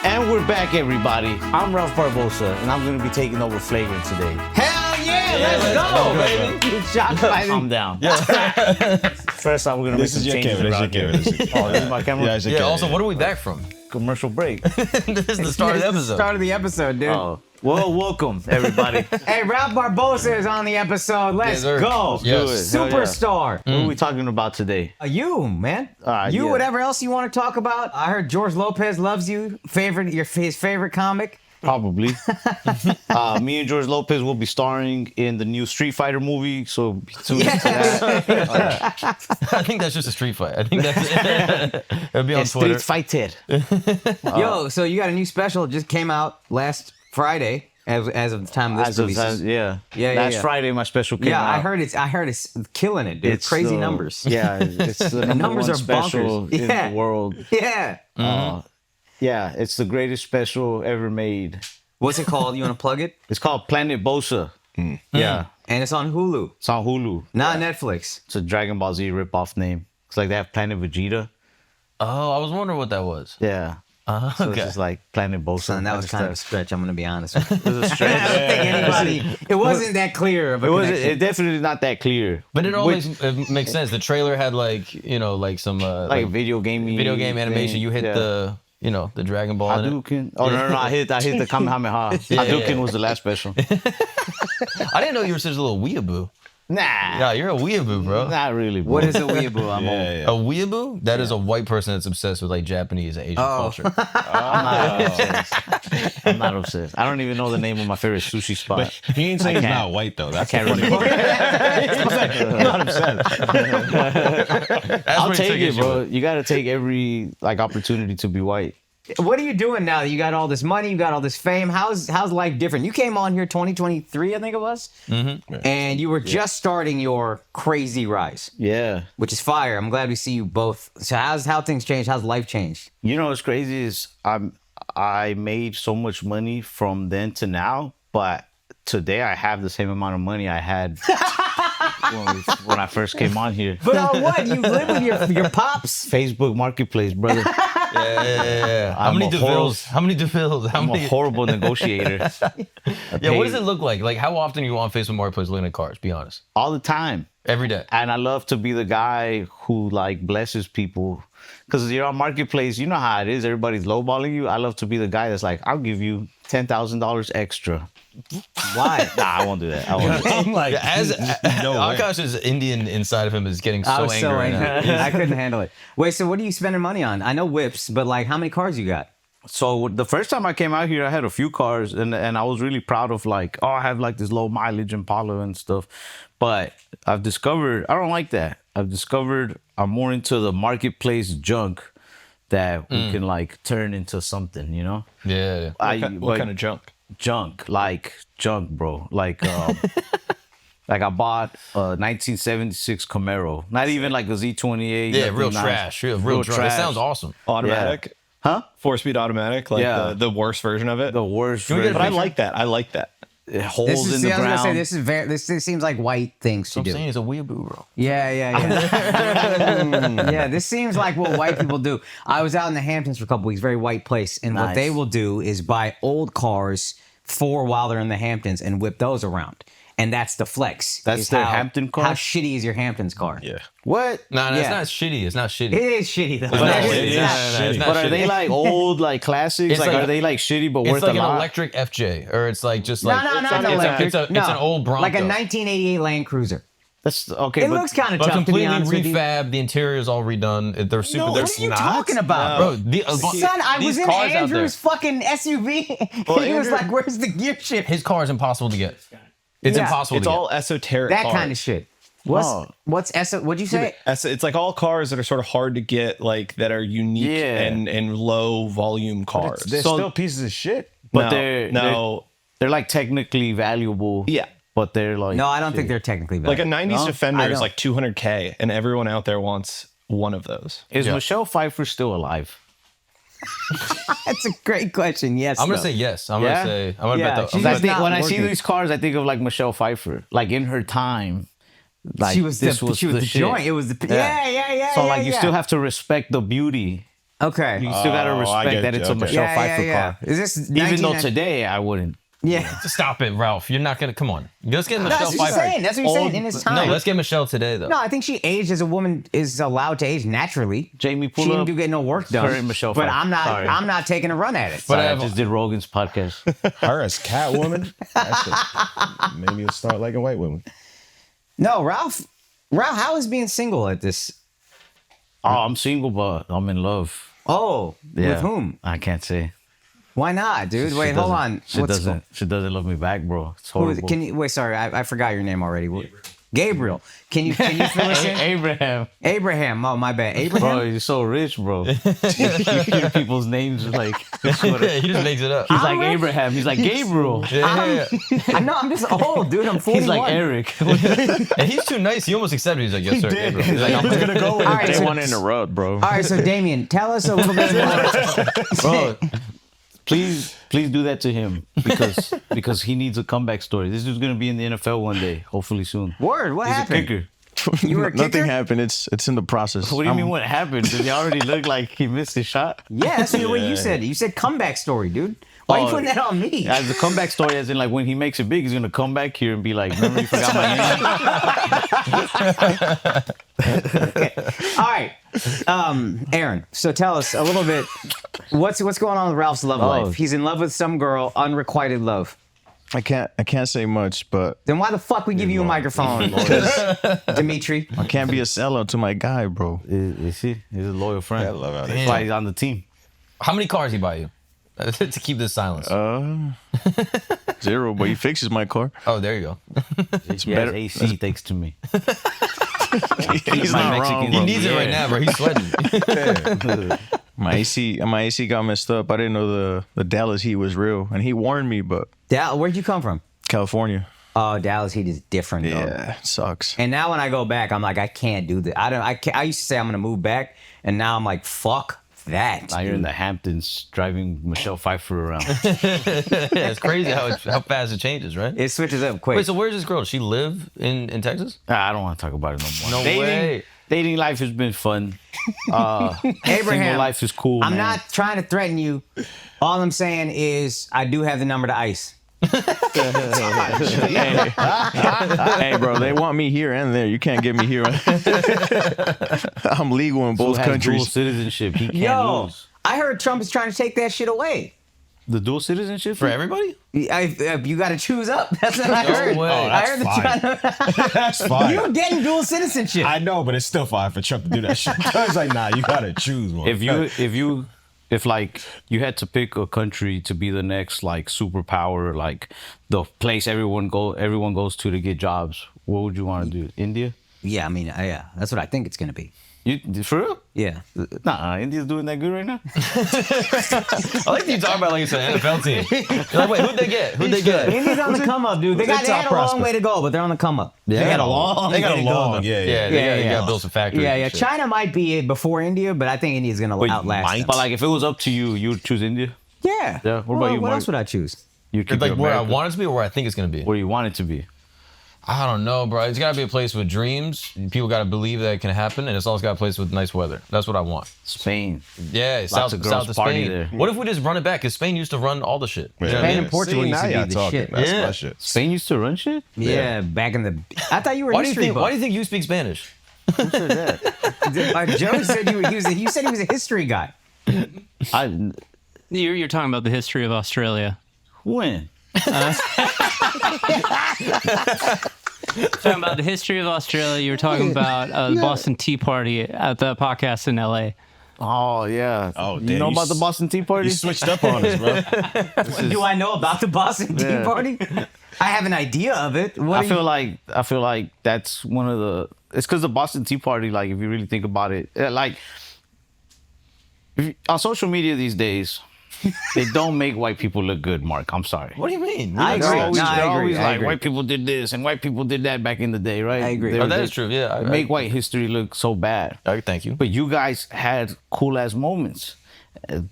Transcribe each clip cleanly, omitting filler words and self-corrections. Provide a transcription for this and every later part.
And we're back, everybody. I'm Ralph Barbosa, and I'm going to be taking over Flagrant today. Hell yeah, let's go, baby. You shocked by I'm down. Yeah. First off, we're going to make some changes around here. Oh, this is my camera? Yeah, also, what are we back from? Commercial break. This is the start of the episode. Start of the episode, dude. Oh. Well, welcome, everybody. Hey, Ralph Barbosa is on the episode. Let's go. Yes. Superstar. What are we talking about today? You, man. Yeah. Whatever else you want to talk about. I heard George Lopez loves you. His favorite comic. Probably. Me and George Lopez will be starring in the new Street Fighter movie, so tune into that. I think that's just a street fight. I think that's it'll be on Twitter. Street Fighter. Yo, so you got a new special just came out last Friday as of the time of this release. Last Friday, my special came out. I heard it's killing it, dude. It's crazy numbers. Yeah, it's the numbers are special bonkers. in the world. Yeah. Yeah, it's the greatest special ever made. What's it called? You want to plug it? It's called Planet Bosa. Yeah. And it's on Hulu. It's on Hulu. Not Netflix. It's a Dragon Ball Z ripoff name. It's like they have Planet Vegeta. Oh, I was wondering what that was. Yeah. So it's just like Planet Bosa. Son, that was kind of a stretch, I'm going to be honest with you. It was a stretch. I don't think anybody... It wasn't that clear of a connection. It definitely not that clear. But it makes sense. The trailer had some like video game animation. thing. You hit the Dragon Ball in it. Hadouken. Oh no, I hit the Kamehameha. Hadouken was the last special. I didn't know you were such a little weeaboo. Nah. Yeah, you're a weeaboo, bro. Not really, bro. What is a weeaboo? I'm old. A weeaboo? That is a white person that's obsessed with like Japanese and Asian culture. I'm not obsessed. I don't even know the name of my favorite sushi spot. But he ain't saying he's not white though. That's can't really. I'm not obsessed. I'll take it, bro. You got to take every opportunity to be white. What are you doing now that you got all this money, you got all this fame? How's life different? You came on here 2023, I think it was, and you were just starting your crazy rise. Yeah, which is fire. I'm glad we see you both. So how things changed? How's life changed? You know what's crazy is I made so much money from then to now, but today I have the same amount of money I had when I first came on here. But on what? You live with your pops? Facebook Marketplace, brother. Yeah. How many DeVilles? I'm a horrible negotiator. What does it look like? Like, how often are you on Facebook Marketplace looking at cars? Be honest. All the time. Every day. And I love to be the guy who blesses people. Because you're on Marketplace, you know how it is. Everybody's lowballing you. I love to be the guy that's like, I'll give you $10,000 extra. Why? Nah, I won't do that. I'm like, Akaash's Indian inside of him is getting so angry. Right now. I couldn't handle it. Wait, so what are you spending money on? I know whips, but how many cars you got? So the first time I came out here, I had a few cars, and I was really proud of I have this low mileage Impala and stuff. But I've discovered I don't like that. I've discovered I'm more into the marketplace junk that we can turn into something, you know? Yeah. What kind of junk? Junk, bro. I bought a 1976 Camaro. Not even a Z28. Yeah, real trash. Real trash. It sounds awesome. Automatic? Yeah. Huh? 4-speed automatic? The worst version of it? The worst version. But I like that. Holes in the ground. I was gonna say this seems like white things to do. I'm saying it's a weeaboo, bro. Yeah. Yeah, this seems like what white people do. I was out in the Hamptons for a couple weeks, very white place, and what they will do is buy old cars while they're in the Hamptons and whip those around. And that's the flex. That's their Hampton car? How shitty is your Hamptons car? Yeah. What? No, it's not shitty. It's not shitty. It is shitty, though. It's not But are they old, classics? Are they shitty but worth a lot? It's like an electric FJ, or it's just No, electric. It's an old Bronco. Like a 1988 Land Cruiser. That's okay. It looks kind of tough, completely to be honest with you. refabbed. The interior is all redone. They're super. What are you talking about? Bro, son, I was in Andrew's fucking SUV. He was like, where's the gear shift? His car is impossible to get. It's impossible to get. It's all esoteric that cars. kind of shit. What's what'd you say? It's all cars that are sort of hard to get, that are unique and low volume cars. They're still pieces of shit. But they're technically valuable. Yeah. But they're No, I don't think they're technically valuable. Like a 90s Defender is $200K, and everyone out there wants one of those. Is Michelle Pfeiffer still alive? That's a great question. Yes, I'm gonna say yes. I'm gonna bet that. When I see these cars, I think of Michelle Pfeiffer, in her time. She was the joint. It was the So you still have to respect the beauty Okay. You still gotta I respect get that you, it's a okay. Michelle Yeah, Pfeiffer car. Is this Even though 1990 today I wouldn't. Yeah. Stop it, Ralph. You're not gonna come on. Let's get No, Michelle that's what you're Pfeiffer. saying. That's what you're saying. In his No, time. let's get Michelle today though. No, I think she aged as a woman is allowed to age naturally. Jamie, pull She up didn't get no work done. current Michelle but Pfeiffer. I'm not. Sorry. I'm not taking a run at it. Sorry, I have- just did Rogan's podcast. Her as Catwoman? That shit made me start liking white women. No, Ralph, how is being single at this? Oh, I'm single, but I'm in love. Oh, with whom? I can't say. Why not, dude? She Wait, hold doesn't- on. She doesn't. She doesn't love me back, bro. It's Who is horrible. it? Can you wait? Sorry, I forgot your name already. Gabriel. Can you fill us in? Abraham. Abraham. Oh, my bad. Abraham. Bro, you're so rich, bro. you hear people's names like Yeah, he just makes it up. he's like Abraham. He's like Gabriel. Yeah. I know. I'm just old, dude. I'm 41. He's like Eric. And he's too nice. He almost accepted. He's like, yes, sir. Gabriel. He's like, I'm just gonna go with All it. right, They so- want to interrupt, bro. All right, so Damien, tell us a little bit more. Bro, please do that to him because he needs a comeback story. This dude's gonna be in the NFL one day, hopefully soon. Word, what He's happened? a kicker. You were a kicker? Nothing happened. It's in the process. What do you mean what happened? Did he already look like he missed his shot? Yeah, that's what you said. You said comeback story, dude. Why are you Oh, putting that on me? As a comeback story, as in like when he makes it big, he's gonna come back here and be like, "Remember you forgot my name?" All right, Aaron. So tell us a little bit. What's going on with Ralph's love life? He's in love with some girl, unrequited love. I can't say much, but Then why the fuck we give you a microphone, Dimitri? I can't be a sellout to my guy, bro. Is he? He's a loyal friend. I love how That's why he's on the team. how many cars he buy you? To keep this silence. 0, but he fixes my car. Oh, there you go. It's better- better. AC thanks to me. He's my not Mexican wrong, He bro. needs it right now, bro. He's sweating. My AC got messed up. I didn't know the Dallas heat was real, and he warned me. But Where'd you come from? California, Oh, Dallas heat is different, though. yeah, it sucks. And now when I go back, I'm like, I can't do that. I used to say I'm gonna move back, and now I'm like, fuck that. Now you're in the Hamptons driving Michelle Pfeiffer around. Yeah, it's crazy how fast it changes, right? It switches up quick. Wait, so where's this girl? Does she live in Texas? I don't want to talk about it no more. No way. Dating life has been fun. Abraham, Single life is cool. I'm man. not trying to threaten you. All I'm saying is I do have the number to ICE. Hey, bro, they want me here and there. You can't get me here. I'm legal in Who both has dual countries. citizenship. He can't Yo, lose. I heard Trump is trying to take that shit away. The dual citizenship For everybody? You got to choose up. That's what I No heard. way. Oh, I heard That's fine. you're getting dual citizenship. I know, but it's still fine for Trump to do that shit. I was like, nah, you gotta choose one. If like you had to pick a country to be the next like superpower, like the place everyone goes to get jobs, what would you want to do? India? Yeah, I mean, yeah, that's what I think it's gonna be. You for real? Yeah. Nah, India's doing that good right now. I like that you talk about like it's an NFL team. You're like, wait, who'd they get? Who'd they get? India's on the come up, dude. They Who's their had top a long prospect? way to go, but they're on the come up. They got a long They got way a to go, long, though. Yeah, they got to build some factories. Yeah, and yeah. shit. China might be it before India, but I think India's gonna outlast them. But like, if it was up to you, you would choose India. Yeah. Yeah, what about you, What Mark? else would I choose? You keep Like it where I America. want it to be or where I think it's going to be? Where you want it to be. I don't know, bro. It's got to be a place with dreams. People got to believe that it can happen. And it's also got a place with nice weather. That's what I want. Spain. Yeah, south of girls of party Spain. there. What if we just run it back? Because Spain used to run all the shit. You know what I Spain mean? and Portugal See, used now to be y'all the talking. shit. That's Yeah. my shit. Spain used to run shit? Yeah, back in the. I thought you were a Why do you history think? buff. Why do you think you speak Spanish? Joe said you said he was a history guy. You're talking about the history of Australia. When? Talking about the history of Australia. You were talking about the Boston Tea Party at the podcast in LA. Oh, yeah. Oh, you damn, know you about the Boston Tea Party? You switched up on us, bro. Do I know about the Boston Tea Yeah. Party? I have an idea of it. What I do feel you- like that's one of the. It's because the Boston Tea Party. Like, if you really think about it, like on social media these days, they don't make white people look good. Mark, I'm sorry. What do you mean? I They're agree. always, No, I they're agree. always I like agree. white people did this and white people did that back in the day, right? I agree. They- Oh, that they- is true. Yeah. they make white history look so bad. Thank you. But you guys had cool ass moments,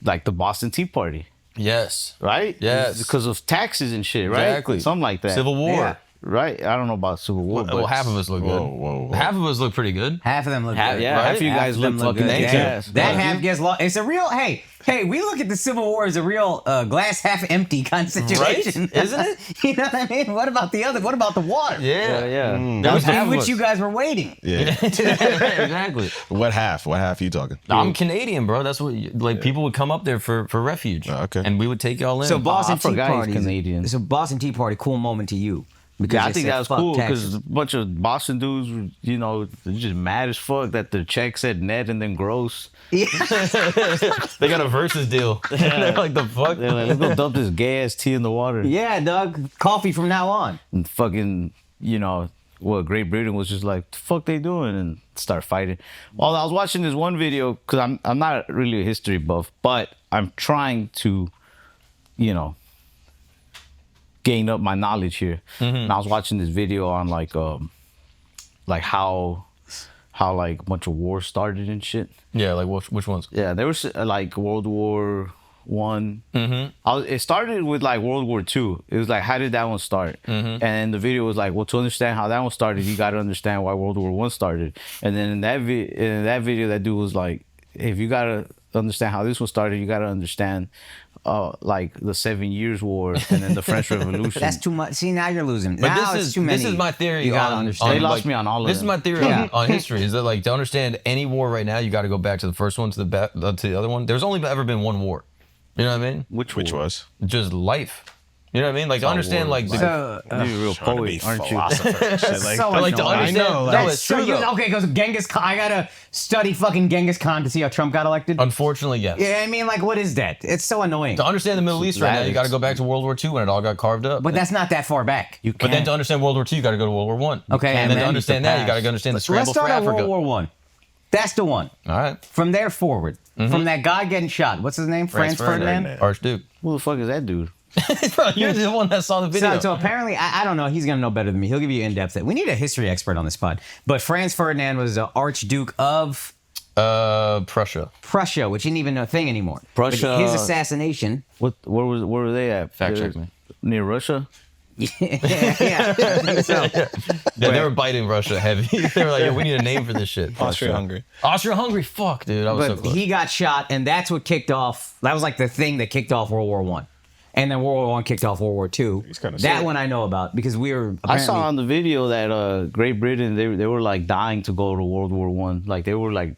like the Boston Tea Party, Yes. right? Yes. Because of taxes and shit, right? Exactly. Something like that. Civil War. Yeah. right? I don't know about Civil War. Well, half of us look good. Half of us look pretty good. Half of them look good. Yeah, half of you guys look fucking ass. That half gets lost. It's a real, hey, we look at the Civil War as a real glass half empty kind of situation. Right? Isn't it? You know what I mean? What about the other? What about the water? Yeah. That was in which you guys were waiting. Yeah. Exactly. What half? What half you talking? I'm Canadian, bro. That's what like people would come up there for refuge. Okay. And we would take y'all in. So Boston I Tea forgot he's Party. Canadian. So Boston Tea Party, cool moment to you. Because Yeah, I they think said, that was "Fuck cool taxes." because a bunch of Boston dudes, were, you know, they're just mad as fuck that their check said net and then gross. They got a versus deal. They're like, the fuck? They're like, let's go dump this gay ass tea in the water. Yeah, dog. Coffee from now on. And fucking, you know, what Great Britain was just like, the fuck they doing? And start fighting. Well, I was watching this one video because I'm not really a history buff, but I'm trying to, you know, gain up my knowledge here. And I was watching this video on like how like a bunch of wars started and shit. Yeah, like which ones? Yeah, there was like World War One. It started with like World War Two. It was like, how did that one start? And the video was like, well, to understand how that one started, you got to understand why World War One started. And then in that video, that dude was like, if you got to understand how this one started, you got to understand like the 7 Years War and then the French Revolution. That's too much. See, now you're losing. But Now this it's too many. is my theory. You gotta on, understand. They lost like, me on all of This them. is my theory on history. Is that like to understand any war right now, you got to go back to the first one to the other one. There's only ever been one war. You know what I mean? Which was? Just life. You know what I mean? Like to understand like the, So, You're a real Trying to be poet, aren't you? philosopher and shit like So that. like to annoying. understand. I know, No, like- it's true though. okay, because Genghis Khan. I gotta study fucking Genghis Khan to see how Trump got elected. Unfortunately, yes. Yeah, I mean, like, what is that? It's so annoying. To understand the Middle East right now, you got to go back to World War II when it all got carved up. But that's not that far back. But then to understand World War II, you got to go to World War One. Okay, and and then to then understand that, you got to understand the Let's scramble for start at Africa. World War One. That's the one. All right, From there forward, from that guy getting shot. What's his name? Franz Ferdinand. Archduke. Who the fuck is that dude? Bro, you're the one that saw the video. So apparently, I don't know. He's gonna know better than me. He'll give you in depth. We need a history expert on this pod. But Franz Ferdinand was the Archduke of Prussia. Prussia, which isn't even a thing anymore. Prussia- But his assassination. Where were they at? Fact check me. Near Russia? yeah, I think so. Yeah, they were biting Russia heavy. They were like, "Yo, we need a name for this shit." Austria-Hungary. Austria-Hungary. Fuck, dude, I was so But close. he got shot, and that's what kicked off. That was like the thing that kicked off World War One, and then World War One kicked off World War Two. kinda That sick. one I know about because we were. I Apparently, saw on the video that Great Britain, they were like dying to go to World War One. Like they were like,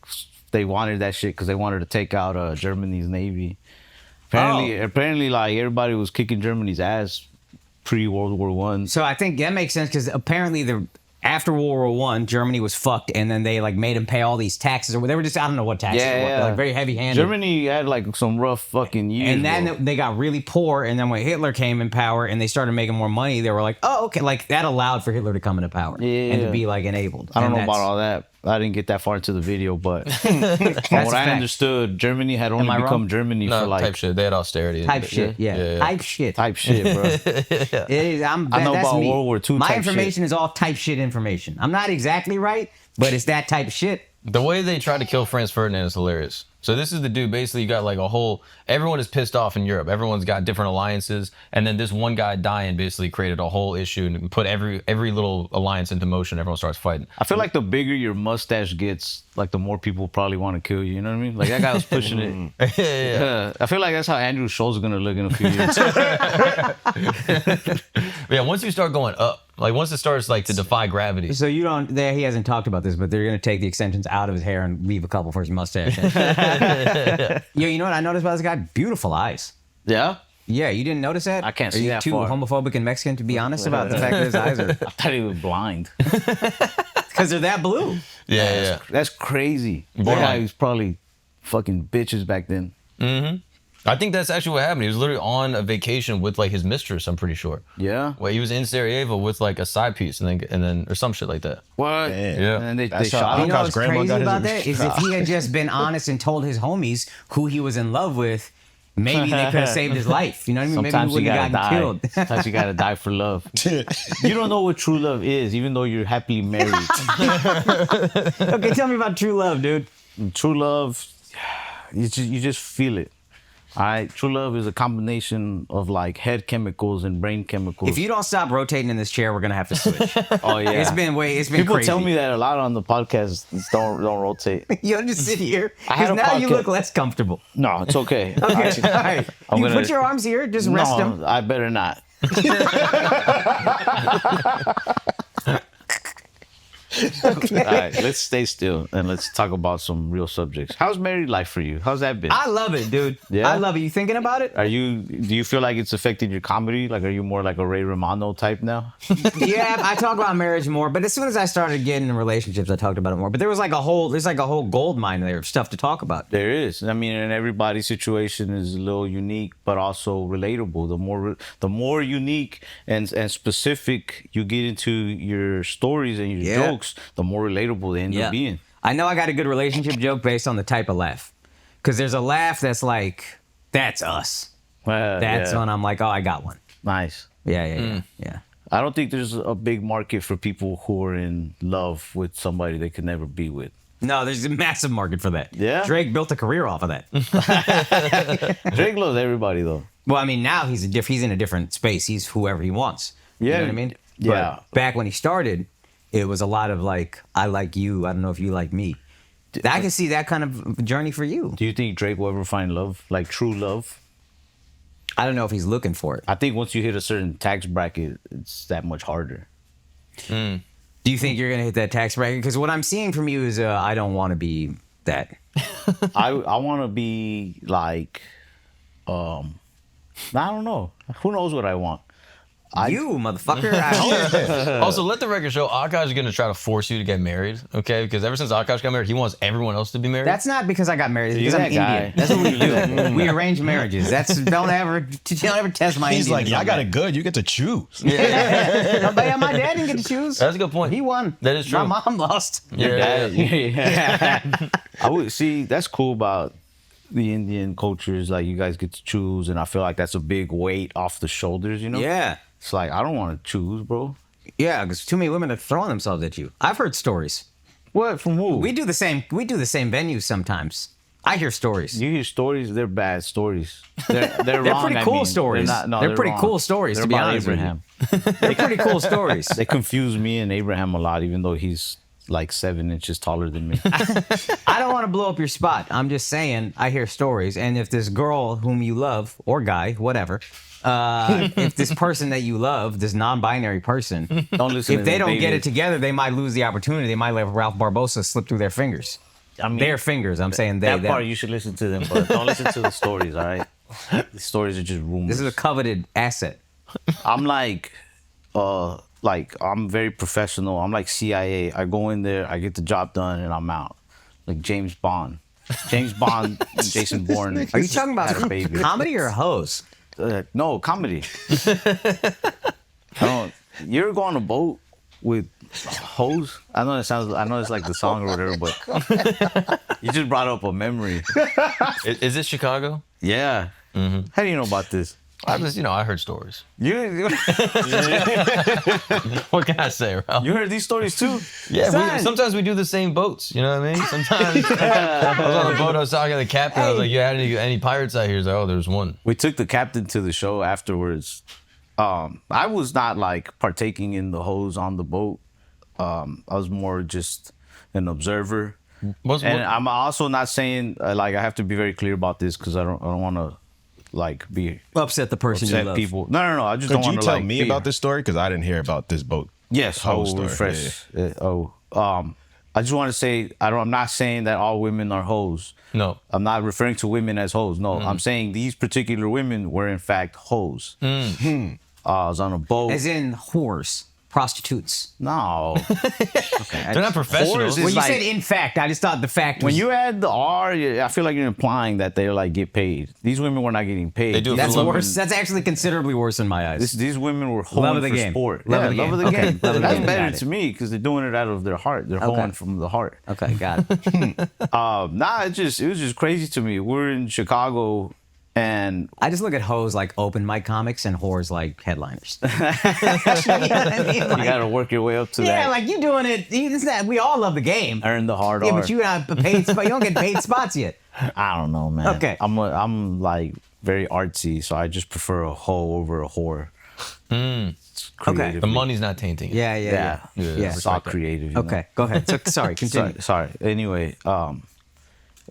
they wanted that shit because they wanted to take out Germany's navy. Apparently, like everybody was kicking Germany's ass pre-World War One. So I think that makes sense because apparently after World War One, Germany was fucked, and then they like made him pay all these taxes, or they were just I don't know what taxes were, like very heavy-handed. Germany had like some rough fucking years. And then bro. they got really poor, and then when Hitler came in power and they started making more money, they were like, oh, okay, like that allowed for Hitler to come into power and to be like enabled. I don't And know about that's- all that. I didn't get that far into the video, but from what a I fact. understood, Germany had only I become wrong? Germany No, for like type shit. They had austerity. Type shit, yeah. Type shit. type shit, bro. It is. I know that's about me. World War II My type information is all type shit information. I'm not exactly right, but it's that type of shit. The way they tried to kill Franz Ferdinand is hilarious. So this is the dude. Basically, you got like a whole. Everyone is pissed off in Europe. Everyone's got different alliances, and then this one guy dying basically created a whole issue and put every little alliance into motion. Everyone starts fighting. I feel like the bigger your mustache gets, like the more people probably want to kill you. You know what I mean? Like that guy was pushing it. Yeah. I feel like that's how Andrew Schultz is gonna look in a few years. But yeah, once you start going up, like once it starts like to defy gravity. So you don't. There, he hasn't talked about this, but they're gonna take the extensions out of his hair and leave a couple for his mustache. Yo, you know what I noticed about this guy? Beautiful eyes. Yeah, Yeah, you didn't notice that? I can't Are see you that too far. homophobic and Mexican to be honest about the fact that his eyes are I thought he was blind. because they're that blue. Yeah. That's crazy. Yeah. That guy was probably fucking bitches back then. I think that's actually what happened. He was literally on a vacation with like his mistress. I'm pretty sure. Yeah. Well, he was in Sarajevo with like a side piece, and then or some shit like that. What? Damn. Yeah. And then they That's shot how- him. You know Akaash what's grandma crazy got his about that is if he had just been honest and told his homies who he was in love with, maybe they could have saved his life. You know what I mean? Sometimes maybe you he gotta wouldn't have die. gotten killed. Sometimes you gotta die for love. You don't know what true love is, even though you're happily married. Okay, tell me about true love, dude. True love, you just feel it. All right, true love is a combination of like head chemicals and brain chemicals. If you don't stop rotating in this chair, we're gonna have to switch. oh yeah, It's been People crazy. tell me that a lot on the podcast. Don't rotate. You just sit here I had because a now you podcast- look less comfortable. No, it's okay. Okay, all right. I'm You gonna- put your arms here, just rest them. No, I better not. All right, let's stay still and let's talk about some real subjects. How's married life for you? How's that been? I love it, dude. Yeah? I love it. You thinking about it? Do you feel like it's affected your comedy? Like, are you more like a Ray Romano type now? Yeah, I talk about marriage more, but as soon as I started getting in relationships, I talked about it more. But there's like a whole gold mine there of stuff to talk about. There is. I mean, and everybody's situation is a little unique, but also relatable. The more unique and specific you get into your stories and your Yeah. jokes, the more relatable they end up being. I know I got a good relationship joke based on the type of laugh. Because there's a laugh that's like, that's us. That's Yeah. when I'm like, oh, I got one. Nice. Yeah. I don't think there's a big market for people who are in love with somebody they could never be with. No, there's a massive market for that. Yeah? Drake built a career off of that. Drake loves everybody though. Well, I mean, now he's in a different space. He's whoever he wants. You Yeah. know what I mean? Yeah. But back when he started, it was a lot of like, I like you. I don't know if you like me. I can see that kind of journey for you. Do you think Drake will ever find love, like true love? I don't know if he's looking for it. I think once you hit a certain tax bracket, it's that much harder. Do you think you're going to hit that tax bracket? Because what I'm seeing from you is I don't want to be that. I want to be like, I don't know. Who knows what I want? You, motherfucker. I hope. Also, let the record show Akaash is going to try to force you to get married, okay? Because ever since Akaash got married, he wants everyone else to be married. That's not because I got married. It's because I'm that guy. Indian. That's what we do. We arrange marriages. Don't ever test my He's like, Indianness I on got that. it good. You get to choose. No, but yeah, my dad didn't get to choose. That's a good point. He won. That is true. My mom lost. Yeah. I would see that's cool about the Indian culture is like you guys get to choose, and I feel like that's a big weight off the shoulders. You know? Yeah. It's like I don't want to choose, bro. Yeah, because too many women are throwing themselves at you. I've heard stories. What from who? We do the same venues sometimes. I hear stories. You hear stories, they're bad stories. They're They're wrong, pretty I cool mean. stories. They're They're pretty wrong. cool stories, They're to be about honest with you. Abraham. They're pretty cool stories. They confuse me and Abraham a lot, even though he's like 7 inches taller than me. I don't want to blow up your spot. I'm just saying I hear stories, and if this girl whom you love or guy, whatever, if this person that you love, this non-binary person, Don't listen. if to they them don't get it babies. together, they might lose the opportunity. They might let Ralph Barbosa slip through their fingers. I mean, Their fingers. I'm saying they. that them. part you should listen to them, but don't listen to the stories. All right, the stories are just rumors. This is a coveted asset. I'm like I'm very professional. I'm like CIA. I go in there, I get the job done, and I'm out. Like James Bond. James Bond and Jason Bourne. Are you talking about had a baby? comedy or hose? No, comedy. I don't. You ever go on a boat with hose? I know it's like the song or whatever, but you just brought up a memory. Is this Chicago? Yeah. Mm-hmm. How do you know about this? I just, I heard stories. You What can I say, Ralph? you heard these stories too? Yeah, Son. sometimes we do the same boats. You know what I mean? Sometimes I was on the boat. I was talking to the captain. I was like, "You had any pirates out here?" He's like, "Oh, there's one." We took the captain to the show afterwards. I was not like partaking in the hose on the boat. I was more just an observer. And I'm also not saying like I have to be very clear about this because I don't want to like be Upset the person you upset love. people. No. I just Could don't you want to tell like me be- about this story? Because I didn't hear about this boat. Yes, whole whole story, refresh. I just want to say I'm not saying that all women are hoes. No. I'm not referring to women as hoes. No, I'm saying these particular women were in fact hoes. I was on a boat. As in whores, prostitutes. No. They're not professionals. Whores When is you like- said in fact, I just thought the fact was... When you add the R, I feel like you're implying that they like get paid. These women were not getting paid. They do it for That's love. worse. That's actually considerably worse in my eyes. These women were Love hoeing of the for game. sport. Love Yeah, of the love of game. the Okay. game. Love of the That's game. better Got it. to me because they're doing it out of their heart. They're hoeing from the heart. Okay, got it. It was just crazy to me. We're in Chicago, And I just look at hoes like open mic comics and whores like headliners. You know what I mean? you got to work your way up to yeah, that. like you doing it. We all love the game. Earn the hard Yeah, R. but you not paid. You don't get paid spots yet. I don't know, man. Okay. I'm like very artsy, so I just prefer a hoe over a whore. It's creative. The money's not tainting it. Yeah. It's all creative. you know? Okay, go ahead. So, sorry, continue. Sorry. Anyway,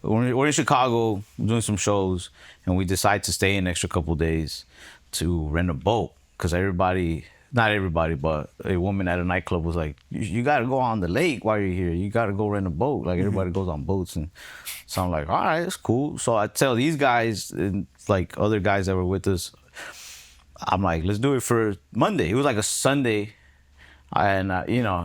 we're in Chicago doing some shows, and we decide to stay an extra couple days to rent a boat because not everybody, but a woman at a nightclub was like, "You got to go on the lake while you're here. You got to go rent a boat." Like everybody goes on boats, and so I'm like, "All right, that's cool." So I tell these guys and like other guys that were with us, I'm like, "Let's do it for Monday." It was like a Sunday. And,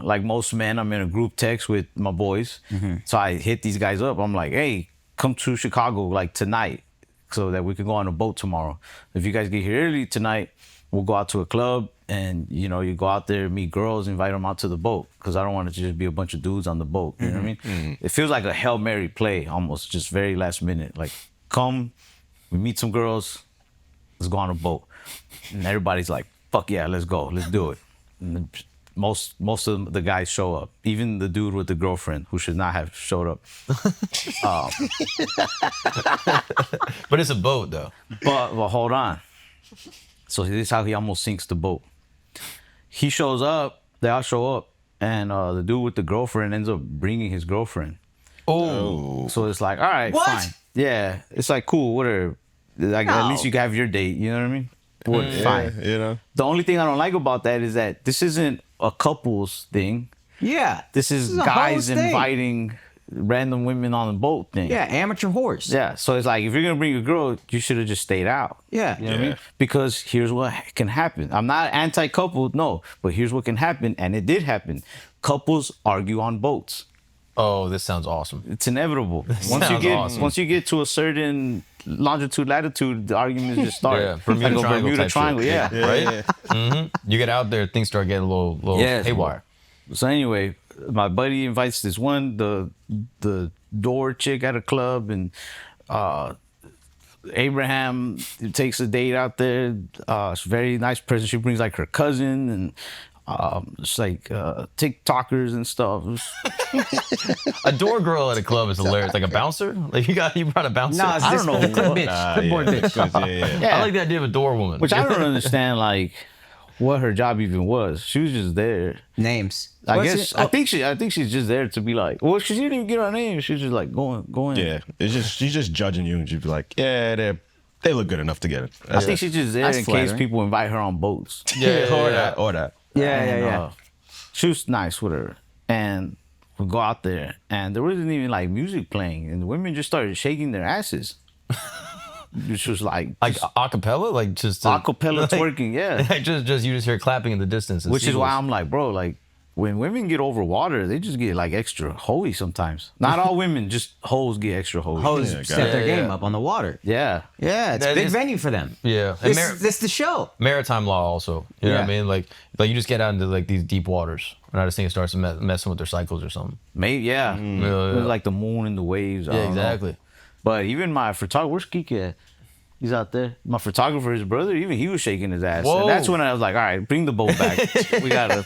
like most men, I'm in a group text with my boys. So I hit these guys up. I'm like, hey, come to Chicago like tonight so that we can go on a boat tomorrow. If you guys get here early tonight, we'll go out to a club and, you go out there, meet girls, invite them out to the boat. Because I don't want it to just be a bunch of dudes on the boat. You know what I mean? It feels like a Hail Mary play almost, just very last minute. Like, come, we meet some girls, let's go on a boat. And everybody's like, fuck yeah, let's go, let's do it. And then, most of the guys show up, even the dude with the girlfriend who should not have showed up. But it's a boat, though. But hold on. So this is how he almost sinks the boat. He shows up, they all show up, and the dude with the girlfriend ends up bringing his girlfriend. Oh. So it's like, all right, What? fine. Yeah, it's like, cool, whatever. Like, at least you can have your date, you know what I mean? Fine. The only thing I don't like about that is that this isn't a couples thing. Yeah. This is a guys hoes thing. inviting random women on the boat thing. Yeah, amateur whores. Yeah. So it's like, if you're going to bring a girl, you should have just stayed out. Yeah. You know what I mean? Because here's what can happen. I'm not anti-couple, no. But here's what can happen. And it did happen. Couples argue on boats. Oh, this sounds awesome. It's inevitable. Sounds awesome. Once you get to a certain longitude, latitude, the arguments just start. Yeah, Bermuda Like a Triangle Bermuda type Triangle, shit. yeah. Right? You get out there, things start getting a little Yes, haywire. So anyway, my buddy invites this one, the door chick at a club, and Abraham takes a date out there. It's a very nice person. She brings like her cousin and it's like TikTokers and stuff. A door girl at a club is hilarious. Like a bouncer? Like you brought a bouncer? No, it's I this don't know. bitch. Clipboard bitch. Yeah. I like the idea of a door woman. Which I don't understand, like, what her job even was. She was just there. Names. I What's guess. it? I think she's just there to be like. Well, she didn't even get her name. She's just like going. Yeah, it's just she's just judging you, and she'd be like, yeah, they look good enough together. I think she's just there That's in flattering. case people invite her on boats. or that. And, she was nice with her, and we go out there, and there wasn't even like music playing, and the women just started shaking their asses. Which was like acapella, like just acapella twerking, yeah. Like just you just hear clapping in the distance. and Which is why seagulls. I'm like, bro, like when women get over water, they just get like extra hoey sometimes. Not all women, just hoes get extra hoey. Hoes Yeah, step their yeah. game up on the water. Yeah. Yeah, it's a That big is- venue for them. Yeah, and This the show. maritime law also. You know what I Yeah. mean? Like you just get out into like these deep waters, and I just think it starts messing with their cycles or something. Maybe, yeah. Yeah, It was yeah. like the moon and the waves. I Yeah, don't know. exactly. But even my photographer, where's Kiki at? He's out there. My photographer, his brother, even he was shaking his ass. Whoa. And that's when I was like, all right, bring the boat back. We gotta.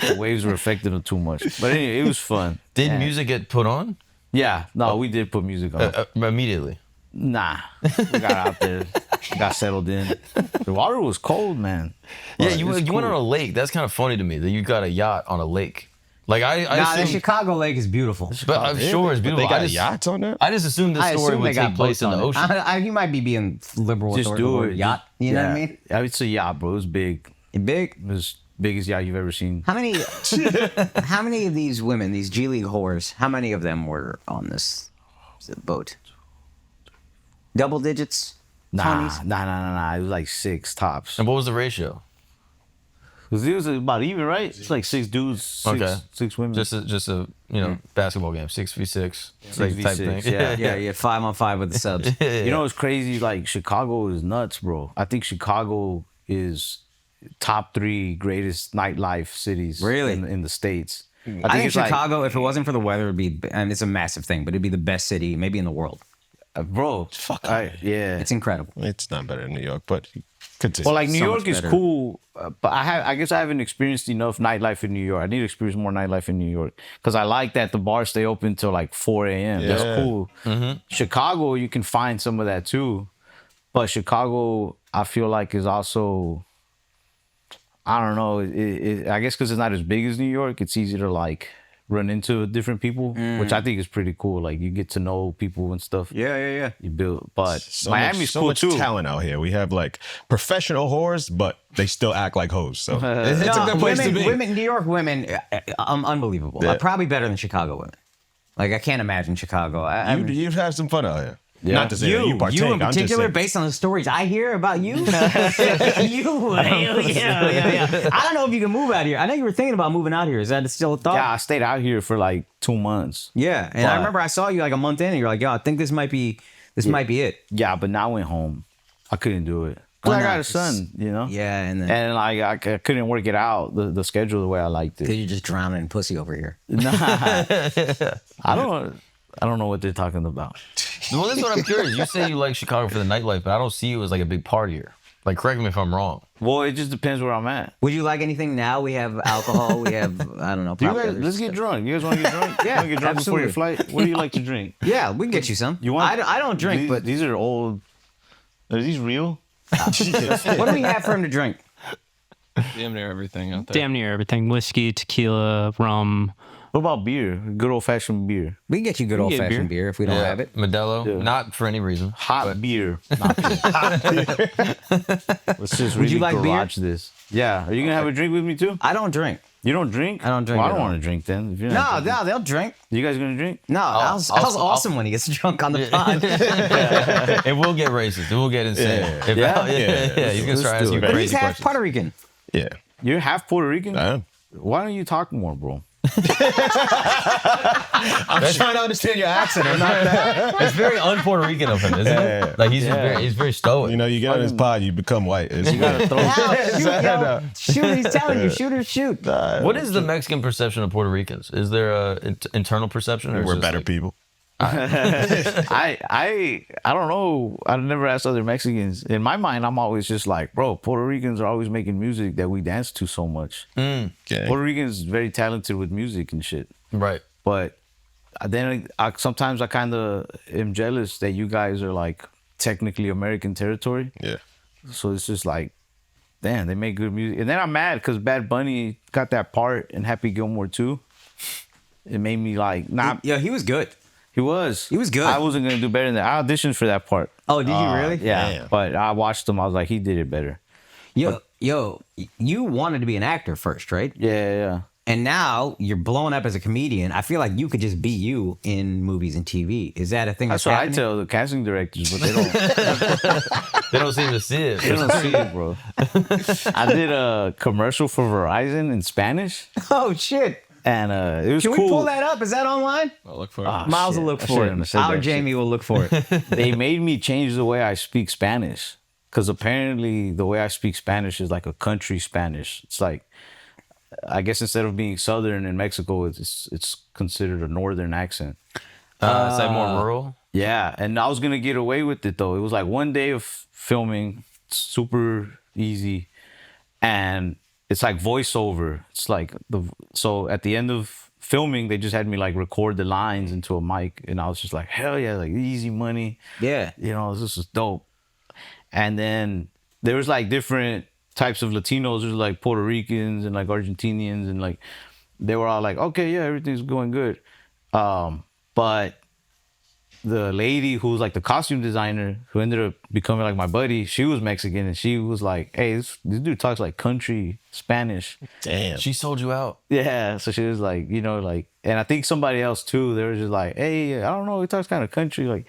The waves were affecting him too much. But anyway, it was fun. Did And- music get put on Yeah, no, we did put music on. immediately? Nah, we got out there, got settled in. The water was cold, man. Yeah, But you it's went on cool. a lake. That's kind of funny to me that you got a yacht on a lake. Like I Nah, the assume, Chicago Lake is beautiful. but I'm sure it's beautiful. They got I just, yachts on that. I just assumed this I story assume they would got take place boats in the on it. ocean. You might be being liberal Just with the do word it. yacht. You know what I mean? Yeah, it's a yacht, bro. It was big. You big. It was biggest yacht you've ever seen. How many? How many of these women, these G League whores, how many of them were on this boat? Double digits? Nah, 20s? nah. It was like 6 tops. And what was the ratio? It was about even, right? It's like 6 dudes, six women. Just a basketball game, 6v6, 6v6, type thing. yeah. Yeah, you had 5-on-5 with the subs. You know what's crazy? Like Chicago is nuts, bro. I think Chicago is top 3 greatest nightlife cities Really? in the States. I think it's like- Chicago, if it wasn't for the weather, would be, and it's a massive thing, but it'd be the best city maybe in the world. bro. Fuck. Yeah. It's incredible. It's not better than New York, but continue. Well, like New so York much is better. cool, but I guess I haven't experienced enough nightlife in New York. I need to experience more nightlife in New York because I like that the bars stay open till like 4 a.m. Yeah. That's cool. Chicago, you can find some of that too, but Chicago, I feel like is also, I don't know. I guess because it's not as big as New York, it's easy to like run into different people, which I think is pretty cool. Like you get to know people and stuff. Yeah. You build, but so Miami's so cool much too. talent out here. We have like professional whores, but they still act like hoes. So it's a good place to be. Women, New York women, unbelievable. Yeah. Probably better than Chicago women. Like I can't imagine Chicago. You have some fun out here. Yeah. Not to say that you partake. in I'm just particular, saying. based on the stories I hear about you, yeah. I don't know if you can move out here. I know you were thinking about moving out here. Is that still a thought? Yeah, I stayed out here for like 2 months. Yeah, and I But- remember I saw you like a month in, and you're like, "Yo, I think this might be it." Yeah, but now I went home. I couldn't do it. Cause Why I got not? a son, you know. Yeah, and then And like I couldn't work it out the schedule the way I liked it. you're just drowning in pussy over here. Nah, I don't know what they're talking about. Well, this is what I'm curious. You say you like Chicago for the nightlife, but I don't see you as like a big partier. Like, correct me if I'm wrong. Well, it just depends where I'm at. Would you like anything now? We have alcohol. We have I don't know. You probably guys, other let's get stuff. drunk. You guys want to get drunk? Yeah, You wanna get drunk before your absolutely. flight. What do you like to drink? Yeah, we can get you some. You want? I don't drink, these, but these are old. Are these real? what do we have for him to drink? Damn near everything out there. Damn near everything: whiskey, tequila, rum. What about beer? Good old fashioned beer. We can get you good We old can get fashioned beer if we don't have it. Modelo, Yeah. not for any reason. Hot beer. Not beer. Let's just Would really you like beer? garage this. Yeah. Are you gonna have a drink with me too? I don't drink. You don't drink? I don't drink Well, I at don't all. want to drink then. If you're No, not drinking. they'll drink. You guys gonna drink? No, Al's awesome when he gets drunk on the pod. It will get racist. It will get insane. Yeah. If- Yeah? yeah. He's gonna start Let's do asking it. But crazy he's half questions. Puerto Rican. Yeah. You're half Puerto Rican? I am. Why don't you talk more, bro? I'm trying to understand your accent. I'm not that. It's very un-Puerto Rican of him, isn't Yeah. it? Like he's very stoic. You know, you get on this pod, you become white. It's You gotta throw. Shoot, he's telling you, shoot or shoot. What is the Mexican perception of Puerto Ricans? Is there a internal perception, or is We're it better like- people. I don't know. I've never asked other Mexicans. In my mind, I'm always just like, bro, Puerto Ricans are always making music that we dance to so much. Okay. Puerto Ricans very talented with music and shit. Right. But then sometimes I kind of am jealous that you guys are like technically American territory. Yeah. So it's just like, damn, they make good music. And then I'm mad because Bad Bunny got that part in Happy Gilmore 2. It made me like, not. Yeah, he was good. He was. He was good. I wasn't gonna do better than that. I auditioned for that part. Oh, did you really? Yeah, Damn. but I watched him. I was like, he did it better. Yo, you wanted to be an actor first, right? Yeah. And now you're blowing up as a comedian. I feel like you could just be you in movies and TV. Is that a thing that's That's what I happening? tell the casting directors, but they don't. They don't seem to see it. They don't see it, bro. I did a commercial for Verizon in Spanish, Oh shit! and it was Can cool. we pull that up? Is that online? I'll look for it. Miles shit. will look I for shouldn't have it. said Our that Jamie will look for it. They made me change the way I speak Spanish because apparently the way I speak Spanish is like a country Spanish. It's like, I guess instead of being Southern in Mexico, it's considered a Northern accent. Is that more rural? Yeah, and I was gonna get away with it though. It was like one day of filming, super easy, and it's like voiceover. It's like so at the end of filming, they just had me like record the lines into a mic, and I was just like, hell yeah, like easy money. Yeah. You know, this is dope. And then there was like different types of Latinos. There's like Puerto Ricans and like Argentinians, and like they were all like, okay, yeah, everything's going good. But the lady who was like the costume designer, who ended up becoming like my buddy, she was Mexican, and she was like, hey, this dude talks like country Spanish. Damn. She sold you out. Yeah, so she was like, you know, like, and I think somebody else too, they were just like, hey, I don't know, he talks kind of country, like.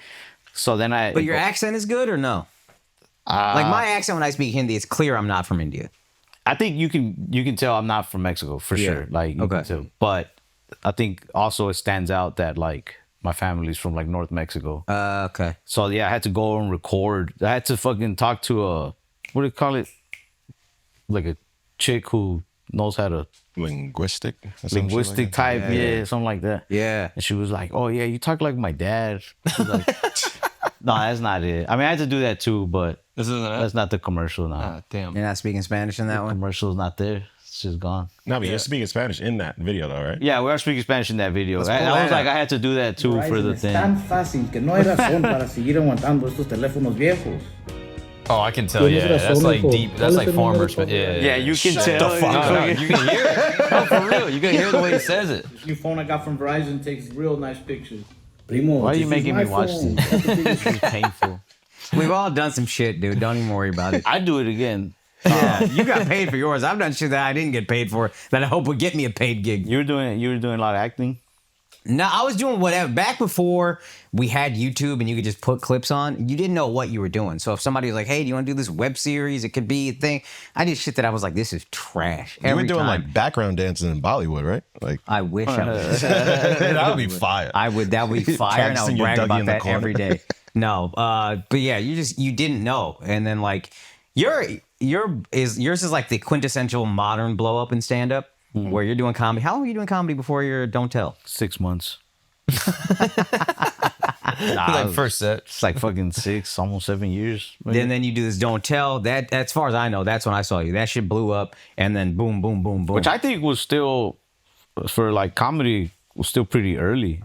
So then But your accent is good or no? Like my accent when I speak Hindi, it's clear I'm not from India. I think you can tell I'm not from Mexico for Yeah. sure. Like you Okay. can tell. But I think also it stands out that like my family's from like North Mexico. Okay. So yeah, I had to go and record. I had to fucking talk to a what do you call it? Like a chick who knows how to Linguistic? or some shit linguistic like that? type, yeah, something like that. Yeah. And she was like, "Oh yeah, you talk like my dad." She was like, No, that's not it. I mean, I had to do that too, but This isn't it. that's not the commercial now. Ah, damn. You're not speaking Spanish in that one? Commercial's not there. It's just gone. No, but you're speaking Spanish in that video, though, right? Yeah, we are speaking Spanish in that video. Let's I pull was that like, I had to do that too for the Es thing. tan fácil que no hay razón para seguir aguantando estos teléfonos viejos. Oh, I can tell. Yeah, that's like deep. That's like farmers. But Yeah, you can Shut tell. the fuck up. You can hear it. No, for real. You can hear the way he says it. This new phone I got from Verizon takes real nice pictures. Primo, Why are you this is making my me watch phone. this? That's the biggest- This is painful. We've all done some shit, dude. Don't even worry about it. I do it again. Yeah, you got paid for yours. I've done shit that I didn't get paid for that I hope would get me a paid gig. You were doing a lot of acting. No, I was doing whatever. Back before we had YouTube and you could just put clips on, you didn't know what you were doing. So if somebody was like, hey, do you want to do this web series? It could be a thing. I did shit that I was like, this is trash. You were Every doing time. like background dancing in Bollywood, right? Like I wish I was. that would be fire. I would. That would be fire, and I Practicing would your brag Dougie about in the that corner. every day. No, but yeah, you didn't know, and then like yours is like the quintessential modern blow up in stand up, where you're doing comedy. How long were you doing comedy before your Don't Tell? 6 months. Like first set. It's like fucking 6, almost 7 years. maybe. Then you do this Don't Tell. That as far as I know, that's when I saw you. That shit blew up, and then boom, boom, boom, boom. Which I think was still, for like comedy, was still pretty early.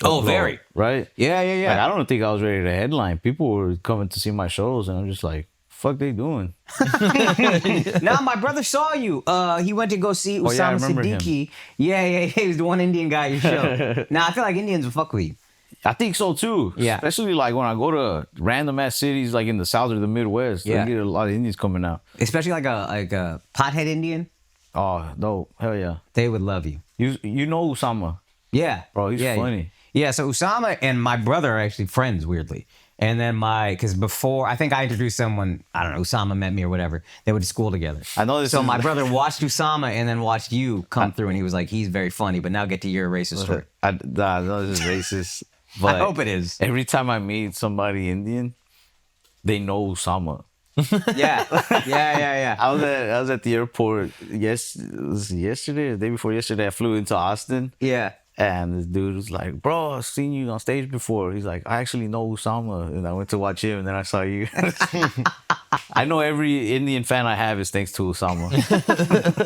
Oh, very. Right? Yeah. Like, I don't think I was ready to headline. People were coming to see my shows, and I'm just like, fuck they doing? Now my brother saw you. He went to go see Oh, yeah, I Usama remember him. Siddiqui. Yeah. He was the one Indian guy at your show. Now I feel like Indians will fuck with you. I think so too. Yeah. Especially like when I go to random ass cities like in the South or the Midwest. Yeah. I get a lot of Indians coming out. Especially like a pothead Indian. Oh, no. Hell yeah. They would love you. You know Usama. Yeah. Bro, he's yeah, funny. Yeah, so Usama and my brother are actually friends, weirdly. And then because before, I think I introduced someone, I don't know, Usama met me or whatever. They went to school together. I know this So is- my brother watched Usama and then watched you come through, and he was like, he's very funny, but now get to your racist story. I know this is racist. But I hope it is. Every time I meet somebody Indian, they know Usama. Yeah. I was at the airport. Yes, it was yesterday, or the day before yesterday. I flew into Austin. Yeah. And this dude was like, bro, I've seen you on stage before. He's like, I actually know Usama. And I went to watch him, and then I saw you. I know every Indian fan I have is thanks to Usama.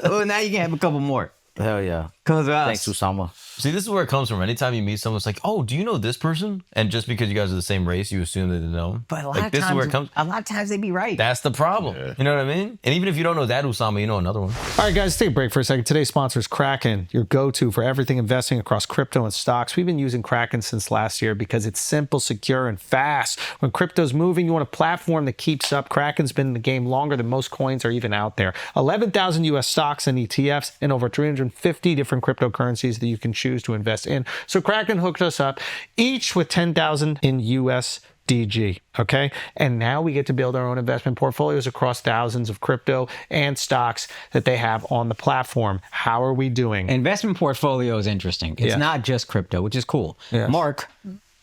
Oh, now you can have a couple more. Hell yeah. Because Thanks, Usama. See, this is where it comes from. Anytime you meet someone, it's like, oh, do you know this person? And just because you guys are the same race, you assume that they know them. But a lot like, of this times, is where it comes. a lot of times they be right. That's the problem. You know what I mean? And even if you don't know that Usama, you know another one. All right, guys, take a break for a second. Today's sponsor is Kraken, your go-to for everything investing across crypto and stocks. We've been using Kraken since last year because it's simple, secure, and fast. When crypto's moving, you want a platform that keeps up. Kraken's been in the game longer than most coins are even out there. 11,000 U.S. stocks and ETFs and over 350 different cryptocurrencies that you can choose to invest in. So Kraken hooked us up, each with 10,000 in USDG, okay? And now we get to build our own investment portfolios across thousands of crypto and stocks that they have on the platform. How are we doing? Investment portfolio is interesting. It's Yeah. not just crypto, which is cool. Yes. Mark,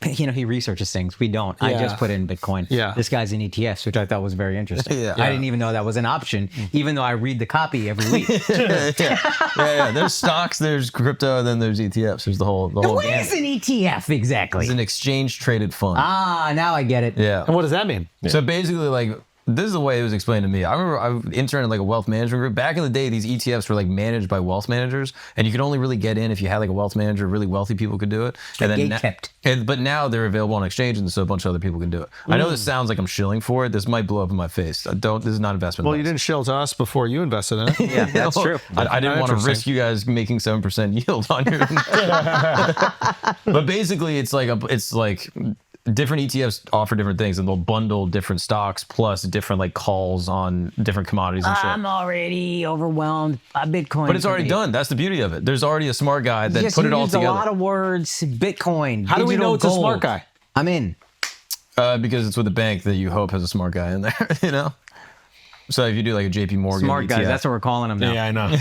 he researches things. We don't. I Yeah. just put in Bitcoin. Yeah. This guy's in ETFs, which I thought was very interesting. Yeah. I didn't even know that was an option, even though I read the copy every week. yeah. There's stocks, there's crypto, and then there's ETFs. There's the whole What gamut. is an ETF exactly? It's an exchange traded fund. Ah, now I get it. Yeah. And what does that mean? So basically, like, this is the way it was explained to me. I remember I interned in like a wealth management group. Back in the day, these ETFs were like managed by wealth managers, and you could only really get in if you had like a wealth manager. Really wealthy people could do it. And then Gatekept. but now they're available on exchange, and so a bunch of other people can do it. I know this sounds like I'm shilling for it. This might blow up in my face. This is not investment. Well, you advice. didn't shill to us before you invested in it. Yeah, that's true. I didn't want to Interesting. risk you guys making 7% yield on your. But basically, it's like different ETFs offer different things, and they'll bundle different stocks plus different like calls on different commodities and shit. I'm already overwhelmed by Bitcoin. But it's for already me. done. That's the beauty of it. There's already a smart guy that Yes, put you it all used together. a lot of words. Bitcoin. How do we digital know it's a gold. smart guy? I'm in. Because it's with a bank that you hope has a smart guy in there. You know. So if you do like a JP Morgan, Smart guys. ETF, That's what we're calling them now. Yeah, I know.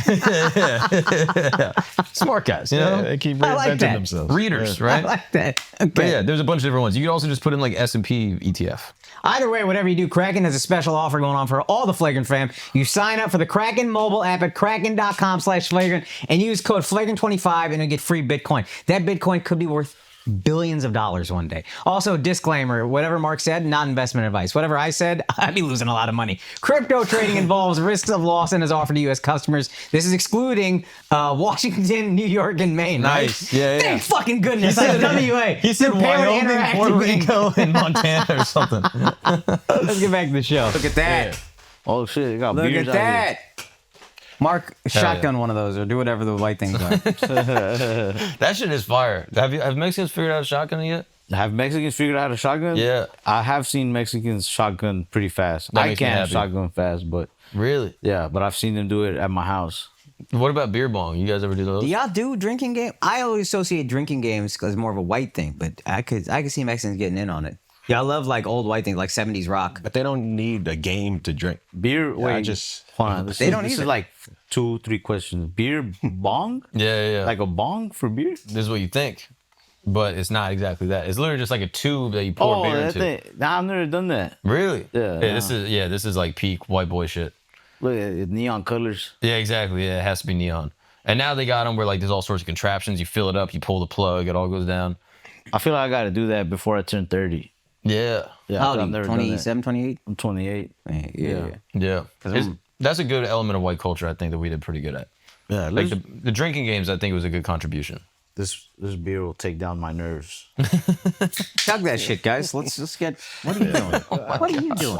smart guys. You know, They keep I like reinventing that. themselves. readers, I right? like that. But Okay. yeah, there's a bunch of different ones. You could also just put in like S&P ETF. Either way, whatever you do, Kraken has a special offer going on for all the Flagrant fam. You sign up for the Kraken mobile app at kraken.com/flagrant and use code flagrant25 and you'll get free Bitcoin. That Bitcoin could be worth billions of dollars one day. Also, disclaimer, whatever Mark said, not investment advice. Whatever I said, I'd be losing a lot of money. Crypto trading involves risks of loss and is offered to U.S. customers. This is excluding Washington, New York, and Maine. Nice. Right? Yeah, yeah. Thank fucking goodness. Like WA. He said Wyoming, Puerto Rico, and Montana or something. Let's get back to the show. Look at that. Oh shit, it got Look beers at out here. that. Mark, shotgun one of those or do whatever the white things are. That shit is fire. Have Mexicans figured out shotgun yet? Have Mexicans figured out a shotgun? Yeah. I have seen Mexicans shotgun pretty fast. That I makes me can't happy. shotgun fast, but Really? yeah, but I've seen them do it at my house. What about beer bong? You guys ever do those? Do y'all do drinking game? I always associate drinking games because it's more of a white thing, but I could see Mexicans getting in on it. Y'all love like old white things like 70s rock. But they don't need a game to drink. Beer, I wait, just- hold on. This They is, don't this either. is like 2-3 questions. Beer bong? Yeah. Like a bong for beer? This is what you think, but it's not exactly that. It's literally just like a tube that you pour beer that into. thing. Nah, I've never done that. Really? Yeah, This is like peak white boy shit. Look at it, neon colors. Yeah, exactly. Yeah, it has to be neon. And now they got them where like there's all sorts of contraptions. You fill it up, you pull the plug, it all goes down. I feel like I got to do that before I turn 30. Yeah. Yeah, How old I've are you? never done that. 27, 28? I'm 28. Yeah. Yeah. That's a good element of white culture, I think, that we did pretty good at. Yeah, Like the drinking games, I think was a good contribution. this beer will take down my nerves. Chug that shit, guys. Let's get. What are you doing? What are you doing?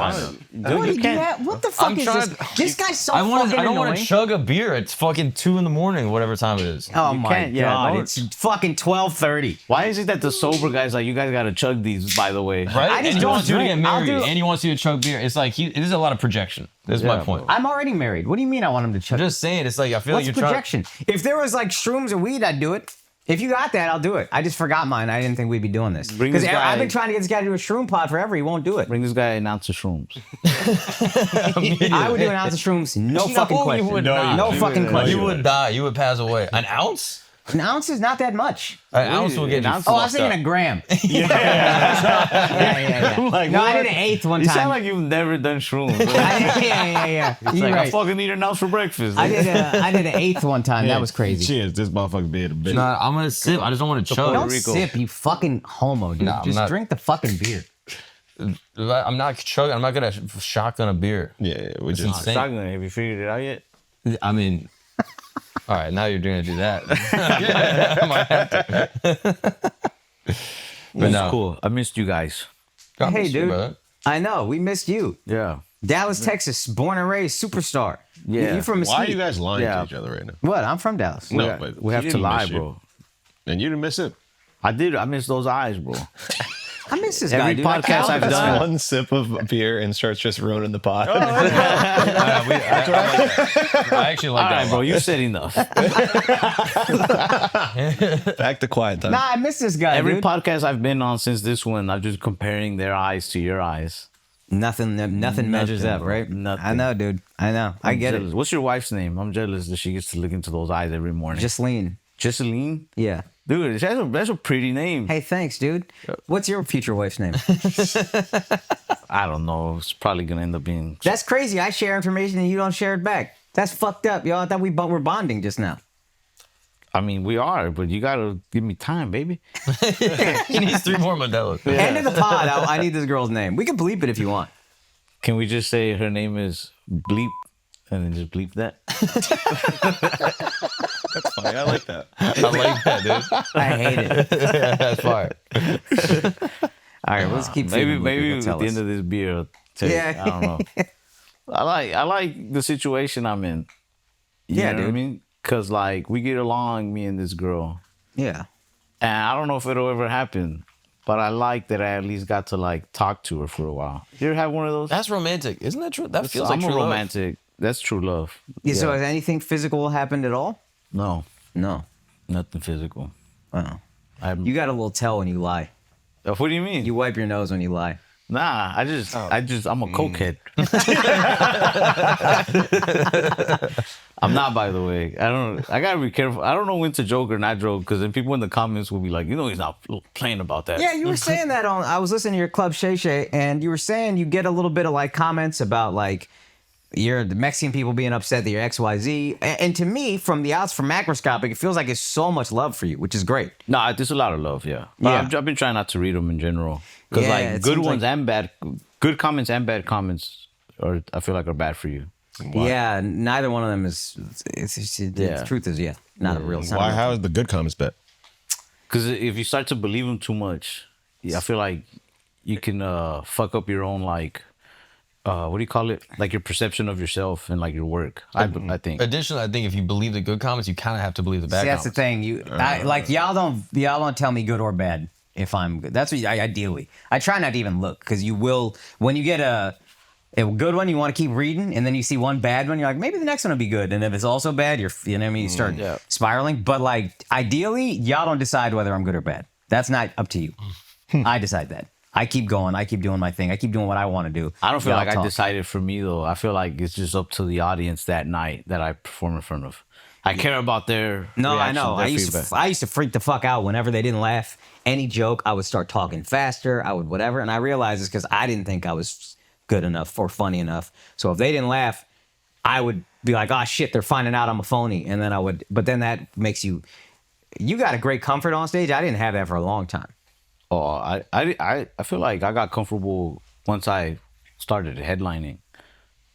What the fuck I'm is trying- this? This guy's so I fucking don't want annoying. to chug a beer. It's fucking 2 a.m, whatever time it is. Oh You my can't- yeah, god! don't- It's fucking 12:30. Why is it that the sober guy's like, you guys got to chug these, by the way? Right? I just and he don't wants you to drink. get I'll married, do- and he wants you to chug beer. It's like this is a lot of projection. That's my Yeah, point. I'm already married. What do you mean I want him to chug? I'm just saying, it's like I feel What's like you're projection? If there was like shrooms or weed, I'd do it. If you got that, I'll do it. I just forgot mine. I didn't think we'd be doing this. Bring Because this guy- I've been trying to get this guy to do a shroom pod forever. He won't do it. Bring this guy an ounce of shrooms. I would do an ounce of shrooms. No fucking you question. would No, not. fucking You question. would die. You would pass away. An ounce? An ounce is not that much. An ounce will get you. An ounce- Oh, I was fucked thinking up. a gram. Yeah. Like, No, I what? did an eighth one You time. sound like you've never done shrooms. yeah. It's You're like, I right. fucking need an ounce for breakfast. I did an eighth one time. That was crazy. Cheers, this motherfucker being a bitch. Nah, I'm gonna sip. I just don't want to chug. Don't Rico. sip, you fucking homo, dude. Nah, I'm Just not- drink the fucking beer. I'm not chugging. I'm not gonna shotgun a beer. Yeah, we It's just insane. Shotgun, have you figured it out yet? I mean, all right, now you're gonna do that. I might have to. But It's no, cool. I missed you guys. God Hey, bless you, dude. brother. I know. We missed you. Yeah. Dallas, Texas, born and raised, superstar. Yeah. You from Why are Mesquite? you guys lying Yeah. to each other right now? What? I'm from Dallas. No, Yeah, but we have he to didn't lie, miss you. bro. And you didn't miss it. I did. I missed those eyes, bro. I miss this guy, Every dude. podcast I've done. One sip of beer and starts just ruining the pot. I actually like All that. right, bro. You said enough. Back to quiet time. Nah, I miss this guy, Every dude. podcast I've been on since this one, I'm just comparing their eyes to your eyes. Nothing measures up, bro. right? Nothing. I know, dude. I know. I I'm get jealous. What's your wife's name? I'm jealous that she gets to look into those eyes every morning. it. Just lean. Jesseline? Yeah. Dude, that's a pretty name. Hey, thanks, dude. What's your future wife's name? I don't know. It's probably going to end up being... That's crazy. I share information and you don't share it back. That's fucked up, y'all. I thought we were bonding just now. I mean, we are, but you got to give me time, baby. He needs 3 more Modelos. End of the pod. I need this girl's name. We can bleep it if you want. Can we just say her name is Bleep and then just bleep that? That's funny. I like that. I like that, dude. I hate it. That's fire. All right, let's keep Maybe feeding what people at tell the us. end of this beer, I'll tell you. Yeah. I don't know. I like the situation I'm in. You Yeah, know what I dude. mean? Because, like, we get along, me and this girl. Yeah. And I don't know if it'll ever happen, but I like that I at least got to, like, talk to her for a while. You ever have one of those? That's romantic, isn't that true? That feels I'm like a true love. romantic. That's true love. Yeah. So has anything physical happened at all? No, No. nothing physical. Oh. I'm, You got a little tell when you lie. what do you mean? You wipe your nose when you lie. Nah, I'm a cokehead. I'm not, by the way. I gotta be careful. I don't know when to joke or not joke, because then people in the comments will be like, he's not playing about that. Yeah, you were saying that I was listening to your Club Shay Shay, and you were saying you get a little bit of like comments about like you're the Mexican people being upset that you're XYZ. And to me, from macroscopic, it feels like it's so much love for you, which is great. Nah, there's a lot of love, yeah. But Yeah. I've been trying not to read them in general. Because, Yeah, like, it good seems ones like- and bad, good comments and bad comments, I feel like are bad for you. Yeah, neither one of them is. The truth is, not a real. it's not a Why? real How thing. is the good comments bet? Because if you start to believe them too much, I feel like you can fuck up your own, like, what do you call it? Like your perception of yourself and like your work. I think. Additionally, I think if you believe the good comments, you kind of have to believe the bad See, that's comments. the thing. Like y'all don't tell me good or bad if I'm good. That's what ideally. I try not to even look because you will when you get a good one, you want to keep reading, and then you see one bad one, you're like, maybe the next one will be good. And if it's also bad, you know what I mean? You start spiraling. But like, ideally, y'all don't decide whether I'm good or bad. That's not up to you. I decide that. I keep going. I keep doing my thing. I keep doing what I want to do. I don't feel Y'all like I talk. decided for me though. I feel like it's just up to the audience that night that I perform in front of. I care about their No, I reaction, know. their I used to freak the fuck out whenever they didn't laugh. Any joke, I would start talking faster. I would whatever, and I realized it's because I didn't think I was good enough or funny enough. So if they didn't laugh, I would be like, "Oh shit, they're finding out I'm a phony," and then I would. But then that makes you. You got a great comfort on stage. I didn't have that for a long time. Oh, I feel like I got comfortable once I started headlining,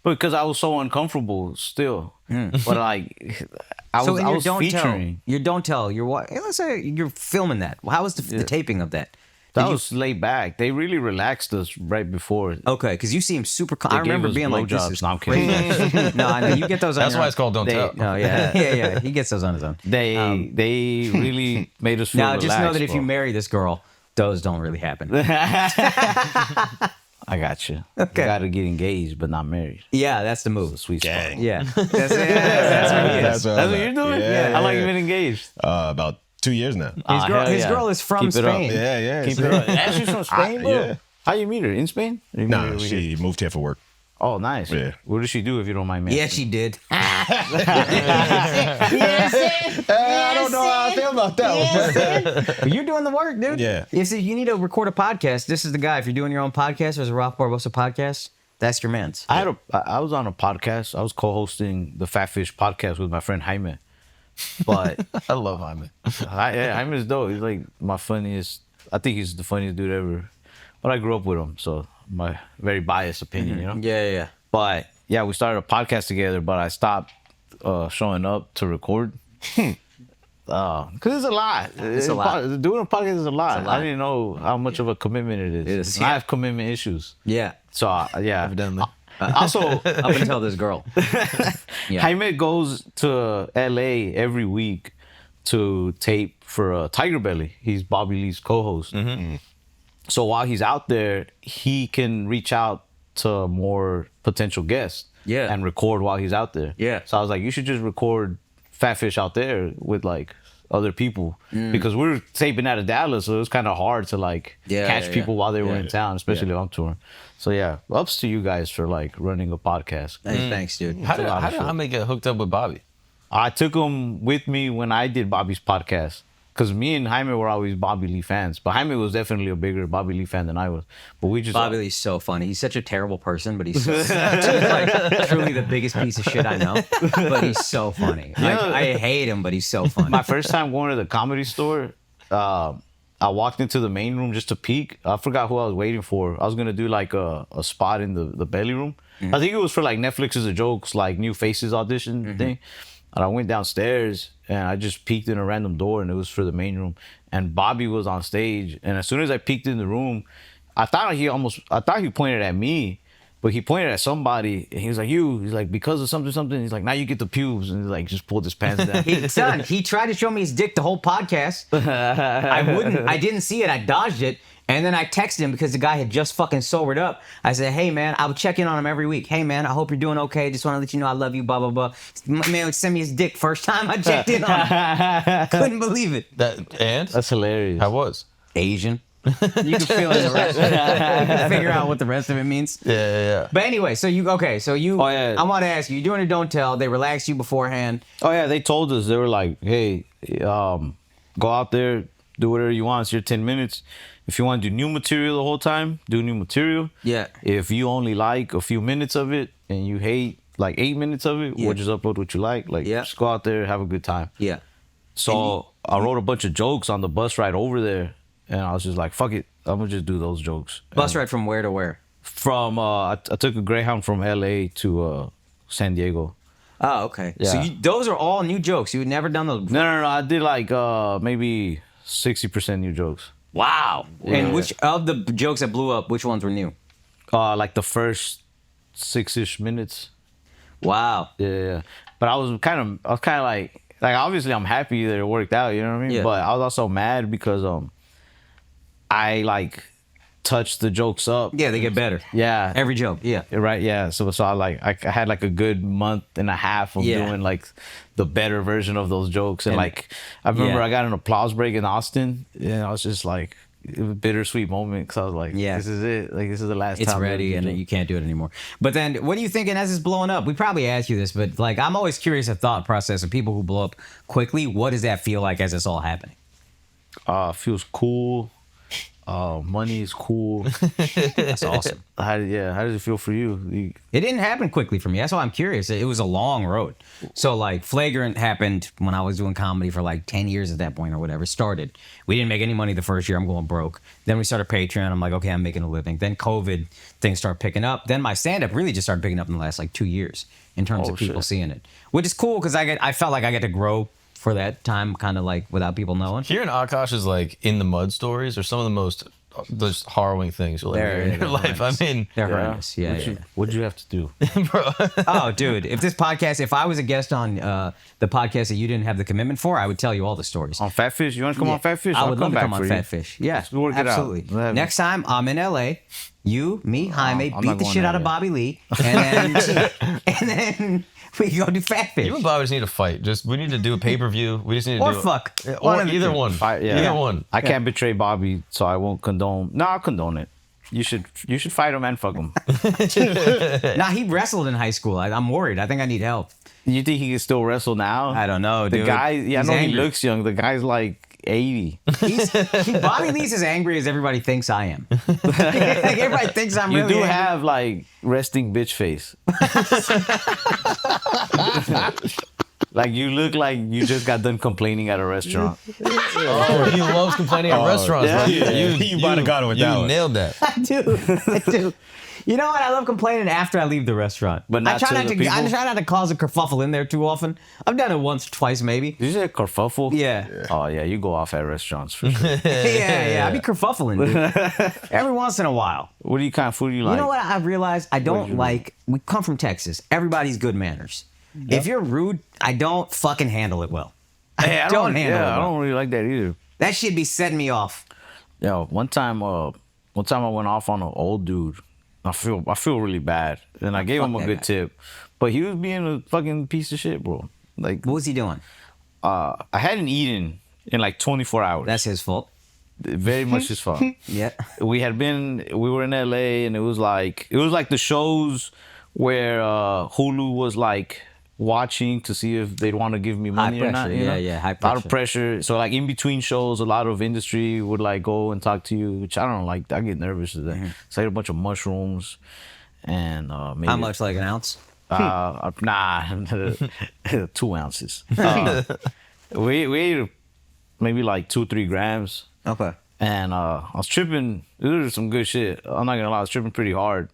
because I was so uncomfortable still. But like, I So was, in I your was don't featuring. tell, your don't tell. You're what? Let's say you're filming that. How was the taping of that? That was laid back. They really relaxed us right before. Okay, because you seem super. They I remember gave us being like, "This blowjobs. is No, I'm crazy." kidding. No, I know you get those. On That's your why own. it's called Don't Tell. No, yeah. He gets those on his own. They really made us feel Now, just know relaxed, that if you bro. marry this girl, those don't really happen. I got you. Okay. You got to get engaged, but not married. Yeah, that's the move. Sweet spot. Yeah, that's what he is. That's what you're doing. Yeah, How long yeah. you been engaged? About 2 years now. His girl is from Keep it up. Spain. Yeah. Keep it up. And she's from Spain, bro. yeah. How you meet her? In Spain? Or you meet her Nah, over here? she moved here for work. Oh, nice. Yeah. What does she do, if you don't mind me Yeah, asking? she did. I don't know how I feel about that one. You're doing the work, dude. Yeah. You see, you need to record a podcast. This is the guy. If you're doing your own podcast, there's a Ralph Barbosa podcast. That's your man's. I was on a podcast. I was co-hosting the Fat Fish podcast with my friend Jaime. But I love Hyman. Jaime's dope. He's like my funniest. I think he's the funniest dude ever. But I grew up with him, so my very biased opinion, you know. Yeah. But yeah, we started a podcast together. But I stopped showing up to record because it's a lot. It's a lot. Doing a podcast is a lot. It's a lot. I didn't know how much of a commitment it is. It is, And I have commitment issues. Yeah. So yeah, Evidently. Also, Up until this girl. Yeah. Jaime goes to LA every week to tape for Tiger Belly. He's Bobby Lee's co-host. So while he's out there, he can reach out to more potential guests. Yeah. And record while he's out there. Yeah. So I was like, you should just record Fat Fish out there with like other people, because we were taping out of Dallas, so it was kind of hard to like catch people while they were in town, especially on tour. So yeah, ups to you guys for like running a podcast. Hey, thanks, dude. How did lot of shit. Hyman get hooked up with Bobby? I took him with me when I did Bobby's podcast, because me and Jaime were always Bobby Lee fans. But Jaime was definitely a bigger Bobby Lee fan than I was. But we just Bobby Lee's so funny. He's such a terrible person, but he's so, like truly the biggest piece of shit I know. But he's so funny. I hate him, but he's so funny. My first time going to the Comedy Store, I walked into the main room just to peek. I forgot who I was waiting for. I was gonna do like a spot in the belly room. I think it was for like Netflix's A Joke's like New Faces audition thing. And I went downstairs and I just peeked in a random door, and it was for the main room. And Bobby was on stage. And as soon as I peeked in the room, I thought he pointed at me, but he pointed at somebody. And he was like, "You." He's like, "Because of something." He's like, "Now you get the pubes." And he's like, just pulled his pants down. He tried to show me his dick the whole podcast. I didn't see it. I dodged it. And then I texted him because the guy had just fucking sobered up. I said, "Hey, man, I would check in on him every week. Hey, man, I hope you're doing okay. Just want to let you know I love you, blah, blah, blah." Man would send me his dick first time I checked in on him. Couldn't believe it. That's hilarious. How was? Asian. You can feel it. The rest. You can figure out what the rest of it means. Yeah. But anyway, so you. Oh, yeah. I want to ask you. You're doing a don't tell. They relaxed you beforehand. Oh yeah, they told us. They were like, "Hey, go out there, do whatever you want. It's your 10 minutes. If you want to do new material the whole time, do new material. Yeah. If you only like a few minutes of it and you hate like 8 minutes of it. Yeah. We'll just upload what you like. Like, Yeah. just go out there, have a good time. Yeah. So I wrote a bunch of jokes on the bus ride over there, and I was just like, "Fuck it, I'm gonna just do those jokes." Bus ride from where to where? From I took a Greyhound from L.A. to San Diego. Oh, okay. So Yeah. those are all new jokes. You had never done those before. No. I did like maybe 60% new jokes. Wow. And which of the jokes that blew up, which ones were new? Like the first 6-ish minutes. Wow. Yeah. But I was kind of like obviously I'm happy that it worked out. You know what I mean? Yeah. But I was also mad because I like touched the jokes up. Yeah, they get better. Yeah. Every joke. Yeah. Right, yeah. So I had like a good month and a half of Yeah. doing like the better version of those jokes, and like I remember Yeah. I got an applause break in Austin, and I was just like, it was a bittersweet moment because I was like, Yeah. this is it, like this is the last It's time. ready and you can't do it anymore. But then what are you thinking as it's blowing up? We probably asked you this, but like I'm always curious of thought process of people who blow up quickly. What does that feel like as it's all happening? Feels cool. Money is cool. That's awesome. How does it feel for you? It didn't happen quickly for me. That's why I'm curious. It was a long road. So like Flagrant happened when I was doing comedy for like 10 years at that point or whatever. Started. We didn't make any money the first year. I'm going broke. Then we started Patreon. I'm like, okay, I'm making a living. Then COVID, things start picking up. Then my stand-up really just started picking up in the last like 2 years in terms of people seeing it. Which is cool because I felt like I get to grow for that time kind of like without people knowing. Hearing Akaash's like in the mud stories are some of the most harrowing things you'll ever hear in your life. I mean, they're horrendous. Yeah. What'd you have to do? Oh, dude, if I was a guest on the podcast that you didn't have the commitment for, I would tell you all the stories. On Fatfish? You want to come on Fatfish? I would love to come back on for you. Fatfish. Yeah, Let's work it out. absolutely. Next time I'm in LA, you, me, Jaime, I'm beat not the going shit to out of LA. Bobby Lee, and then we go do Fatfish. you and Bobby just need to fight. We need to do a pay-per-view. We just need to Or do fuck. Or One of the either two. one. Either one. I can't betray Bobby, so I won't condone. No, I'll condone it. You should fight him and fuck him. Nah, he wrestled in high school. I'm worried. I think I need help. You think he can still wrestle now? I don't know, The dude. guy, I He's know he angry. looks young. The guy's like 80. Bobby Lee's as angry as everybody thinks I am. Like, everybody thinks I'm You really do angry. have like resting bitch face. Like you look like you just got done complaining at a restaurant. Oh, he loves complaining at restaurants. yeah. Bro. You might have got it with that You one. nailed that. I do. You know what? I love complaining after I leave the restaurant. But not I try to not the to. people? I try not to cause a kerfuffle in there too often. I've done it once, twice, maybe. Did you say kerfuffle? Yeah. Oh yeah, you go off at restaurants for sure. Yeah. I be kerfuffling, dude. Every once in a while. What kind of food do you like? You know what? I realized I don't like. We come from Texas. Everybody's good manners. If you're rude, I don't fucking handle it well. Hey, I don't handle it I well. don't really like that either. That shit be setting me off. Yo, one time I went off on an old dude. I feel really bad, and I gave him a that good guy. tip, but he was being a fucking piece of shit, bro. Like, What was he doing? I hadn't eaten in like 24 hours. That's his fault. very much his fault. Yeah. We were in LA, and it was like the shows where Hulu was like watching to see if they'd want to give me money or not. pressure, you know? yeah, high A lot of pressure. pressure. So like in between shows, a lot of industry would like go and talk to you, which I don't like. I get nervous with that. So I ate a bunch of mushrooms, and maybe How much? Like an ounce? nah, 2 ounces. We ate maybe like 2-3 grams. Okay. And I was tripping. This was some good shit. I'm not gonna lie, I was tripping pretty hard.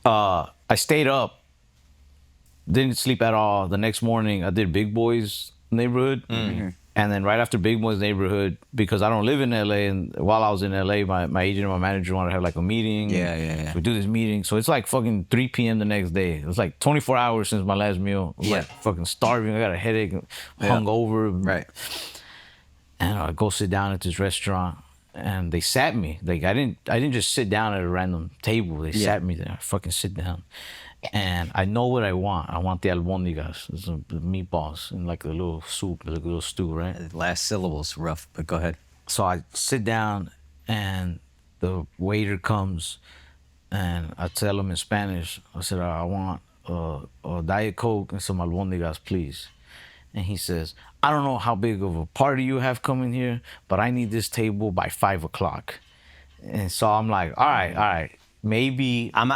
I stayed up, didn't sleep at all. The next morning, I did Big Boy's neighborhood. And then right after Big Boy's neighborhood, because I don't live in LA, and while I was in LA, my agent and my manager wanted to have like a meeting. Yeah. So we do this meeting. So it's like fucking 3 p.m. the next day. It was like 24 hours since my last meal. I was like fucking starving. I got a headache, hungover. Right. And I go sit down at this restaurant, and they sat me. Like I didn't just sit down at a random table. They sat me there. I fucking sit down, and I know what I want. I want the albóndigas, the meatballs, and like a little soup, like a little stew, right? The last syllable's rough, but go ahead. So I sit down, and the waiter comes, and I tell him in Spanish. I said, I want a Diet Coke and some albóndigas, please. And he says, I don't know how big of a party you have coming here, but I need this table by 5 o'clock. And so I'm like, all right. maybe. I'm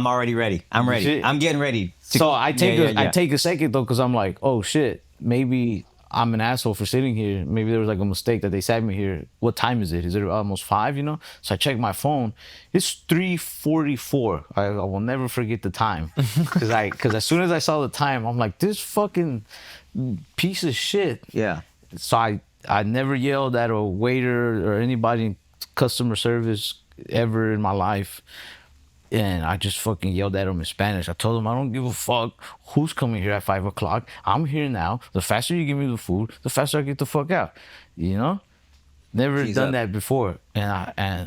already ready. I'm ready. Shit. I'm getting ready. So I take I I take a second though, because I'm like, oh shit, maybe I'm an asshole for sitting here. Maybe there was like a mistake that they sat me here. What time is it? Is it almost 5? You know? So I check my phone. It's 3:44. I will never forget the time, because as soon as I saw the time, I'm like, this fucking piece of shit. Yeah. So I never yelled at a waiter or anybody in customer service ever in my life. And I just fucking yelled at him in Spanish. I told him, I don't give a fuck who's coming here at 5 o'clock. I'm here now. The faster you give me the food, the faster I get the fuck out. You know? Never done that before. And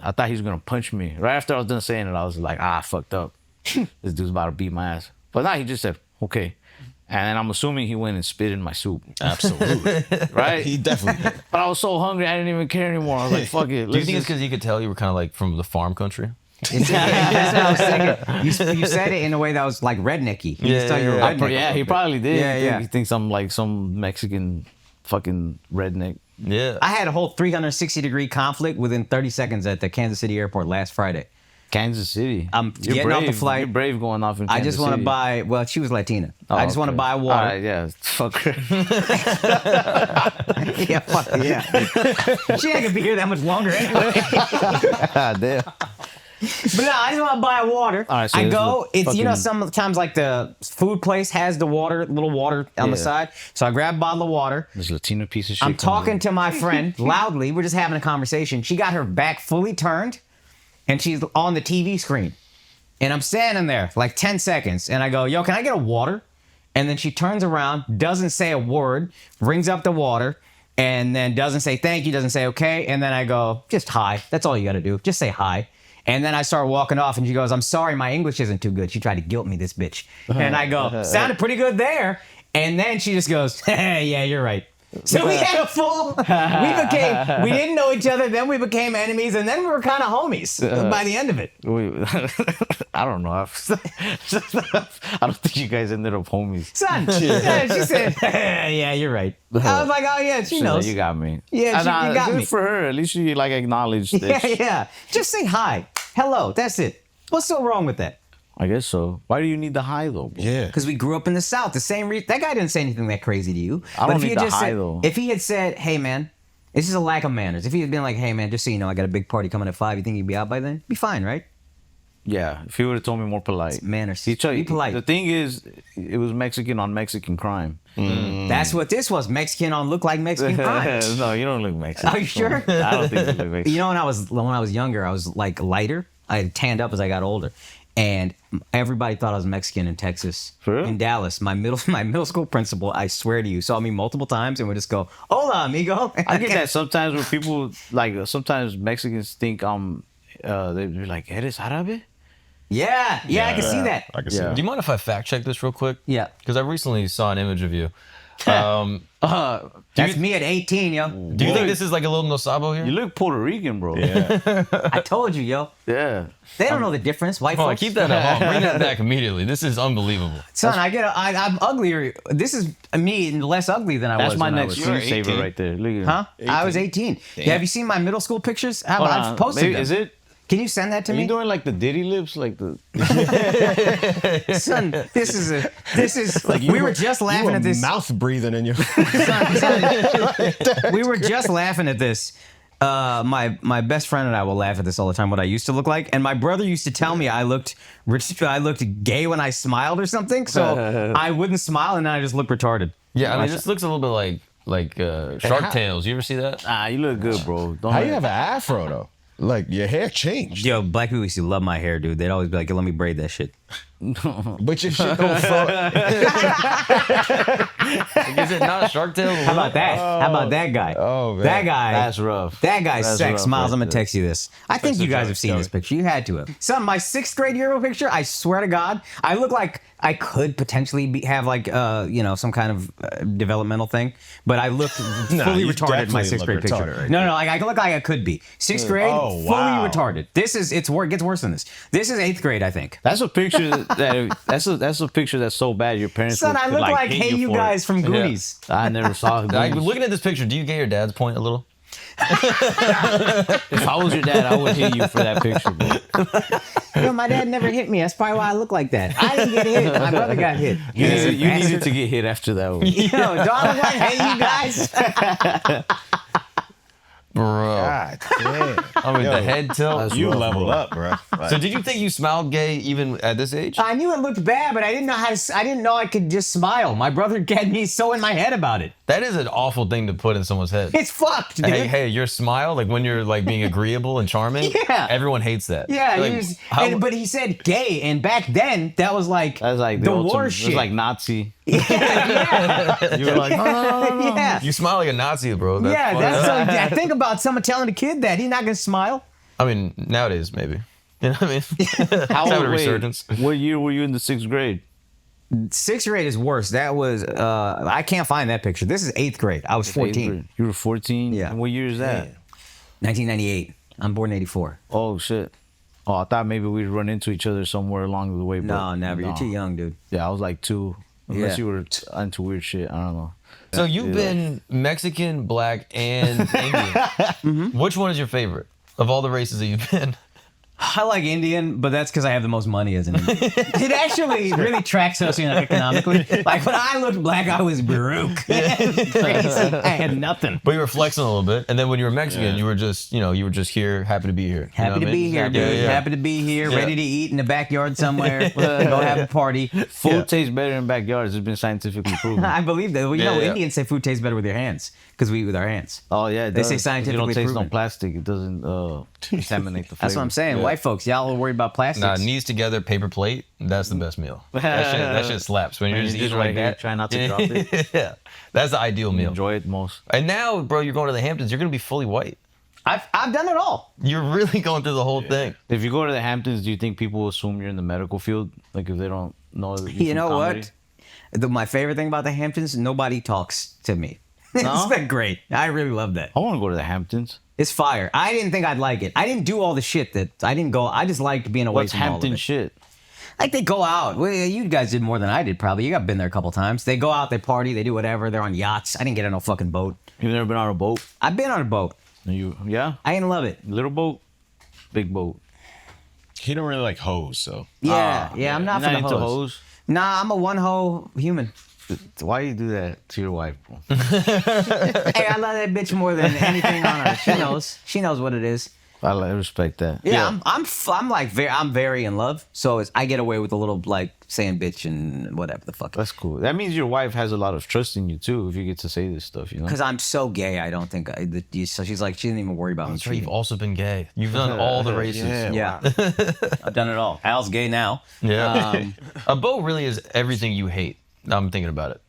I thought he was going to punch me. Right after I was done saying it, I was like, I fucked up. This dude's about to beat my ass. But now he just said, okay. And I'm assuming he went and spit in my soup. Absolutely. Right? He definitely did. But I was so hungry, I didn't even care anymore. I was like, fuck it. Do you think it's because you could tell you were kind of like from the farm country? That's what I was thinking. You said it in a way that was like rednecky. He just thought you were redneck. Yeah, he probably did. Yeah. He thinks I'm like some Mexican fucking redneck. Yeah. I had a whole 360-degree conflict within 30 seconds at the Kansas City airport last Friday. Kansas City. I'm You're getting off brave. the flight. You're brave going off in Kansas I just want to City. buy. Well, she was Latina. Oh, I just want to okay. buy water. All right, yeah, fuck her. Yeah, fuck it, yeah. She ain't gonna be here that much longer anyway. God damn. But no, I just want to buy water. All right, so I this go. is It's you know fucking- sometimes like the food place has the water, little water on the Yeah. side. So I grab a bottle of water. This Latino piece of shit. I'm comes talking in. to my friend loudly. We're just having a conversation. She got her back fully turned, and she's on the TV screen. And I'm standing there like 10 seconds, and I go, "Yo, can I get a water?" And then she turns around, doesn't say a word, brings up the water, and then doesn't say thank you, doesn't say okay. And then I go, "Just hi. That's all you got to do. Just say hi." And then I start walking off, and she goes, "I'm sorry, my English isn't too good." She tried to guilt me, this bitch. And I go, "Sounded pretty good there." And then she just goes, "Hey, yeah, you're right." So we had a full, we didn't know each other, then we became enemies, and then we were kind of homies by the end of it. I don't know. I don't think you guys ended up homies. Son, yeah, she said, yeah, you're right. I was like, oh yeah, she knows. You got me. Yeah, you got good me. for her. At least she like acknowledged that. Yeah. Just say hi. Hello. That's it. What's so wrong with that? I guess so. Why do you need the hi though? Bro? Yeah. Because we grew up in the South. The same reason. That guy didn't say anything that crazy to you. I don't if he need had the just hi, said, though. If he had said, hey man, this is a lack of manners. If he had been like, hey man, just so you know, I got a big party coming at 5. You think you'd be out by then? Be fine, right? Yeah. If he would have told me more polite. Manners. Be Be polite. The thing is, it was Mexican on Mexican crime. That's what this was. Mexican on look like Mexican crime. No, you don't look Mexican. Are you sure? I don't think you look Mexican. You know, when I was younger, I was like lighter. I had tanned up as I got older, and everybody thought I was Mexican in Texas. For real? In Dallas, my middle school principal, I swear to you, saw me multiple times and would just go, "Hola, amigo." I get that sometimes when people like sometimes Mexicans think they're like, "Eres árabe?" Yeah, I can see that. I can see Yeah. that. Do you mind if I fact check this real quick? Yeah. Because I recently saw an image of you. That's me at 18, yo. Do you think this is like a little nosabo here? You look Puerto Rican, bro. Yeah. I told you, yo. Yeah. They don't know the difference. White Oh, folks. keep that at home. Bring that back immediately. This is unbelievable. Son, I'm uglier. This is me less ugly than I That's was. my when next I was. screensaver 18. right there. Look at Huh? I was 18. Yeah, have you seen my middle school pictures? I've posted maybe, them. is it? Can you send that to Are me? you doing like the Diddy lips, like the? Son, this is like we were just laughing at this. Mouth breathing in your. We were just laughing at this. My best friend and I will laugh at this all the time. What I used to look like, and my brother used to tell me I looked gay when I smiled or something. So I wouldn't smile, and then I just looked retarded. Yeah, I mean, this looks a little bit like Shark Tales. You ever see that? You look good, bro. Don't How you have an afro though? Like your hair changed, Yo, black people used to love my hair, dude. They'd always be like, "Let me braid that shit." but your shit don't fall. Is it not Shark Tales? How about that? How about that guy? Oh, man. That guy. That's rough. That guy's That's sex. rough Miles, right I'm gonna there. text you this. I think you guys have seen this picture. You had to have. Son, my 6th grade yearbook picture. I swear to God, I look like I could potentially have like some kind of developmental thing, but I look fully you retarded in my definitely 6th grade look picture. retarded right No, like I look like I could be 6th grade, Oh, fully wow. retarded. It gets worse than this. This is 8th grade, I think. That's a picture that's a picture that's so bad your parents. Son, I could, look like hate Hey You for it. Guys from Goonies. I never saw it. Looking at this picture, do you get your dad's point a little? If I was your dad, I would hit you for that picture, bro. Yo, my dad never hit me. That's probably why I look like that. I didn't get hit. My brother got hit. You needed to get hit after that one. Yo, do I look like hey you guys? Bro. God damn. I mean, the head tilt. You level up, bro. Like, So did you think you smiled gay even at this age? I knew it looked bad, but I didn't know how to. I didn't know I could just smile. My brother had me so in my head about it. That is an awful thing to put in someone's head. It's fucked, dude. Hey, your smile, like when you're like being agreeable and charming, Yeah. everyone hates that. Yeah, Like, but he said gay, and back then that was like That's like the ultimate- war It shit. was like Nazi. yeah, You were like, no, no, no, no. yeah, You smile like a Nazi, bro. That's yeah. fucked That's up. I think about someone telling a kid that he's not gonna smile. I mean, nowadays maybe. You know what I mean? How It's having a wait, resurgence. What year were you in the 6th grade? 6th grade is worse. That was I can't find that picture. This is 8th grade. I was 14. You were 14? Yeah. And what year is that? 1998. I'm born in 84. Oh, shit. Oh, I thought maybe we'd run into each other somewhere along the way. No, but never. You're too young, dude. Yeah, I was like 2. Unless Yeah. you were into weird shit. I don't know. So you've been Mexican, black, and Indian. Which one is your favorite of all the races that you've been? I like Indian, but that's because I have the most money as an Indian. It actually really tracks socioeconomically. Like when I looked black, I was broke. Crazy. I had nothing. But you were flexing a little bit, and then when you were Mexican, you were just, you were just here, happy to be here. You know Happy what to I be mean? here, dude. Yeah, yeah. Happy to be here, Yeah. ready to eat in the backyard somewhere. Go have a party. Food tastes better in backyards. It's been scientifically proven. I believe that. Well, you Yeah, know, yeah. Indians say food tastes better with their hands because we eat with our hands. Oh, yeah. It They say does. scientifically You don't taste proven. no plastic. It doesn't contaminate the flavor. That's what I'm saying. White folks, y'all are worried about plastics. Nah, knees together, paper plate. That's the best meal. That shit slaps when you're just eating like that. Try not to drop it. Yeah, that's the ideal meal. Enjoy it most. And now, bro, you're going to the Hamptons. You're gonna be fully white. I've done it all. You're really going through the whole thing. If you go to the Hamptons, do you think people will assume you're in the medical field? Like if they don't know that you're You from know comedy? what? My favorite thing about the Hamptons, nobody talks to me. No? It's been great. I really love that. I want to go to the Hamptons. It's fire. I didn't think I'd like it. I didn't do all the shit that I didn't go. I just liked being away What's from all of Hampton it. shit? Like they go out. Well, you guys did more than I did probably. You got been there a couple times. They go out, they party, they do whatever. They're on yachts. I didn't get on no fucking boat. You've never been on a boat? I've been on a boat. Yeah? I didn't love it. Little boat? Big boat? he don't really like hoes, so Yeah, I'm not You're for the into hoes. Nah, I'm a one hoe human. Why you do that to your wife, bro? Hey, I love that bitch more than anything on her. She knows. She knows what it is. I respect that. Yeah, I'm very in love. So I get away with a little like saying bitch and whatever the fuck. That's cool. That means your wife has a lot of trust in you too, if you get to say this stuff, you know? Because I'm so gay, I don't think. So she's like, she didn't even worry about me. I'm sure you've cheating. also been gay. You've done all the races. Yeah, I've done it all. Al's gay now. Yeah. A boat really is everything you hate. I'm thinking about it.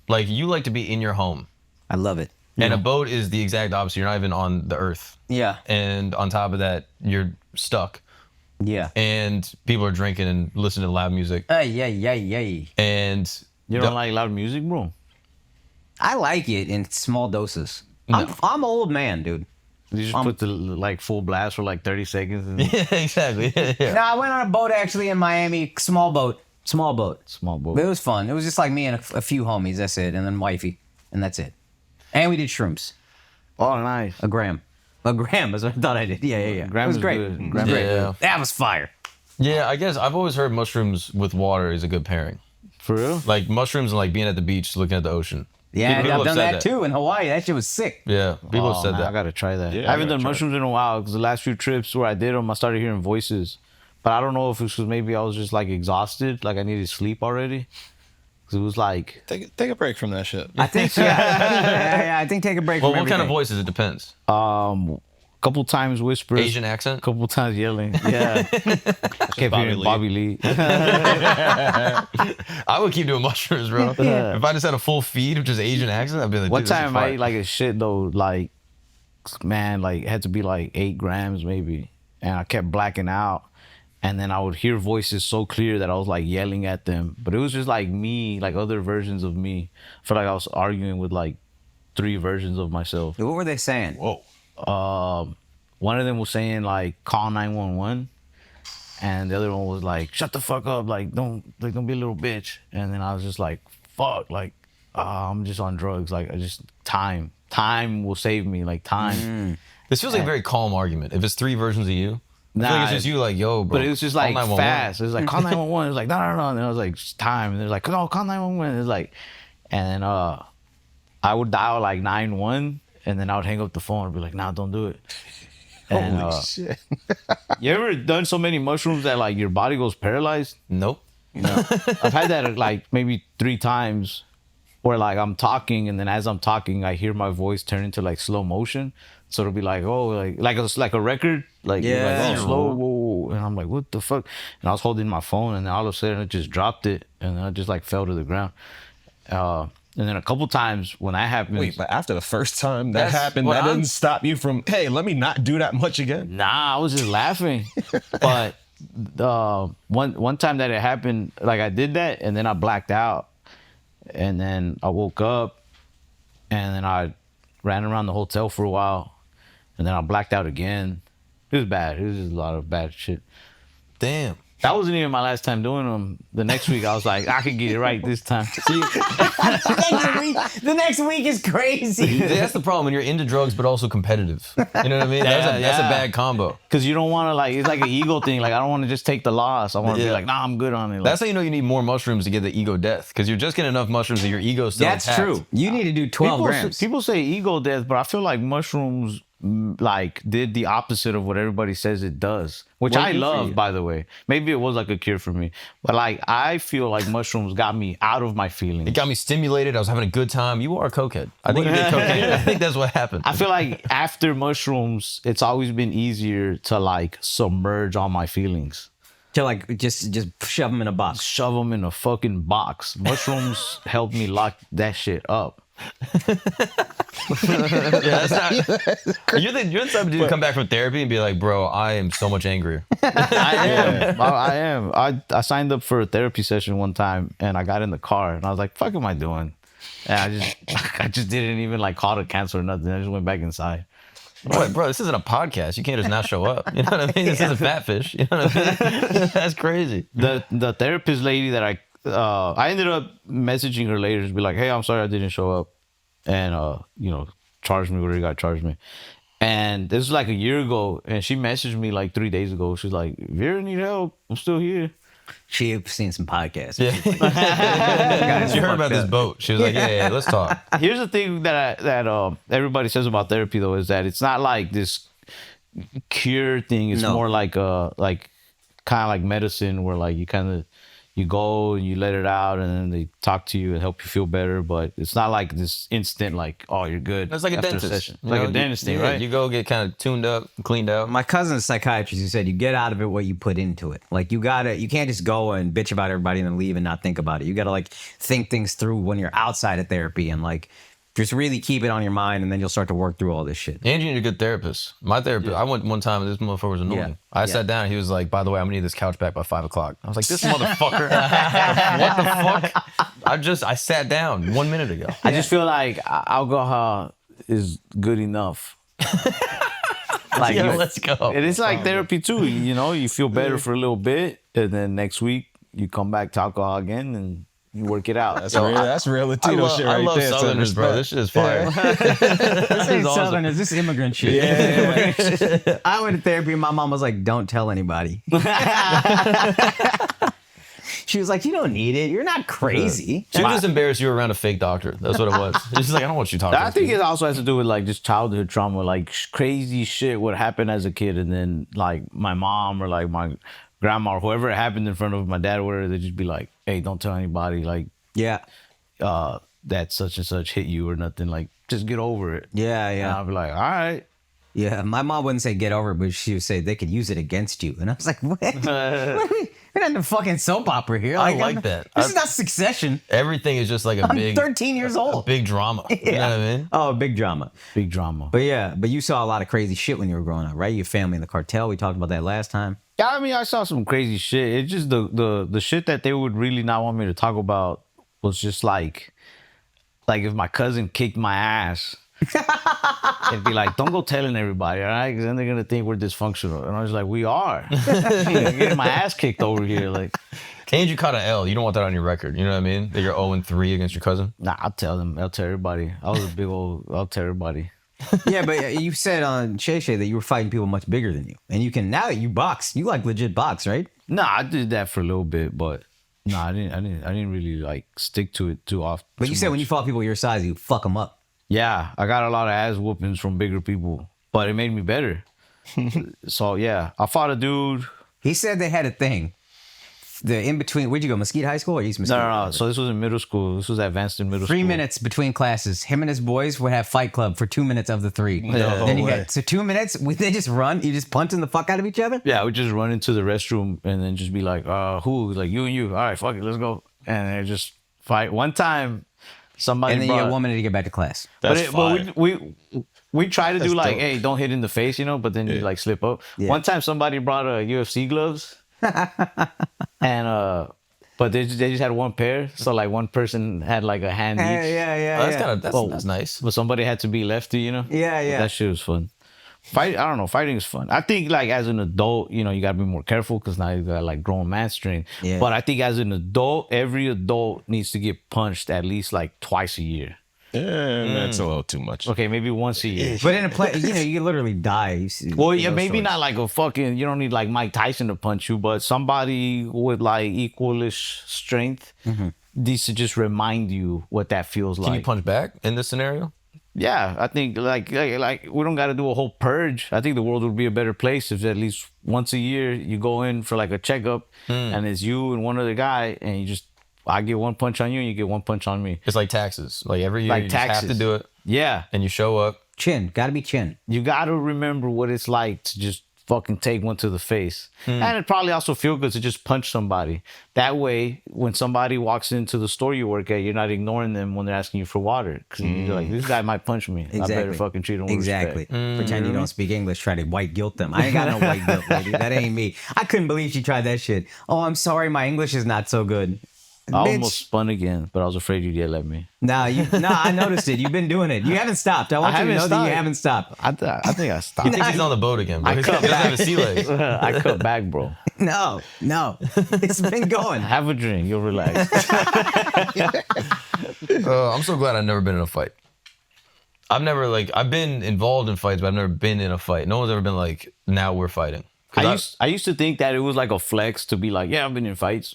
Like you like to be in your home. I love it. And a boat is the exact opposite. You're not even on the earth. Yeah, And on top of that, you're stuck. yeah. And people are drinking and listening to loud music. Yeah. And You don't like loud music, bro? I like it in small doses. I'm an old man, dude. You just put the like full blast for like 30 seconds and yeah, exactly. Yeah. No, I went on a boat actually in Miami, small boat. small boat. But it was fun. It was just like me and a few homies. That's it, and then wifey, and that's it. And we did shrooms. Oh, nice. A gram is what I thought I did. Yeah. Gram it was is great. good. It was Gram is great. good. That was fire. Yeah, I guess I've always heard mushrooms with water is a good pairing. For real? Like mushrooms and like being at the beach looking at the ocean. Yeah, People I've have done said that too in Hawaii. That shit was sick. Yeah, people have said man, that. I gotta try that. Yeah, I haven't I done gotta try mushrooms in a while because the last few trips where I did them, I started hearing voices. But I don't know if it was because maybe I was just like exhausted, like I needed sleep already. Because it was like, Take a break from that shit. I think yeah, I think take a break Well, from what kind of everything. voices? It depends. couple times whispers, Asian accent? couple times yelling. Yeah, I kept Bobby hearing Lee. Bobby Lee. I would keep doing mushrooms, bro. If I just had a full feed of just Asian accent, I'd be like, One dude, this is time I fire. ate like a shit though, like man, like it had to be like 8 grams maybe, and I kept blacking out. And then I would hear voices so clear that I was like yelling at them, but it was just like me, like other versions of me. I felt like I was arguing with like 3 versions of myself. What were they saying? whoa. One of them was saying like call 911, and the other one was like shut the fuck up, like don't be a little bitch. And then I was just like fuck, like I'm just on drugs. Like I just time will save me. Like time. This feels like a very calm argument. If it's 3 versions of you, I feel like it's just you like, yo, bro. But it was just call like 911. fast. It was like call 911. It was like no. And then I was like just time. And they're like no, call 911. It's like, and then I would dial like 911, and then I would hang up the phone and be like, nah, don't do it. And, Holy shit. you ever done so many mushrooms that like your body goes paralyzed? Nope. I've had that like maybe 3 times where like I'm talking, and then as I'm talking, I hear my voice turn into like slow motion. So it'll be like, oh, like a record, like, Yeah. like oh, slow, whoa. And I'm like, what the fuck? And I was holding my phone, and then all of a sudden it just dropped it, and then I just like fell to the ground. And then a couple times when that happens, Wait, but after the first time that happened, what that I'm- didn't stop you from, hey, let me not do that much again. nah, I was just laughing. But one time that it happened, like I did that, and then I blacked out, and then I woke up, and then I ran around the hotel for a while, and then I blacked out again. It was bad. It was just a lot of bad shit. Damn. That wasn't even my last time doing them. The next week, I was like, I could get it right this time. The next week is crazy. That's the problem when you're into drugs but also competitive. You know what I mean? That's a Yeah. bad combo. Because you don't want to, like, it's like an ego thing. Like, I don't want to just take the loss. I want to be Yeah. like, nah, I'm good on it. Like, That's how you know you need more mushrooms to get the ego death. Because you're just getting enough mushrooms that your ego's still That's intact. true. You need to do 12 grams. people say ego death, but I feel like mushrooms like did the opposite of what everybody says it does, which Well, I good for love, you. by the way. Maybe it was like a cure for me, but like I feel like mushrooms got me out of my feelings. It got me stimulated. I was having a good time. You are a cokehead. I think you did cocaine. I think that's what happened. I feel like after mushrooms, it's always been easier to like submerge all my feelings. To like just shove them in a box. Shove them in a fucking box. Mushrooms helped me lock that shit up. Yeah, that's not, you're the type of dude to come back from therapy and be like, bro, I am so much angrier. I am. I signed up for a therapy session one time, and I got in the car, and I was like, "Fuck, am I doing?" And I just didn't even like call to cancel or nothing. I just went back inside. Bro, this isn't a podcast. You can't just not show up. You know what I mean? This isn't Fatfish. You know what I mean? That's crazy. The therapist lady that I ended up messaging her later to be like, "Hey, I'm sorry I didn't show up," and charge me whatever you got to charge me. And this was like a year ago, and she messaged me like 3 days ago. She's like, "If you ever need help, I'm still here." She's seen some podcasts. Yeah. She heard about this boat. She was like, yeah, let's talk. Here's the thing that everybody says about therapy though, is that it's not like this cure thing. It's No. more like kind of like medicine, where like you go and you let it out, and then they talk to you and help you feel better. But it's not like this instant, like, oh, you're good. It's like a after dentist. session. You Like know, a dentist thing, yeah, right? You go get kind of tuned up, cleaned out. My cousin's a psychiatrist who said you get out of it what you put into it. Like you can't just go and bitch about everybody and then leave and not think about it. You gotta like think things through when you're outside of therapy and like just really keep it on your mind, and then you'll start to work through all this shit. And you need a good therapist. My therapist, I went one time and this motherfucker was annoying. Yeah. I sat down and he was like, by the way, I'm gonna need this couch back by 5 o'clock. I was like, this motherfucker. What the fuck? I sat down 1 minute ago. I just feel like alcohol is good enough. Like Yeah, let's go. And it's like therapy too. You feel better for a little bit, and then next week you come back to alcohol again, and you work it out. That's real Latino shit right I love there. son. Southerners, bro. This shit is fire. This ain't awesome. Southerners, this immigrant shit. Yeah. I went to therapy and my mom was like, don't tell anybody. She was like, you don't need it. You're not crazy. She was just embarrassed you were around a fake doctor. That's what it was. She's like, I don't want you talking. I think it also has to do with like just childhood trauma, like crazy shit would happen as a kid, and then like my mom or like my grandma or whoever it happened in front of my dad or whatever, they'd just be like, "Hey, don't tell anybody like Yeah. that such and such hit you or nothing. Like, just get over it." Yeah, And yeah. I'd be like, "All right." Yeah. My mom wouldn't say get over it, but she would say they could use it against you. And I was like, what? We're not in the fucking soap opera here. I I'm like not- that. This is not Succession. Everything is just like a I'm big 13 years old. big drama. You know what I mean? Oh, big drama. Big drama. But yeah, but you saw a lot of crazy shit when you were growing up, right? Your family in the cartel. We talked about that last time. Yeah, I mean, I saw some crazy shit. It's just the shit that they would really not want me to talk about was just like if my cousin kicked my ass, it'd be like, don't go telling everybody, all right? Because then they're gonna think we're dysfunctional. And I was like, we are. Getting my ass kicked over here, like. And you caught an L. You don't want that on your record. You know what I mean? That you're 0-3 against your cousin. Nah, I'll tell them. I'll tell everybody. I was a big old. I'll tell everybody. Yeah, but you said on Shay Shay that you were fighting people much bigger than you, and you can now that you box, you like legit box, right? Nah, I did that for a little bit, but no, I didn't really like stick to it too often. But you said when you fought people your size, you fuck them up. Yeah, I got a lot of ass whoopings from bigger people, but it made me better. So yeah, I fought a dude. He said they had a thing. The in between, where'd you go? Mesquite High School or East Mesquite? No. So this was in middle school. This was at Vanston Middle School. 3 minutes between classes. Him and his boys would have fight club for 2 minutes of the 3. Then you get 2 minutes. They just run. You just punching the fuck out of each other. Yeah, we just run into the restroom and then just be like, who? Like you and you. All right, fuck it, let's go. And they just fight. One time, somebody and then you get 1 minute to get back to class. But we try to do like, hey, don't hit in the face, but then you like slip up. Yeah. One time somebody brought UFC gloves. And but they just had one pair, so like one person had like a hand each. That's nice. But somebody had to be lefty, Yeah. But that shit was fun. I don't know, fighting is fun. I think like as an adult, you gotta be more careful because now you got like grown man strength. Yeah. But I think as an adult, every adult needs to get punched at least like twice a year. That's a little too much. Okay, maybe once a year. But in a play, you can literally die. Well, yeah, maybe not like a fucking. You don't need like Mike Tyson to punch you, but somebody with like equalish strength needs to just remind you what that feels like. Can you punch back in this scenario? Yeah, I think like we don't got to do a whole purge. I think the world would be a better place if at least once a year you go in for like a checkup, and it's you and one other guy, and you just. I get one punch on you and you get one punch on me. It's like taxes. Like every year you just have to do it. Yeah. And you show up. Chin. Gotta be chin. You gotta remember what it's like to just fucking take one to the face. And it probably also feel good to just punch somebody. That way, when somebody walks into the store you work at, you're not ignoring them when they're asking you for water. Because you're like, this guy might punch me. Exactly. I better fucking treat him with respect. Pretend you don't speak English, try to white guilt them. I ain't got no white guilt, lady. That ain't me. I couldn't believe she tried that shit. Oh, I'm sorry, my English is not so good. I almost spun again, but I was afraid you'd yell at me. Nah, I noticed it. You've been doing it. You haven't stopped. I want you to know that you haven't stopped. I think I stopped. He thinks he's on the boat again, bro. He doesn't have his sea legs. I cut back, bro. No. It's been going. Have a drink. You'll relax. I'm so glad I've never been in a fight. I've been involved in fights, but I've never been in a fight. No one's ever been like, now we're fighting. I used to think that it was like a flex to be like, yeah, I've been in fights.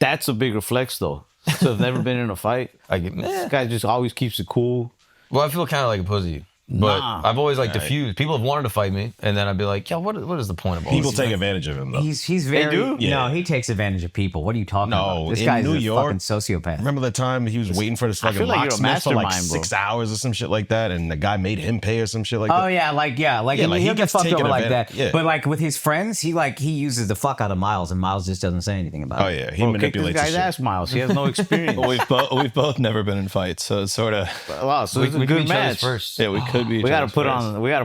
That's a bigger flex, though. So I've never been in a fight. This guy just always keeps it cool. Well, I feel kind of like a pussy. But I've always like diffused. People have wanted to fight me, and then I'd be like, "Yo, what is the point of all People this?" take advantage of him though. He's very no. He takes advantage of people. What are you talking about? This in guy's New a York, fucking sociopath. Remember the time he was waiting for this fucking feel like you're a locksmith for like mastermind, 6 hours or some shit like that, and the guy made him pay or some shit like that. Oh yeah, like he'll he get gets fucked taken over like advantage- that. yeah. But like with his friends, he uses the fuck out of Miles, and Miles just doesn't say anything about it. Oh yeah, he Bro, kick this manipulates guy's his shit. ass, Miles. He has no experience. We've both never been in fights, so it's sort of Wow, so it's a We could be good each other's match. first. we could be. We gotta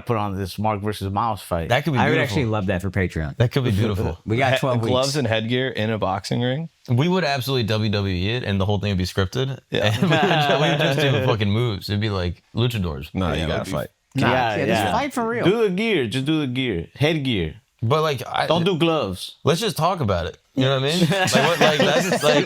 put on this Mark versus Miles fight. That could be I would beautiful. actually love that for Patreon. That could be beautiful. We got 12 weeks. gloves and headgear in a boxing ring. We would absolutely WWE it, and the whole thing would be scripted. Yeah. And we would just do fucking moves. It'd be like luchadors. No, you gotta fight. Just fight for real. Do the gear. Just do the gear. Headgear. But like, Don't do gloves. Let's just talk about it. You know what I mean? That's just like,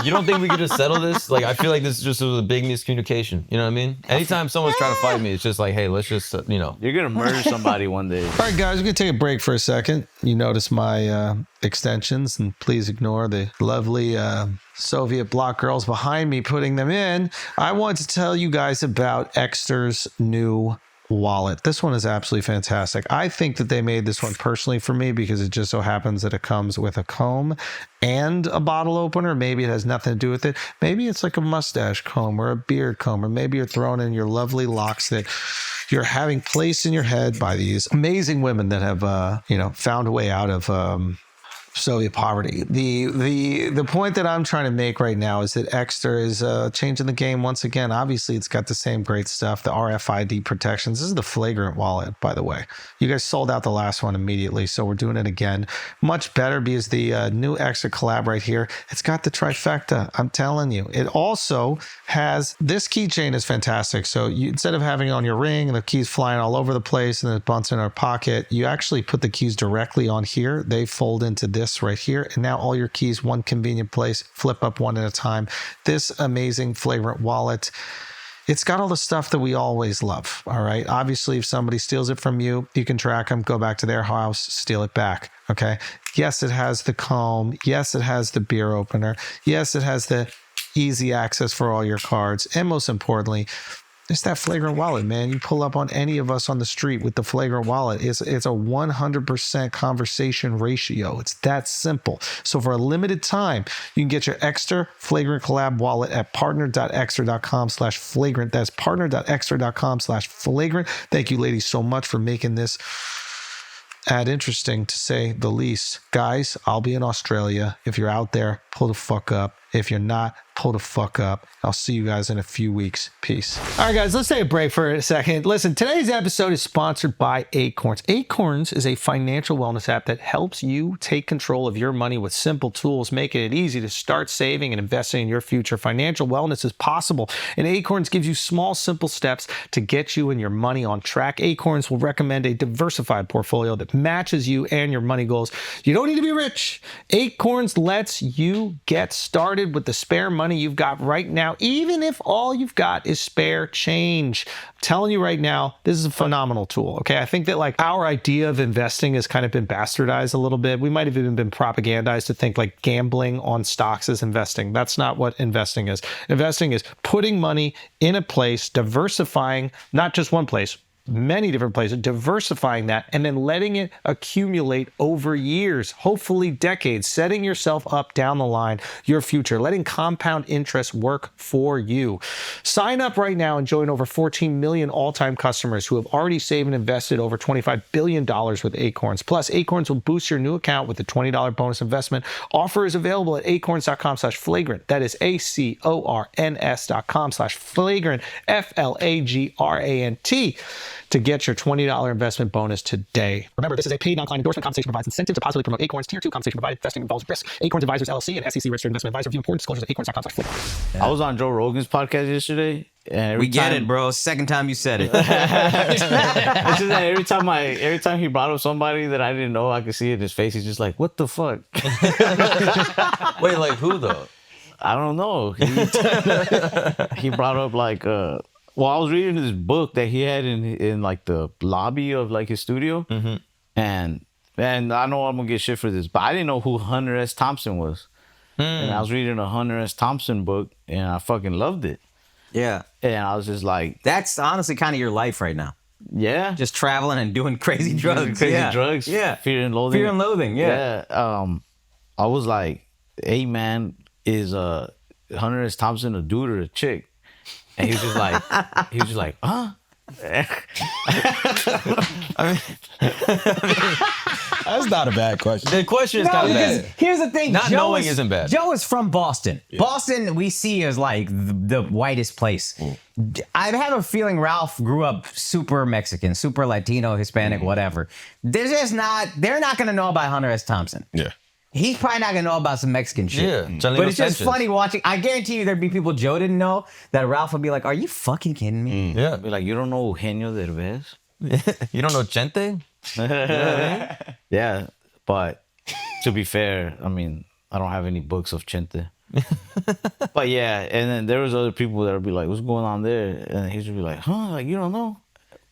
you don't think we could just settle this? Like, I feel like this just was a big miscommunication. You know what I mean? Anytime someone's trying to fight me, it's just like, hey, let's just, You're gonna murder somebody one day. All right, guys, we're going to take a break for a second. You notice my extensions, and please ignore the lovely Soviet bloc girls behind me putting them in. I want to tell you guys about Exter's new wallet. This one is absolutely fantastic. I think that they made this one personally for me because it just so happens that it comes with a comb and a bottle opener. Maybe it has nothing to do with it. Maybe it's like a mustache comb or a beard comb, or maybe you're throwing in your lovely locks that you're having placed in your head by these amazing women that have found a way out of Soviet poverty. The point that I'm trying to make right now is that Exter is changing the game once again. Obviously, it's got the same great stuff, the RFID protections. This is the FLAGRANT wallet, by the way. You guys sold out the last one immediately, so we're doing it again. Much better because the new Exter collab right here, it's got the trifecta. I'm telling you. It also has, this keychain is fantastic. So instead of having it on your ring and the keys flying all over the place and then it bumps in our pocket, you actually put the keys directly on here. They fold into this this right here. And now all your keys, one convenient place, flip up one at a time. This amazing Flagrant wallet, it's got all the stuff that we always love, all right? Obviously, if somebody steals it from you, you can track them, go back to their house, steal it back, okay? Yes, it has the comb. Yes, it has the beer opener. Yes, it has the easy access for all your cards. And most importantly, it's that Flagrant wallet, man. You pull up on any of us on the street with the Flagrant wallet. It's a 100% conversation ratio. It's that simple. So for a limited time, you can get your extra Flagrant collab wallet at partner.extra.com/flagrant. That's partner.extra.com/flagrant. Thank you, ladies, so much for making this ad interesting, to say the least. Guys, I'll be in Australia. If you're out there, pull the fuck up. If you're not, pull the fuck up. I'll see you guys in a few weeks. Peace. All right, guys, let's take a break for a second. Listen, today's episode is sponsored by Acorns. Acorns is a financial wellness app that helps you take control of your money with simple tools, making it easy to start saving and investing in your future. Financial wellness is possible, and Acorns gives you small, simple steps to get you and your money on track. Acorns will recommend a diversified portfolio that matches you and your money goals. You don't need to be rich. Acorns lets you get started with the spare money you've got right now, even if all you've got is spare change. I'm telling you right now, this is a phenomenal tool, okay? I think that like our idea of investing has kind of been bastardized a little bit. We might have even been propagandized to think like gambling on stocks is investing. That's not what investing is. Investing is putting money in a place, diversifying, not just one place, many different places, diversifying that, and then letting it accumulate over years, hopefully decades, setting yourself up down the line, your future, letting compound interest work for you. Sign up right now and join over 14 million all-time customers who have already saved and invested over $25 billion with Acorns. Plus, Acorns will boost your new account with a $20 bonus investment. Offer is available at acorns.com/flagrant. That is acorns.com/flagrant, FLAGRANT, to get your $20 investment bonus today. Remember, this is a paid non-client endorsement. Compensation provides incentive to positively promote Acorns. Tier 2 compensation provided. Investing involves risk. Acorns Advisors LLC and SEC registered investment advisor. View important disclosures at acorns.com/flagrant. I was on Joe Rogan's podcast yesterday. And We get it, bro. Second time you said it. It's just that every time he brought up somebody that I didn't know, I could see it in his face. He's just like, "What the fuck?" Wait, like who though? I don't know. He brought up like well, I was reading this book that he had in like the lobby of like his studio, and I know I'm gonna get shit for this, but I didn't know who Hunter S. Thompson was, and I was reading a Hunter S. Thompson book, and I fucking loved it. Yeah. And I was just like, that's honestly kind of your life right now. Yeah. Just traveling and doing crazy drugs. Drugs. Yeah. Fear and loathing. Fear and loathing. Yeah. I was like, hey man, is Hunter S. Thompson a dude or a chick? And he was just like, huh? That's not a bad question. The question is kind of bad. Here's the thing. Not knowing isn't bad. Joe is from Boston. Yeah. Boston, we see as like the whitest place. I have a feeling Ralph grew up super Mexican, super Latino, Hispanic, whatever. They're not going to know about Hunter S. Thompson. Yeah. He's probably not going to know about some Mexican shit. Yeah. But it's just funny watching. I guarantee you there'd be people Joe didn't know that Ralph would be like, are you fucking kidding me? Yeah. Be like, you don't know Eugenio Derbez? You don't know Chente? Yeah, but to be fair, I mean, I don't have any books of Chente. But yeah, and then there was other people that would be like, what's going on there? And he'd just be like, huh? Like, you don't know?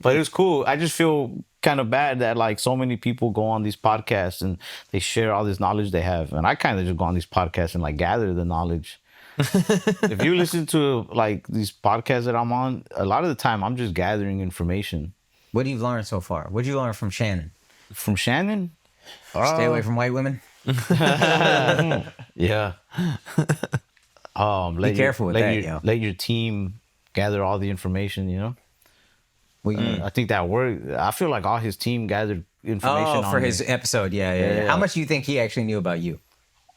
But it was cool. I just feel kind of bad that like so many people go on these podcasts and they share all this knowledge they have. And I kind of just go on these podcasts and like gather the knowledge. If you listen to like these podcasts that I'm on, a lot of the time I'm just gathering information. What have you learned so far? What did you learn from Shannon? From Shannon? Stay away from white women? Yeah. Be careful with that, yo. Let your team gather all the information, you know? I think that worked. I feel like all his team gathered information for his episode. Yeah. How much do you think he actually knew about you?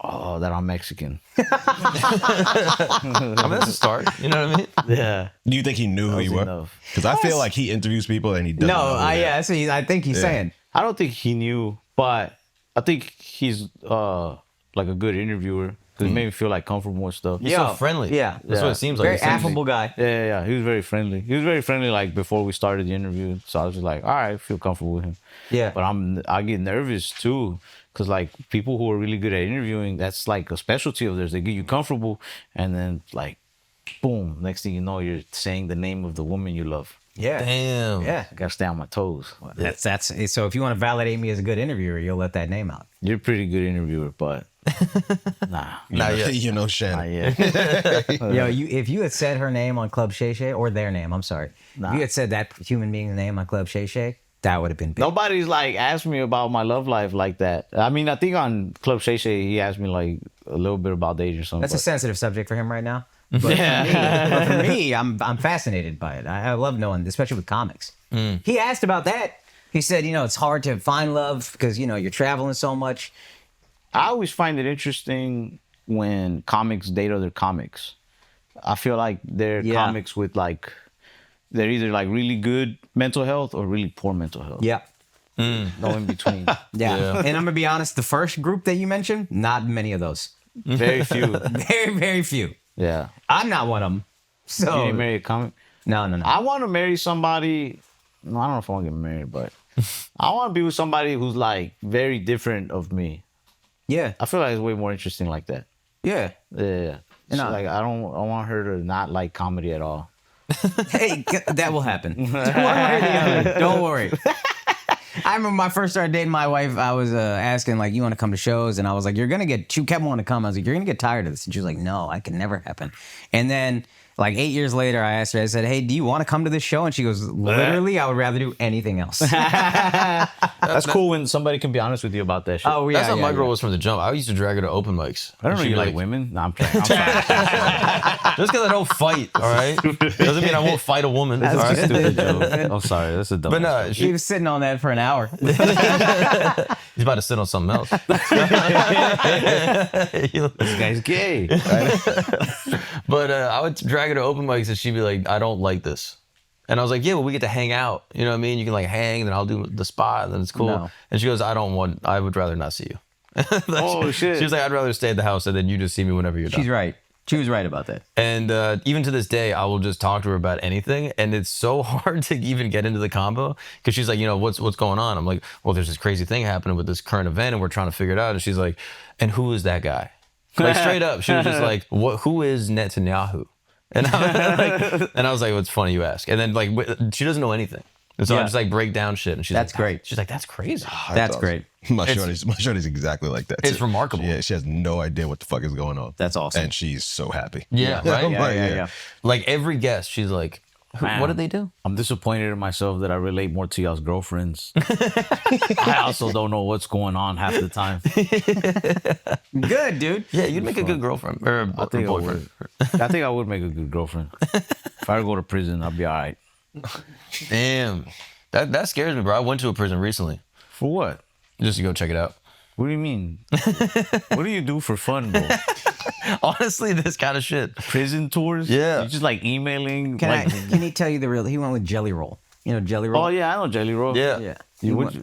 Oh, that I'm Mexican. I mean, that's a start. You know what I mean? Yeah. Do you think he knew who you were? Because I feel like he interviews people and he doesn't know who they are. That's what I think he's saying. I don't think he knew, but I think he's like a good interviewer. Because it made me feel like comfortable and stuff. He's so friendly. Yeah. That's what it seems like. Very affable guy. Yeah. He was very friendly. He was very friendly like before we started the interview. So I was just like, all right, I feel comfortable with him. Yeah. But I get nervous too. Because like people who are really good at interviewing, that's like a specialty of theirs. They get you comfortable, and then like, boom. Next thing you know, you're saying the name of the woman you love. Yeah. Damn. Yeah. I gotta stay on my toes. That's so. If you want to validate me as a good interviewer, you'll let that name out. You're a pretty good interviewer, but nah. Not yet. You know, Not Shannon. yet. Yo, if you had said her name on Club Shay Shay, or their name, I'm sorry. Nah. If you had said that human being's name on Club Shay Shay, that would have been big. Nobody's like asked me about my love life like that. I mean, I think on Club Shay Shay, he asked me like a little bit about dating or something. That's a but- sensitive subject for him right now. But for me, I'm fascinated by it. I love knowing, especially with comics. He asked about that. He said, it's hard to find love because, you're traveling so much. I always find it interesting when comics date other comics. I feel like they're comics with like, they're either like really good mental health or really poor mental health. Yeah. No in between. Yeah. And I'm going to be honest, the first group that you mentioned, not many of those. Very few. Very, very few. Yeah. I'm not one of them. So You didn't marry a comic? No. I want to marry somebody. No, I don't know if I want to get married, but I want to be with somebody who's like very different of me. Yeah. I feel like it's way more interesting like that. Yeah. Yeah. And So, like I want her to not like comedy at all. Hey, that will happen. One way or the other. Don't worry. I remember my first started dating my wife. I was asking, like, you want to come to shows? And I was like, she kept wanting to come. I was like, you're going to get tired of this. And she was like, no, I can never happen. And then, like, 8 years later, I asked her, I said, hey, do you want to come to this show? And she goes, literally, I would rather do anything else. That's cool when somebody can be honest with you about that shit. Oh, yeah. That's how my girl was from the jump. I used to drag her to open mics. I don't know She'd you be like women. No, I'm sorry. Just because I don't fight, all right, doesn't mean I won't fight a woman. All right? Stupid joke. I'm sorry. That's a dumb. But no, She was sitting on that for an hour. he's about to sit on something else. This guy's gay. But I would drag her to open mics and she'd be like, I don't like this. And I was like, yeah, well, we get to hang out. You know what I mean? You can like hang, and then I'll do the spot, and then it's cool. No. And she goes, I would rather not see you. Oh, shit. She was like, I'd rather stay at the house, and then you just see me whenever you're done. She's right. She was right about that. And even to this day, I will just talk to her about anything. And it's so hard to even get into the combo because she's like, what's going on? I'm like, well, there's this crazy thing happening with this current event and we're trying to figure it out. And she's like, and who is that guy? Like straight up, she was just like, who is Netanyahu? And I was like, well, it's funny you ask. And then like, she doesn't know anything. And so I just like break down shit. And she's That's like, great. She's like, that's crazy. That's great. My shorty's exactly like that. It's too. remarkable. Yeah, she has no idea what the fuck is going on. That's awesome. And she's so happy. Yeah, right? I'm like, Yeah. Like every guest, she's like, what did they do? I'm disappointed in myself that I relate more to y'all's girlfriends. I also don't know what's going on half the time. Good, dude. Yeah, you'd make a good girlfriend or a think I boyfriend. I think I would make a good girlfriend. If I were to go to prison, I'll be all right. Damn. That scares me, bro. I went to a prison recently For what? just to go check it out. What do you mean? What do you do for fun, bro? Honestly, this kind of shit. Prison tours? Yeah. You're just like emailing. Can he tell you the real? He went with Jelly Roll. You know Jelly Roll? Oh yeah, I know Jelly Roll. Yeah. Yeah.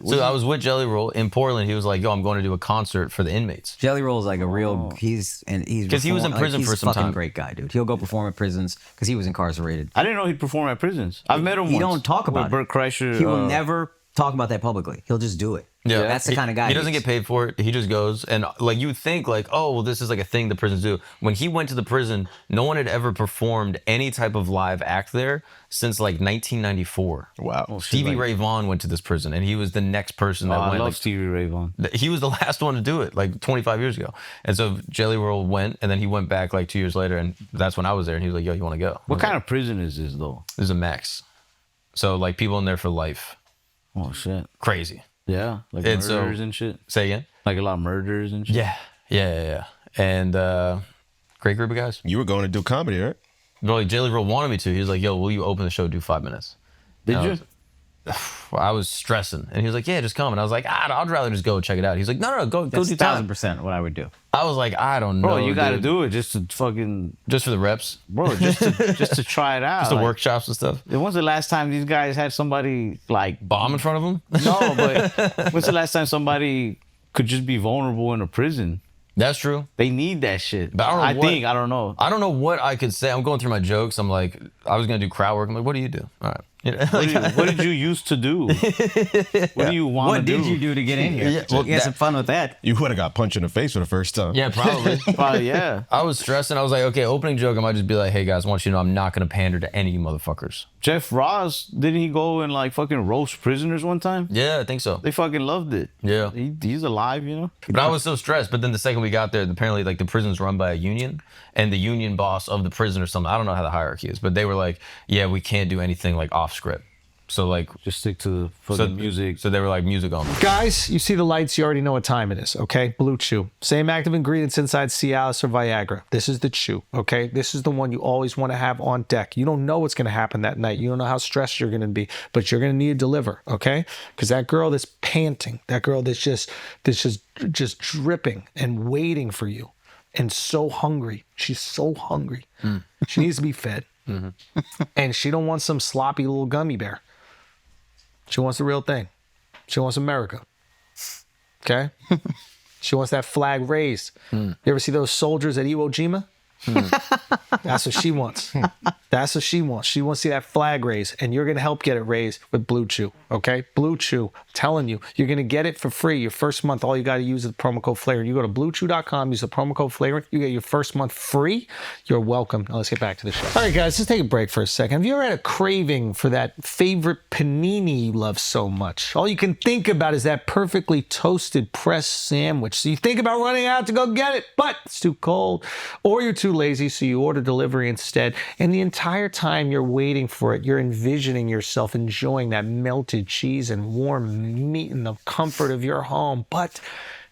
So I was with Jelly Roll in Portland. He was like, yo, I'm going to do a concert for the inmates. Jelly Roll is like a real. He's 'Cause he was in prison he's for a some fucking time. great guy, dude. He'll go perform at prisons because he was incarcerated. I didn't know he'd perform at prisons. I've met him He once. don't talk about with Bert Kreischer. He will never talk about that publicly. He'll just do it. Yeah, That's the kind of guy He doesn't get paid for it. He just goes, and like you think, like, oh, well, this is like a thing the prisons do. When he went to the prison, no one had ever performed any type of live act there since like 1994. Wow. Stevie Ray Vaughan went to this prison, and he was the next person that I went. love Like, Stevie Ray Vaughan. he was the last one to do it, like 25 years ago. And so Jelly Roll went, and then he went back like 2 years later, and that's when I was there, and he was like, yo, you want to go? What kind of prison is this though? This is a max. So like people in there for life. Oh shit. Crazy. Yeah, like And so- murders and shit. Say again? Like a lot of murders and shit. Yeah. And great group of guys. You were going to do comedy, right? But like Jelly Roll wanted me to. He was like, yo, will you open the show, do 5 minutes? Did And I you? was- I was stressing. And he was like, yeah, just come. And I was like, I'd rather just go check it out. He's like, no, go That's do time. 1,000% what I would do. I was like, I don't know. Bro, you got to dude. do it just to fucking, Just for the reps, bro, just to try it out. just the Like, workshops and stuff. When's the last time these guys had somebody like Bomb in front of him? No, but when's the last time somebody could just be vulnerable in a prison? That's true. They need that shit. But I don't know what- think. I don't know. I don't know what I could say. I'm going through my jokes. I'm like, I was going to do crowd work. I'm like, what do you do? All right. What did you used to do? What do you want to do? What did you do to get in here? Yeah, well, you had some fun with that. You would have got punched in the face for the first time. Yeah, probably. Probably, yeah. I was stressing. I was like, okay, opening joke, I might just be like, hey guys, I want you to know I'm not gonna pander to any motherfuckers. Jeff Ross, didn't he go and like fucking roast prisoners one time? Yeah, I think so. They fucking loved it. Yeah. He's alive, you know? But I was so stressed. But then the second we got there, apparently like the prison's run by a union, and the union boss of the prison or something, I don't know how the hierarchy is, but they were like, yeah, we can't do anything like off script. So like just stick to the fucking music. So they were like music on. Guys, you see the lights, you already know what time it is, okay? Blue Chew. Same active ingredients inside Cialis or Viagra. This is the chew, okay? This is the one you always want to have on deck. You don't know what's going to happen that night. You don't know how stressed you're going to be, but you're going to need to deliver, okay? Because that girl that's panting, that girl that's just dripping and waiting for you and so hungry. She's so hungry. She needs to be fed. And she don't want some sloppy little gummy bear. She wants the real thing. She wants America. Okay? She wants that flag raised. You ever see those soldiers at Iwo Jima? That's what she wants. That's what she wants. She wants to see that flag raised, and you're going to help get it raised with Blue Chew, okay? Blue Chew, I'm telling you, you're going to get it for free. Your first month, all you got to use is the promo code FLAGRANT. You go to bluechew.com, use the promo code FLAGRANT, you get your first month free. You're welcome. Now let's get back to the show. All right, guys, let's take a break for a second. Have you ever had a craving for that favorite panini you love so much? All you can think about is that perfectly toasted pressed sandwich. So you think about running out to go get it, but it's too cold, or you're too lazy, so you order delivery instead. And the entire time you're waiting for it, you're envisioning yourself enjoying that melted cheese and warm meat in the comfort of your home, but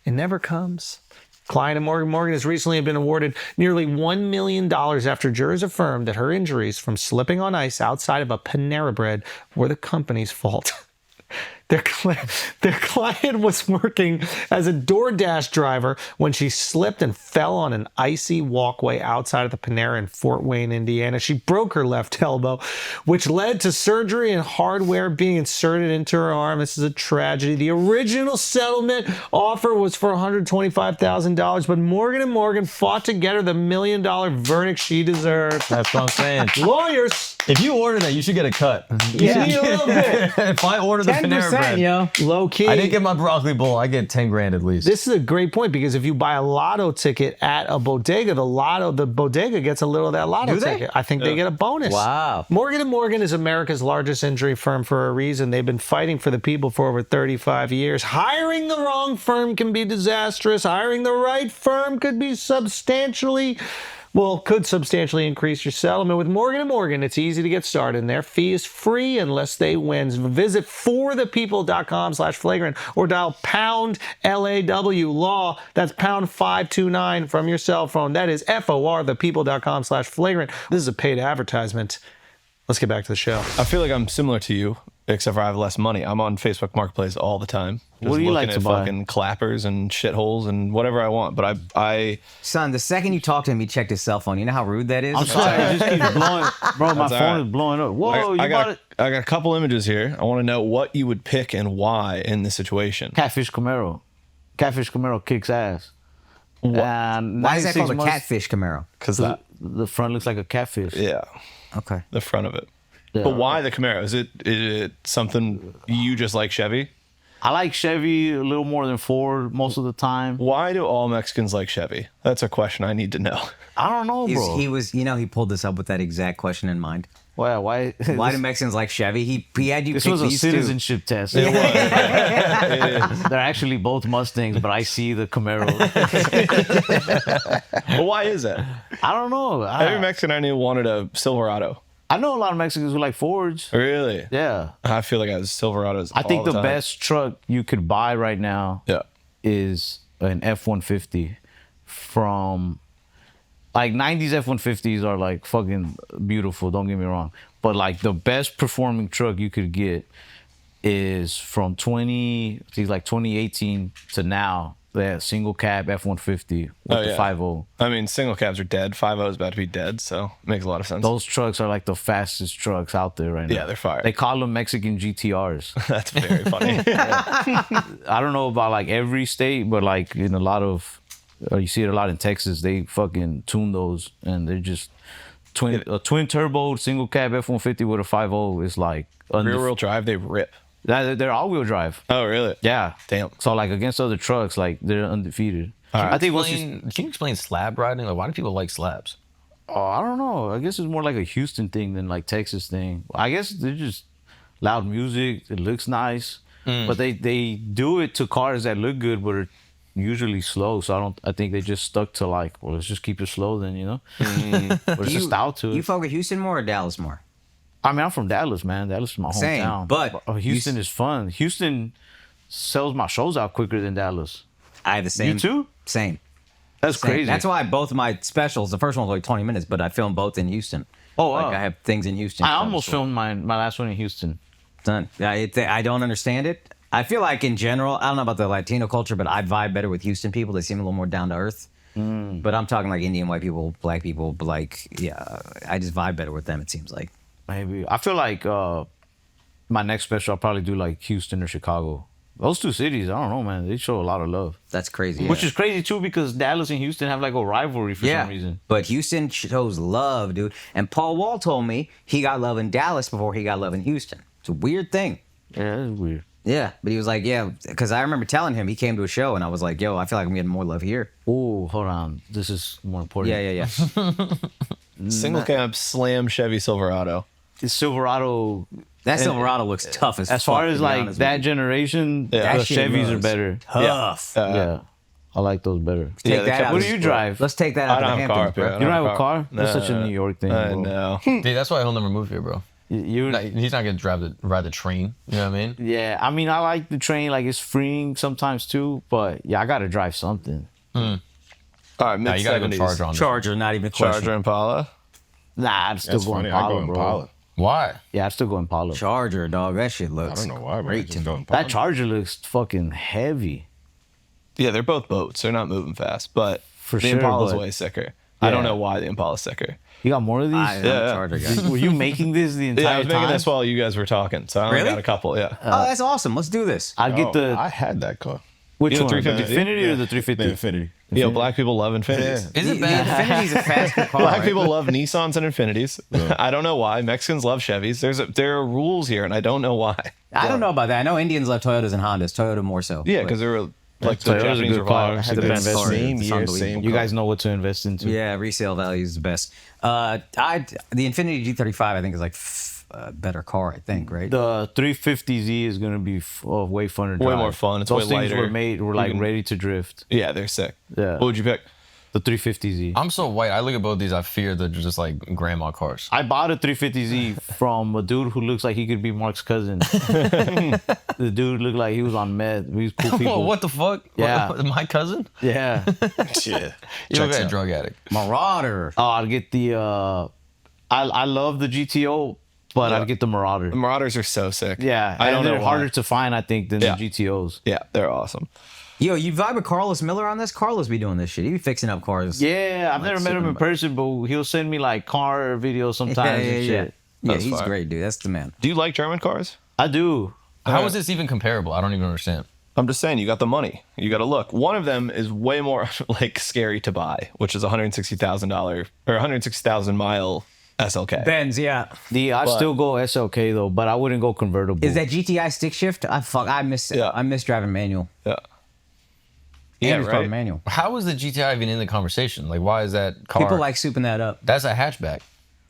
it never comes. Client Morgan has recently been awarded nearly $1 million after jurors affirmed that her injuries from slipping on ice outside of a Panera Bread were the company's fault. Their client was working as a DoorDash driver when she slipped and fell on an icy walkway outside of the Panera in Fort Wayne, Indiana. She broke her left elbow, which led to surgery and hardware being inserted into her arm. This is a tragedy. The original settlement offer was for $125,000, but Morgan & Morgan fought to get her the $1 million verdict she deserved. That's what I'm saying. Lawyers. If you order that, you should get a cut. Yeah, a little bit. If I order the Panera Bread, yo. Low key. I didn't get my broccoli bowl. I get 10 grand at least. This is a great point because if you buy a lotto ticket at a bodega, the bodega gets a little of that lotto Do they? ticket. I think they get a bonus. Wow. Morgan & Morgan is America's largest injury firm for a reason. They've been fighting for the people for over 35 years. Hiring the wrong firm can be disastrous. Hiring the right firm could substantially increase your settlement. With Morgan & Morgan, it's easy to get started, and their fee is free unless they win. Visit forthepeople.com/flagrant or dial pound LAW law. That's pound 529 from your cell phone. That is forthepeople.com/flagrant. This is a paid advertisement. Let's get back to the show. I feel like I'm similar to you, except for I have less money. I'm on Facebook Marketplace all the time. What do you like to buy? Fucking clappers and shitholes and whatever I want. But I Son, the second you talked to him, he checked his cell phone. You know how rude that is? I'm sorry, it just keeps blowing. Bro, my That's phone all right. is blowing up. Whoa, you bought it? I got a couple images here. I want to know what you would pick and why in this situation. Catfish Camaro. Catfish Camaro kicks ass. And Why is that 96 called a months- catfish Camaro? Because The front looks like a catfish. yeah, Okay. the front of it. Yeah. But why the Camaro? Is it something you just like Chevy? I like Chevy a little more than Ford most of the time. Why do all Mexicans like Chevy? That's a question I need to know. I don't know, bro. He was, he pulled this up with that exact question in mind. Why? Why do Mexicans like Chevy? He had you This pick was a these two. citizenship test. It was. They're actually both Mustangs, but I see the Camaro. But why is that? I don't know. Every Mexican I knew wanted a Silverado. I know a lot of Mexicans who like Fords. Really? Yeah. I feel like I was Silverados. I think all the time. best truck you could buy right now Yeah. is an F-150 from... Like 90s F-150s are like fucking beautiful, don't get me wrong. But like the best performing truck you could get is from 2018 to now. That single cab F-150 with the 5.0. I mean, single cabs are dead. 5.0 is about to be dead, so it makes a lot of sense. Those trucks are like the fastest trucks out there right now. Yeah, they're fire. They call them Mexican GTRs. That's very funny. I don't know about like every state, but like in a lot of, you see it a lot in Texas, they fucking tune those and twin turbo single cab F-150 with a 5.0 is like Rear-wheel drive, they rip. they're all-wheel drive. Oh, really? Yeah. Damn. So like against other trucks, like they're undefeated. I think Can you explain slab riding? Like, why do people like slabs? I don't know. I guess it's more like a Houston thing than like Texas thing. I guess they're just loud music. It looks nice, but they do it to cars that look good, but are usually slow. So I think they just stuck to like, well, let's just keep it slow then, you know. There's a style to it. You fuck with Houston more or Dallas more? I mean, I'm from Dallas, man. Dallas is my Same, hometown. but Houston is fun. Houston sells my shows out quicker than Dallas. I have the same. You too? Same. That's Same. crazy. That's why both of my specials, the first one was like 20 minutes, but I filmed both in Houston. Oh, like wow. I have things in Houston. I almost filmed my last one in Houston. Done. I don't understand it. I feel like in general, I don't know about the Latino culture, but I vibe better with Houston people. They seem a little more down to earth. But I'm talking like Indian white people, black people, but like, yeah, I just vibe better with them, it seems like. Maybe. I feel like my next special, I'll probably do like Houston or Chicago. Those two cities, I don't know, man. They show a lot of love. That's crazy. Which is crazy too, because Dallas and Houston have like a rivalry for some reason. But Houston shows love, dude. And Paul Wall told me he got love in Dallas before he got love in Houston. It's a weird thing. Yeah, that's weird. Yeah, but he was like, yeah, because I remember telling him he came to a show and I was like, yo, I feel like I'm getting more love here. Oh, hold on. This is more important. Yeah. Single cab slam Chevy Silverado. It's Silverado. That Silverado looks tough as fuck. As far as to be like honest that with you. generation, That the shit Chevys are runs. better. Tough. Yeah. I like those better. Take that out. What do you drive? Let's take that out I to the don't have a Hamptons, car, bro. bro. You don't have a car? That's such a New York thing. bro. No. Dude, that's why he'll never move here, bro. You, He's not gonna ride the train. You know what I mean? yeah, I mean, I like the train. Like, it's freeing sometimes too. But yeah, I got to drive something. All right, No, you gotta go mid-70s. Charger on this. Charger, not even a question. Charger Impala. Nah, I'd still That's go funny. I Impala, go bro. Impala. Why? Yeah, I'd still go Impala. Charger, dog. That shit I looks don't know why, but I great just to go me. Impala. That Charger looks fucking heavy. Yeah, they're both boats. They're not moving fast, but For the sure, Impala's but- way sicker. I don't Yeah. know why the Impala's sicker. You got more of these? I'm Yeah. a Charger guy. Were you making this the entire Yeah, I was making time? this while you guys were talking, so I only Really? got a couple. Yeah, Oh, that's awesome. Let's do this. I'd get the I had that car. which the one? 350? The Infinity or the The 350? Infinity. you know, black people love Infinities. Is The it bad? Infinity's a faster car. Black right? people love Nissans and Infinities. I don't know why. Mexicans love Chevys. There are rules here, and I don't know why. I don't know about that. I know Indians love Toyotas and Hondas. Toyota more so. Yeah, But- because they were like the Toyota's a Japanese good car. revival. Had the to best invest car. in. Same It's year, unbelievable. same You guys know what to invest into. Yeah, resale value is the best. The Infiniti G35 I think is like a better car. I think, right? The 350Z is gonna be way funner. to Way drive. more fun. It's Those way things lighter. were like ready to drift. Yeah, they're sick. Yeah. What would you pick? The 350Z. I'm so white. I look at both these. I fear they're just like grandma cars. I bought a 350Z from a dude who looks like he could be Mark's cousin. The dude looked like he was on meth. These cool people. Whoa, what the fuck? Yeah. My cousin? Yeah. Yeah. You look like a drug addict. Marauder. Oh, I'd get the. I love the GTO, but I'd get the Marauder. The Marauders are so sick. Yeah, I don't and know they're why. harder to find, I think, than Yeah. the GTOs. Yeah, they're awesome. Yo, you vibe with Carlos Miller on this? Carlos be doing this shit. He be fixing up cars. Yeah, I've Like never met him in super- person, but he'll send me like car videos sometimes and shit. Yeah, That's he's fire. great, dude. That's the man. Do you like German cars? I do. How is this even comparable? I don't even understand. I'm just saying, you got the money. You got to look. One of them is way more like scary to buy, which is $160,000 or 160,000 mile SLK. Benz, yeah. I'd still go SLK though, but I wouldn't go convertible. Is that GTI stick shift? I miss Yeah. I miss driving manual. Yeah. Andrew's right. driving manual. How is the GTI even in the conversation? Like, why is that car? People like souping that up. That's a hatchback.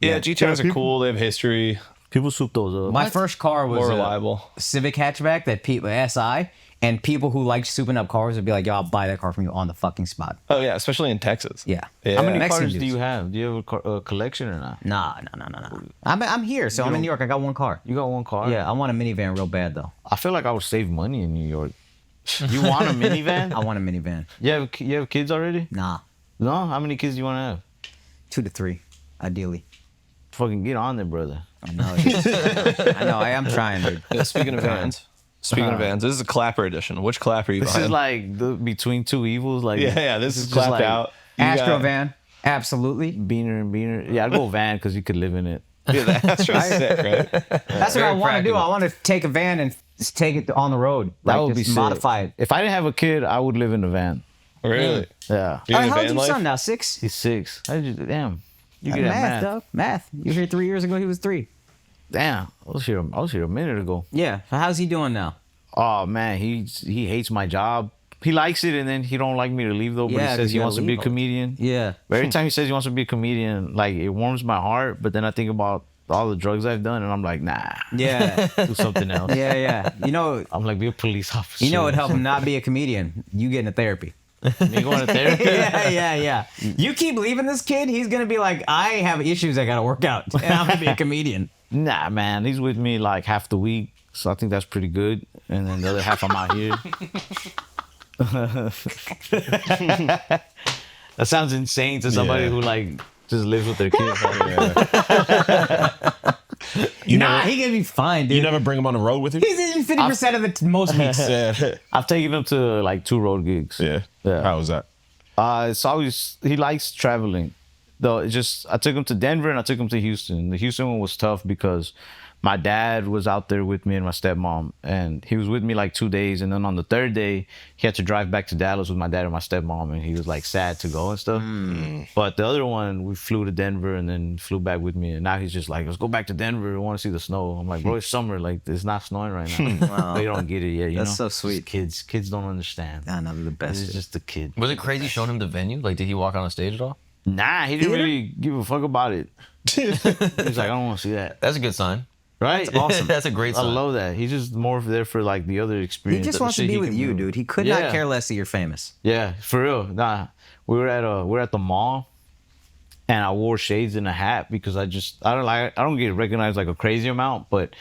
Yeah, GTRs are cool. They have history. People swoop those up? My first car was More a reliable. Civic hatchback that people SI, and people who like souping up cars would be like, "Yo, I'll buy that car from you on the fucking spot." Oh, yeah, especially in Texas. Yeah. Yeah. How many Mexican cars do dudes. you have? Do you have a collection or not? Nah. I'm here, so I'm in New York. I got one car. You got one car? Yeah, I want a minivan real bad though. I feel like I would save money in New York. You want a minivan? I want a minivan. You have kids already? Nah, No? How many kids do you want to have? 2 to 3, ideally. Fucking get on there, brother. I know. I know. I am trying, dude. Yeah, speaking of vans. Speaking of vans, this is a clapper edition. Which clapper are you This buying? is like the between two evils. Like this is just clapped like out. You Astro got- van, absolutely. Beaner and Beaner. Yeah, I'd go van because you could live in it. Yeah, the Astro's sick, right? That's what I want to do. practical. I want to take a van and just take it on the road. That Like, would be just sick. modify it. If I didn't have a kid, I would live in a van. Really? Yeah. You're in How the old's van your life? son now? 6? He's 6. Damn. You get that math. dog. Math. You were here 3 years ago. He was 3. Damn, I was here a minute ago. Yeah. So how's he doing now? Oh man, he hates my job. He likes it, and then he don't like me to leave though. But Yeah, he 'cause says he you wants to gotta be a leave. comedian. Yeah. But every time he says he wants to be a comedian, like it warms my heart. But then I think about all the drugs I've done, and I'm like, nah, Yeah. do something else. Yeah. You know, I'm like, be a police officer. you know what helped him not be a comedian? You getting a therapy. Me going to therapy? Yeah. You keep leaving this kid, he's gonna be like, I have issues I gotta work out, and I'm gonna be a comedian. Nah, man, he's with me like half the week, so I think that's pretty good. And then the other half I'm out here. That sounds insane to somebody who like just lives with their kids. You Nah, never, he gonna be fine, dude. you never bring him on the road with you? He's in 50% of the most weeks. Yeah. I've taken him to like 2 road gigs. Yeah. Yeah. How was that? It's always, he likes traveling. Though it just, I took him to Denver and I took him to Houston. The Houston one was tough because my dad was out there with me and my stepmom, and he was with me like 2 days. And then on the 3rd day, he had to drive back to Dallas with my dad and my stepmom, and he was like sad to go and stuff. But the other one, we flew to Denver and then flew back with me. And now he's just like, let's go back to Denver. I want to see the snow. I'm like, bro, it's summer. Like, it's not snowing right now. Wow. They don't get it yet, you That's know? so sweet. Kids don't understand. Nah, they're the best. It's just a kid. Was it crazy showing him the venue? Like, did he walk on a stage at all? Nah, he didn't really give a fuck about it. He's like, I don't want to see that. That's a good sign. Right? That's awesome. That's a great I sign. love that. He's just more there for like the other He experience. just the wants to shit be he with can you, do. dude. He could Yeah. not care less that you're famous. Yeah, for real. Nah, we're at the mall, and I wore shades and a hat because I don't get recognized like a crazy amount. But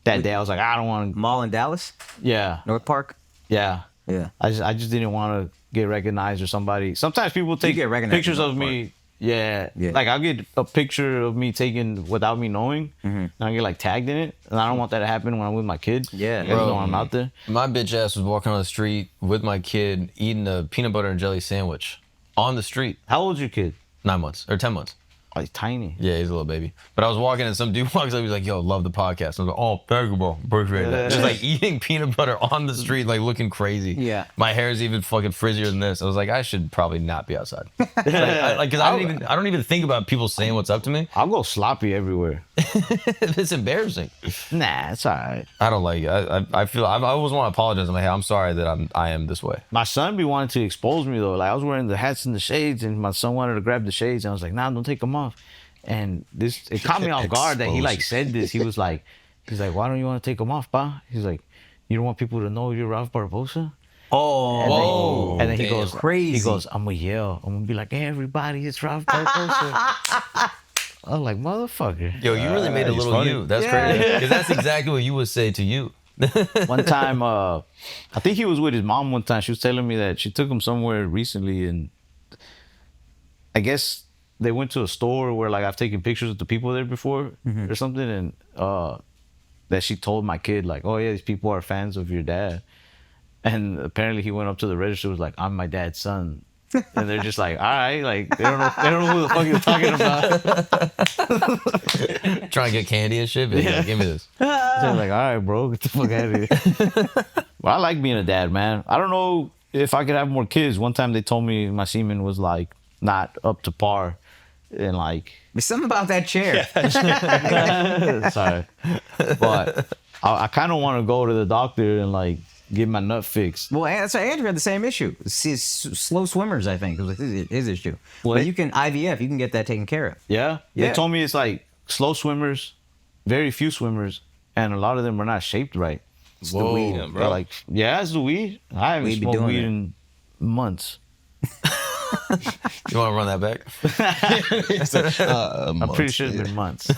that day I was like, I don't want to. Mall in Dallas, Yeah, North Park. yeah. Yeah. I just didn't want to get recognized or somebody. Sometimes people take get recognized pictures in of North me. Yeah. Yeah. Like I'll get a picture of me taken without me knowing, and I get like tagged in it, and I don't want that to happen when I'm with my kid. Yeah. You guys Bro. know I'm out there. My bitch ass was walking on the street with my kid eating a peanut butter and jelly sandwich on the street. How old's your kid? 9 months or 10 months. Oh, he's tiny. Yeah, he's a little baby. But I was walking and some dude walks up. He's like, yo, love the podcast. I was like, oh, thank you, bro. Appreciate that. Just like eating peanut butter on the street, like looking crazy. Yeah. My hair is even fucking frizzier than this. I was like, I should probably not be outside. Cause I don't even think about people saying what's up to me. I'll go sloppy everywhere. It's embarrassing. Nah, it's all right. I don't like it. I always want to apologize. I'm like, hey, I'm sorry that I am this way. My son be wanting to expose me though. Like I was wearing the hats and the shades, and my son wanted to grab the shades, and I was like, nah, don't take them off. And it caught me off guard that he like said this. He's like, why don't you want to take them off, pa? He's like, you don't want people to know you're Ralph Barbosa? Oh, And then he damn. goes, Crazy. He goes, I'm gonna yell. I'm gonna be like, hey, everybody, it's Ralph Barbosa. I was like, motherfucker. Yo, you really made a he's little funny. you. That's crazy. Because that's exactly what you would say to you. One time, I think he was with his mom one time. She was telling me that she took him somewhere recently, and I guess they went to a store where like I've taken pictures of the people there before or something, and that she told my kid like, oh yeah, these people are fans of your dad. And apparently he went up to the register, was like, I'm my dad's son. And they're just like, all right, like they don't know who the fuck you're talking about. Trying to get candy and shit. But yeah, give me this. So I'm like, all right, bro, get the fuck out of here. Well, I like being a dad, man. I don't know if I could have more kids. One time they told me my semen was like not up to par, and like there's something about that chair. sorry, but I kind of want to go to the doctor and like get my nut fixed. Well, that's why Andrew had the same issue. Slow swimmers, I think, was his issue. What? But you can IVF, you can get that taken care of. Yeah, Yeah. they told me it's like slow swimmers, very few swimmers, and a lot of them are not shaped right. It's the weed. Yeah, They're like, yeah, it's the weed. I haven't Weed be smoked doing weed it. in months. You want to run that back? I'm pretty sure it's been months.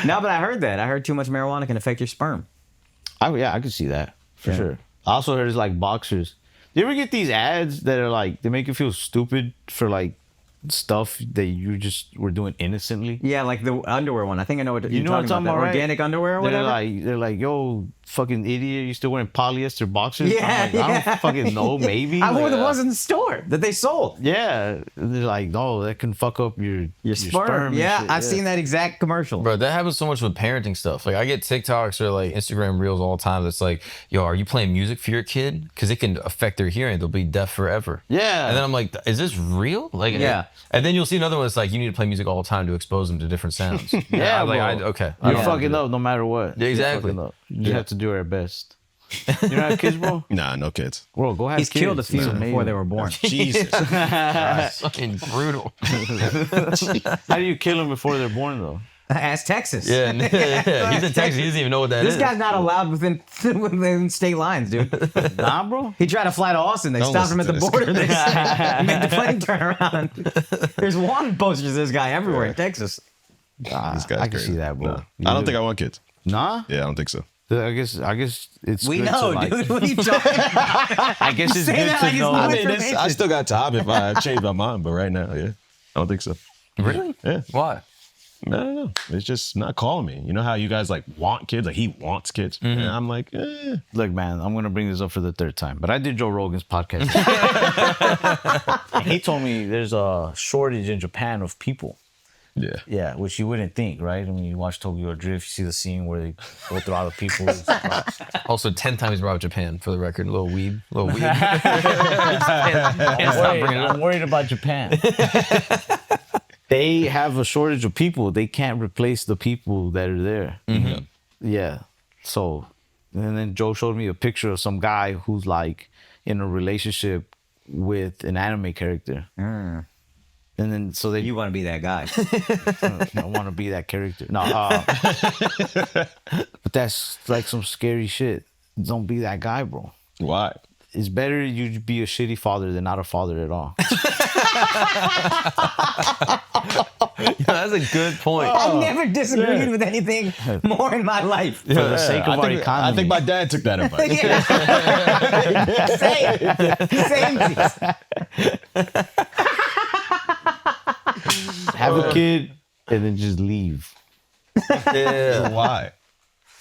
No, but I heard that. I heard too much marijuana can affect your sperm. I could see that for Yeah. sure. I also heard it's like boxers. Do you ever get these ads that are like they make you feel stupid for like stuff that you just were doing innocently? Yeah, like the underwear one. I think I know what you're know what I'm talking that about, right? organic underwear or They're whatever. they're like, yo, fucking idiot, you still wearing polyester boxers? Yeah, I'm like, I don't fucking know, maybe. I wore Like, the ones in the store that they sold. yeah, they're like, no, that can fuck up your Sperm. and Yeah, shit. I've seen that exact commercial. Bro, that happens so much with parenting stuff. Like, I get TikToks or like Instagram reels all the time that's like, yo, are you playing music for your kid? Because it can affect their hearing. They'll be deaf forever. Yeah. And then I'm like, is this real? Like, Yeah. And then you'll see another one that's like, you need to play music all the time to expose them to different sounds. Yeah, I'm like, bro. okay. You're Yeah. fucking up no matter what. Yeah, exactly. You're fucking up. You just have to do our best. You don't have kids, bro? Nah, no kids. Bro, go ahead. He's killed a few before they were born. Jesus. That's fucking brutal. How do you kill them before they're born, though? Ask Texas. Yeah, he's in Texas. He doesn't even know what that is. This guy's not allowed within state lines, dude. Nah, bro. He tried to fly to Austin. They Don't stopped him at listen the to border. They made the plane turn around. There's wanted posters of this guy everywhere in Texas. This guy's I can crazy. see that, bro. No. I don't think I want kids. Nah? Yeah, I don't think so. I guess it's We good know, to, like, dude. What are you talking about? I guess it's Say good that to like it's know. not I mean, information. I still got time if I change my mind, but right now, yeah, I don't think so. Really? Yeah. Why? I don't know. It's just not calling me. You know how you guys like want kids? Like he wants kids. And I'm like, Look, man, I'm going to bring this up for the third time, but I did Joe Rogan's podcast. And he told me there's a shortage in Japan of people. yeah. Yeah, which you wouldn't think, right? When you watch Tokyo Drift, you see the scene where they go through all the people. Also, 10 times brought up Japan for the record. Little weeb. I'm worried about Japan. They have a shortage of people. They can't replace the people that are there. Yeah. So, and then Joe showed me a picture of some guy who's like in a relationship with an anime character. And then so they You want to be that guy. I want to be that character. No, but that's like some scary shit. Don't be that guy, bro. Why? It's better you be a shitty father than not a father at all. That's a good point. I've never disagreed with anything more in my life. For the sake of our economy. I think my dad took that advice. Have a kid and then just leave. Why?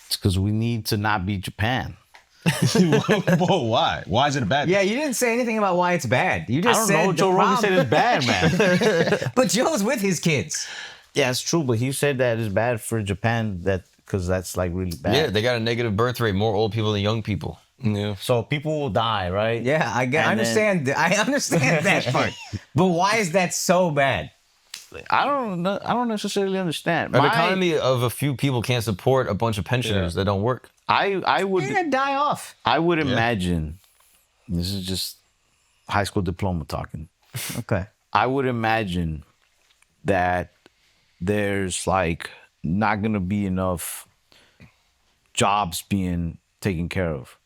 It's because we need to not be Japan. Whoa, why? Why is it a bad thing? Yeah, you didn't say anything about why it's bad. You I just don't said know. the Joe Rogan said problem- it's bad, man. But Joe's with his kids. Yeah, it's true, but he said that it's bad for Japan because that's like really bad. Yeah, they got a negative birth rate. More old people than young people. Yeah. So people will die, right? Yeah, I And understand. I understand that part. But why is that so bad? I don't know. I don't necessarily understand. An economy of a few people can't support a bunch of pensioners that don't work. I would You're gonna die off. I would imagine. This is just high school diploma talking. Okay. I would imagine that there's like not gonna be enough jobs being taken care of.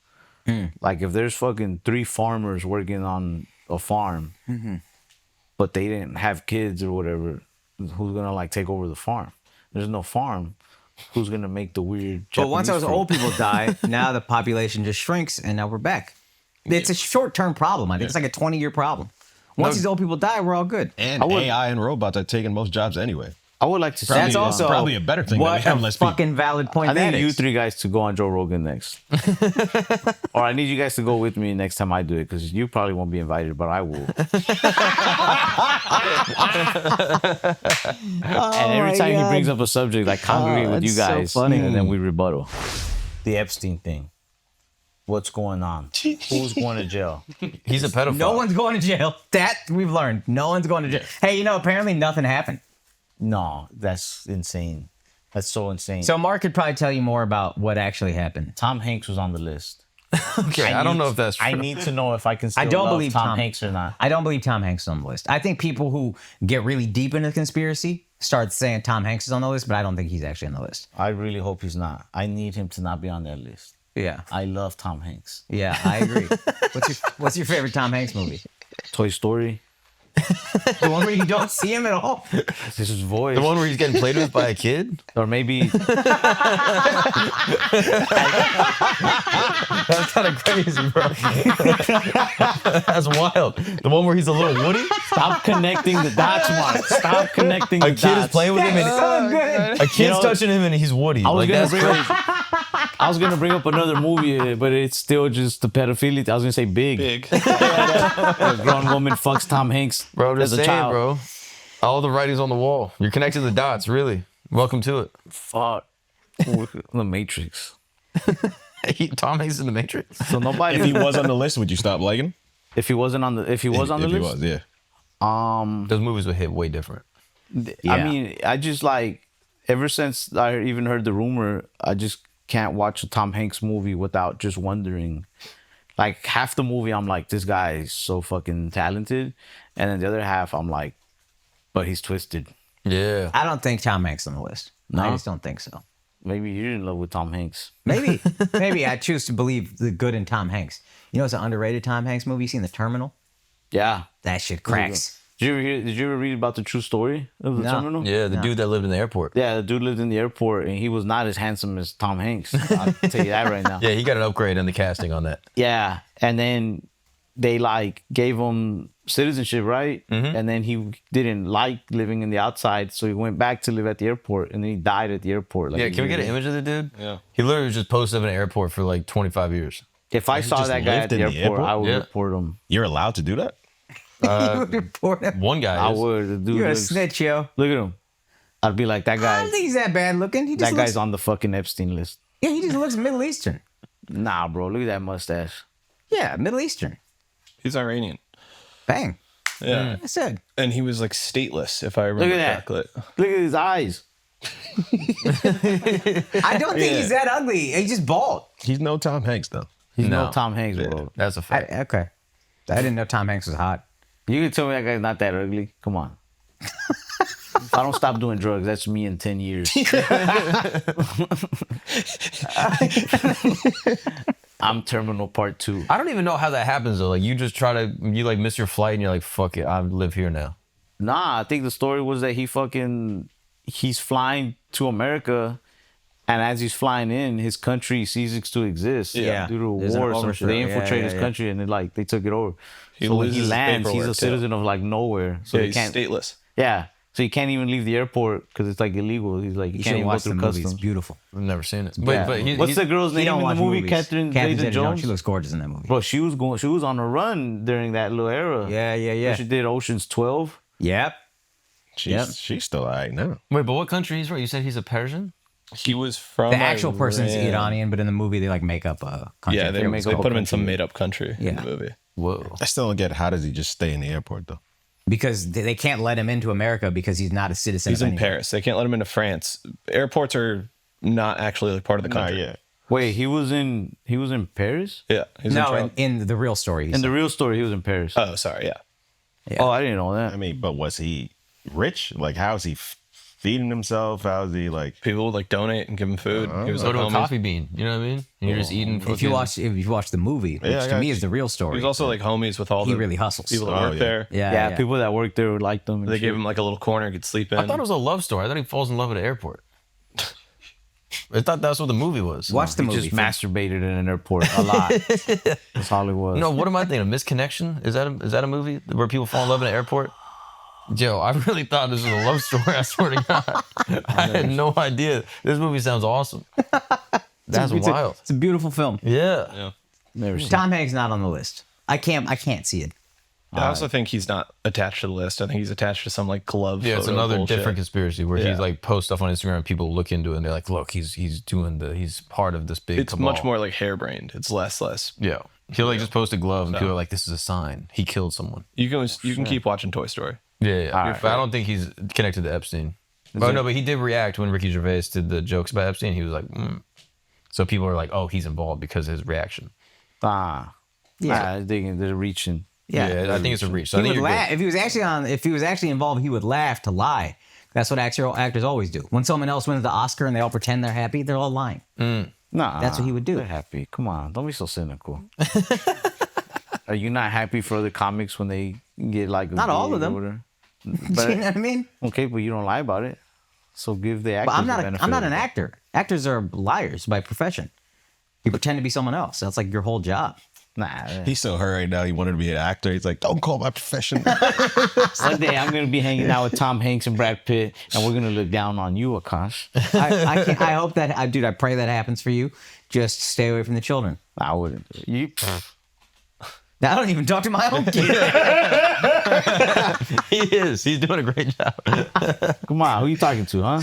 Like if there's fucking 3 farmers working on a farm, but they didn't have kids or whatever, who's gonna like take over the farm? There's no farm. Who's gonna make the weird? But once Japanese those fruit? old people die, now the population just shrinks, and now we're back. It's a short-term problem. I think it's like a 20-year problem. Once these old people die, we're all good. And AI and robots are taking most jobs anyway. I would like to see. That's also probably a better thing that we What have a less people. fucking valid point I that need you is. 3 guys to go on Joe Rogan next. Or I need you guys to go with me next time I do it because you probably won't be invited, but I will. And every time he brings up a subject, I congregate with you that's so guys funny. and then we rebuttal. The Epstein thing. What's going on? Who's going to jail? He's a pedophile. No one's going to jail. That we've learned. No one's going to jail. Hey, apparently nothing happened. No, that's insane. That's so insane. So Mark could probably tell you more about what actually happened. Tom Hanks was on the list. Okay, I don't know if that's true. I need to know if I can still I don't love believe Tom Hanks or not. I don't believe Tom Hanks is on the list. I think people who get really deep into conspiracy start saying Tom Hanks is on the list, but I don't think he's actually on the list. I really hope he's not. I need him to not be on that list. Yeah. I love Tom Hanks. Yeah, I agree. What's your favorite Tom Hanks movie? Toy Story. The one where you don't see him at all? It's his voice. The one where he's getting played with by a kid? Or maybe That's kind of crazy, bro. That's wild. The one where he's a little Woody? stop connecting the dots, Mark. Stop connecting the A dots. kid is playing with him and So good. a kid's touching him and he's Woody. I was Like, gonna that's bring crazy. up, I was gonna bring up another movie, but it's still just the pedophilia. I was gonna say Big. Big. A grown woman fucks Tom Hanks Bro, as just a saying, child. bro. All the writing's on the wall. You're connecting the dots, really. Welcome to it. Fuck. The Matrix. Tom Hanks in the Matrix. So nobody. If he was on the list, would you stop liking him? If he wasn't on the, if he was on the if list, he was, yeah. Those movies would hit way different. I mean, I just like, ever since I even heard the rumor, I just can't watch a Tom Hanks movie without just wondering. Like, half the movie, I'm like, this guy is so fucking talented. And then the other half, I'm like, but he's twisted. Yeah. I don't think Tom Hanks on the list. No? I just don't think so. Maybe you're in love with Tom Hanks. Maybe I choose to believe the good in Tom Hanks. You know, it's an underrated Tom Hanks movie. You seen The Terminal? Yeah. That shit cracks. Did you ever read about the true story of the No. terminal? Yeah, the dude that lived in the airport. Yeah, the dude lived in the airport and he was not as handsome as Tom Hanks. I'll tell you that right now. Yeah, he got an upgrade in the casting on that. Yeah. And then they like gave him citizenship, right? Mm-hmm. And then he didn't like living in the outside, so he went back to live at the airport and then he died at the airport. Like Yeah, a can we year get an later. image of the dude? Yeah. He literally was just posted up in an airport for like 25 years. If I He saw just that guy at lived the in the airport, airport? I would Yeah. report him. You're allowed to do that? One guy I is. would. The dude You're a looks, snitch, yo. look at him. I'd be like, that I guy. don't think he's that bad looking. He just That looks, guy's on the fucking Epstein list. Yeah, he just looks Middle Eastern. Nah, bro. Look at that mustache. Yeah, Middle Eastern. He's Iranian. Bang. Yeah. I said. And he was like stateless, if I remember Look at that. correctly. Look at his eyes. I don't think he's that ugly. He's just bald. He's no Tom Hanks, though. He's no No. Tom Hanks, bro. That's a fact. Okay. I didn't know Tom Hanks was hot. You can tell me that guy's not that ugly. Come on. If I don't stop doing drugs, that's me in 10 years. I'm terminal part 2. I don't even know how that happens though. Like you just try to, you like miss your flight and you're like, fuck it, I live here now. Nah, I think the story was that he's flying to America, and as he's flying in, his country ceases to exist. Yeah. Due to a There's an war or some overthrow. shit. They Yeah, infiltrate yeah, his yeah. country and they took it over. He So when loses he his lands, he's a paperwork, too. citizen of like nowhere. So Yeah, he he's can't. stateless. Yeah. So he can't even leave the airport because it's like illegal. He's like, You he should can't even go watch the through movie. It's customs. beautiful. I've never seen it. Yeah. What's the girl's You name don't in the watch movie? movies. Catherine Zeta-Jones. She looks gorgeous in that movie. Bro, she was on a run during that little era. Yeah. She did Ocean's 12. Yep. She's still all right now. Wait, but what country he's from? You said he's a Persian? He was from The actual person's Iran. Iranian, but in the movie they like make up a country. Yeah, they make put up him a in some country. made up country in Yeah. the movie. Whoa. I still don't get how does he just stay in the airport, though? because they can't let him into America because he's not a citizen. He's of in anywhere. Paris. They can't let him into France. Airports are not actually like part of the Not country. yet. Wait, he was in Paris? Yeah. He's No, in, in the real story. In the real story, he was in Paris. Oh, sorry. Yeah. Yeah. Oh, I didn't know that. I mean, but was he rich? Like, how is he feeding himself? How is he like? People would like donate and give him food. He was Go like to a homies. coffee bean. You know what I mean? And you're just eating. if you watch the movie, which I to got me you. is the real story. He was also like homies with all He the really hustles. people that Oh, work yeah. there. yeah, People that worked there liked them. and They shit. gave him like a little corner he could sleep in. I thought it was a love story. I thought he falls in love at the airport. I thought that's what the movie was. Watch the He movie. just masturbated in an airport a lot. That's all it was. No, what am I thinking? A Misconnection? Is that a movie where people fall in love in an airport? Joe, I really thought this was a love story. I swear to God, I had no idea. This movie sounds awesome. That's wild. It's a beautiful film. Yeah. Never seen. Tom Hanks not on the list. I can't see it. I also think he's not attached to the list. I think he's attached to some like glove. Yeah, it's photo another bullshit. different conspiracy where Yeah. he's like posts stuff on Instagram and people look into it and they're like, look, he's part of this big It's cabal. much more like harebrained. It's less. Yeah. He'll like just post a glove and people are like, this is a sign. He killed someone. You can keep watching Toy Story. Yeah. But I don't think he's connected to Epstein. Oh, no, but he did react when Ricky Gervais did the jokes about Epstein. He was like, So people are like, oh, he's involved because of his reaction. Yeah. They're reaching. Yeah, I think it's a reach. So I He think would you're laugh if he was actually involved. He would laugh to lie. That's what actors always do. When someone else wins the Oscar and they all pretend they're happy, they're all lying. Nah, That's what he would do. They're happy. Come on, don't be so cynical. Are you not happy for other comics when they get like a Not all gig of them. or whatever? Do you know what I mean? Okay, but you don't lie about it. So give the actors But I'm the not. benefit I'm not of an the- actor. Actors are liars by profession. You pretend to be someone else. That's like your whole job. Nah. He's so hurt right now. He wanted to be an actor. He's like, don't call my profession. One day I'm gonna be hanging out with Tom Hanks and Brad Pitt, and we're gonna look down on you, Akaash. I hope that, I pray that happens for you. Just stay away from the children. I wouldn't. You. Now, I don't even talk to my own kid. He is. He's doing a great job. Come on, who you talking to, huh?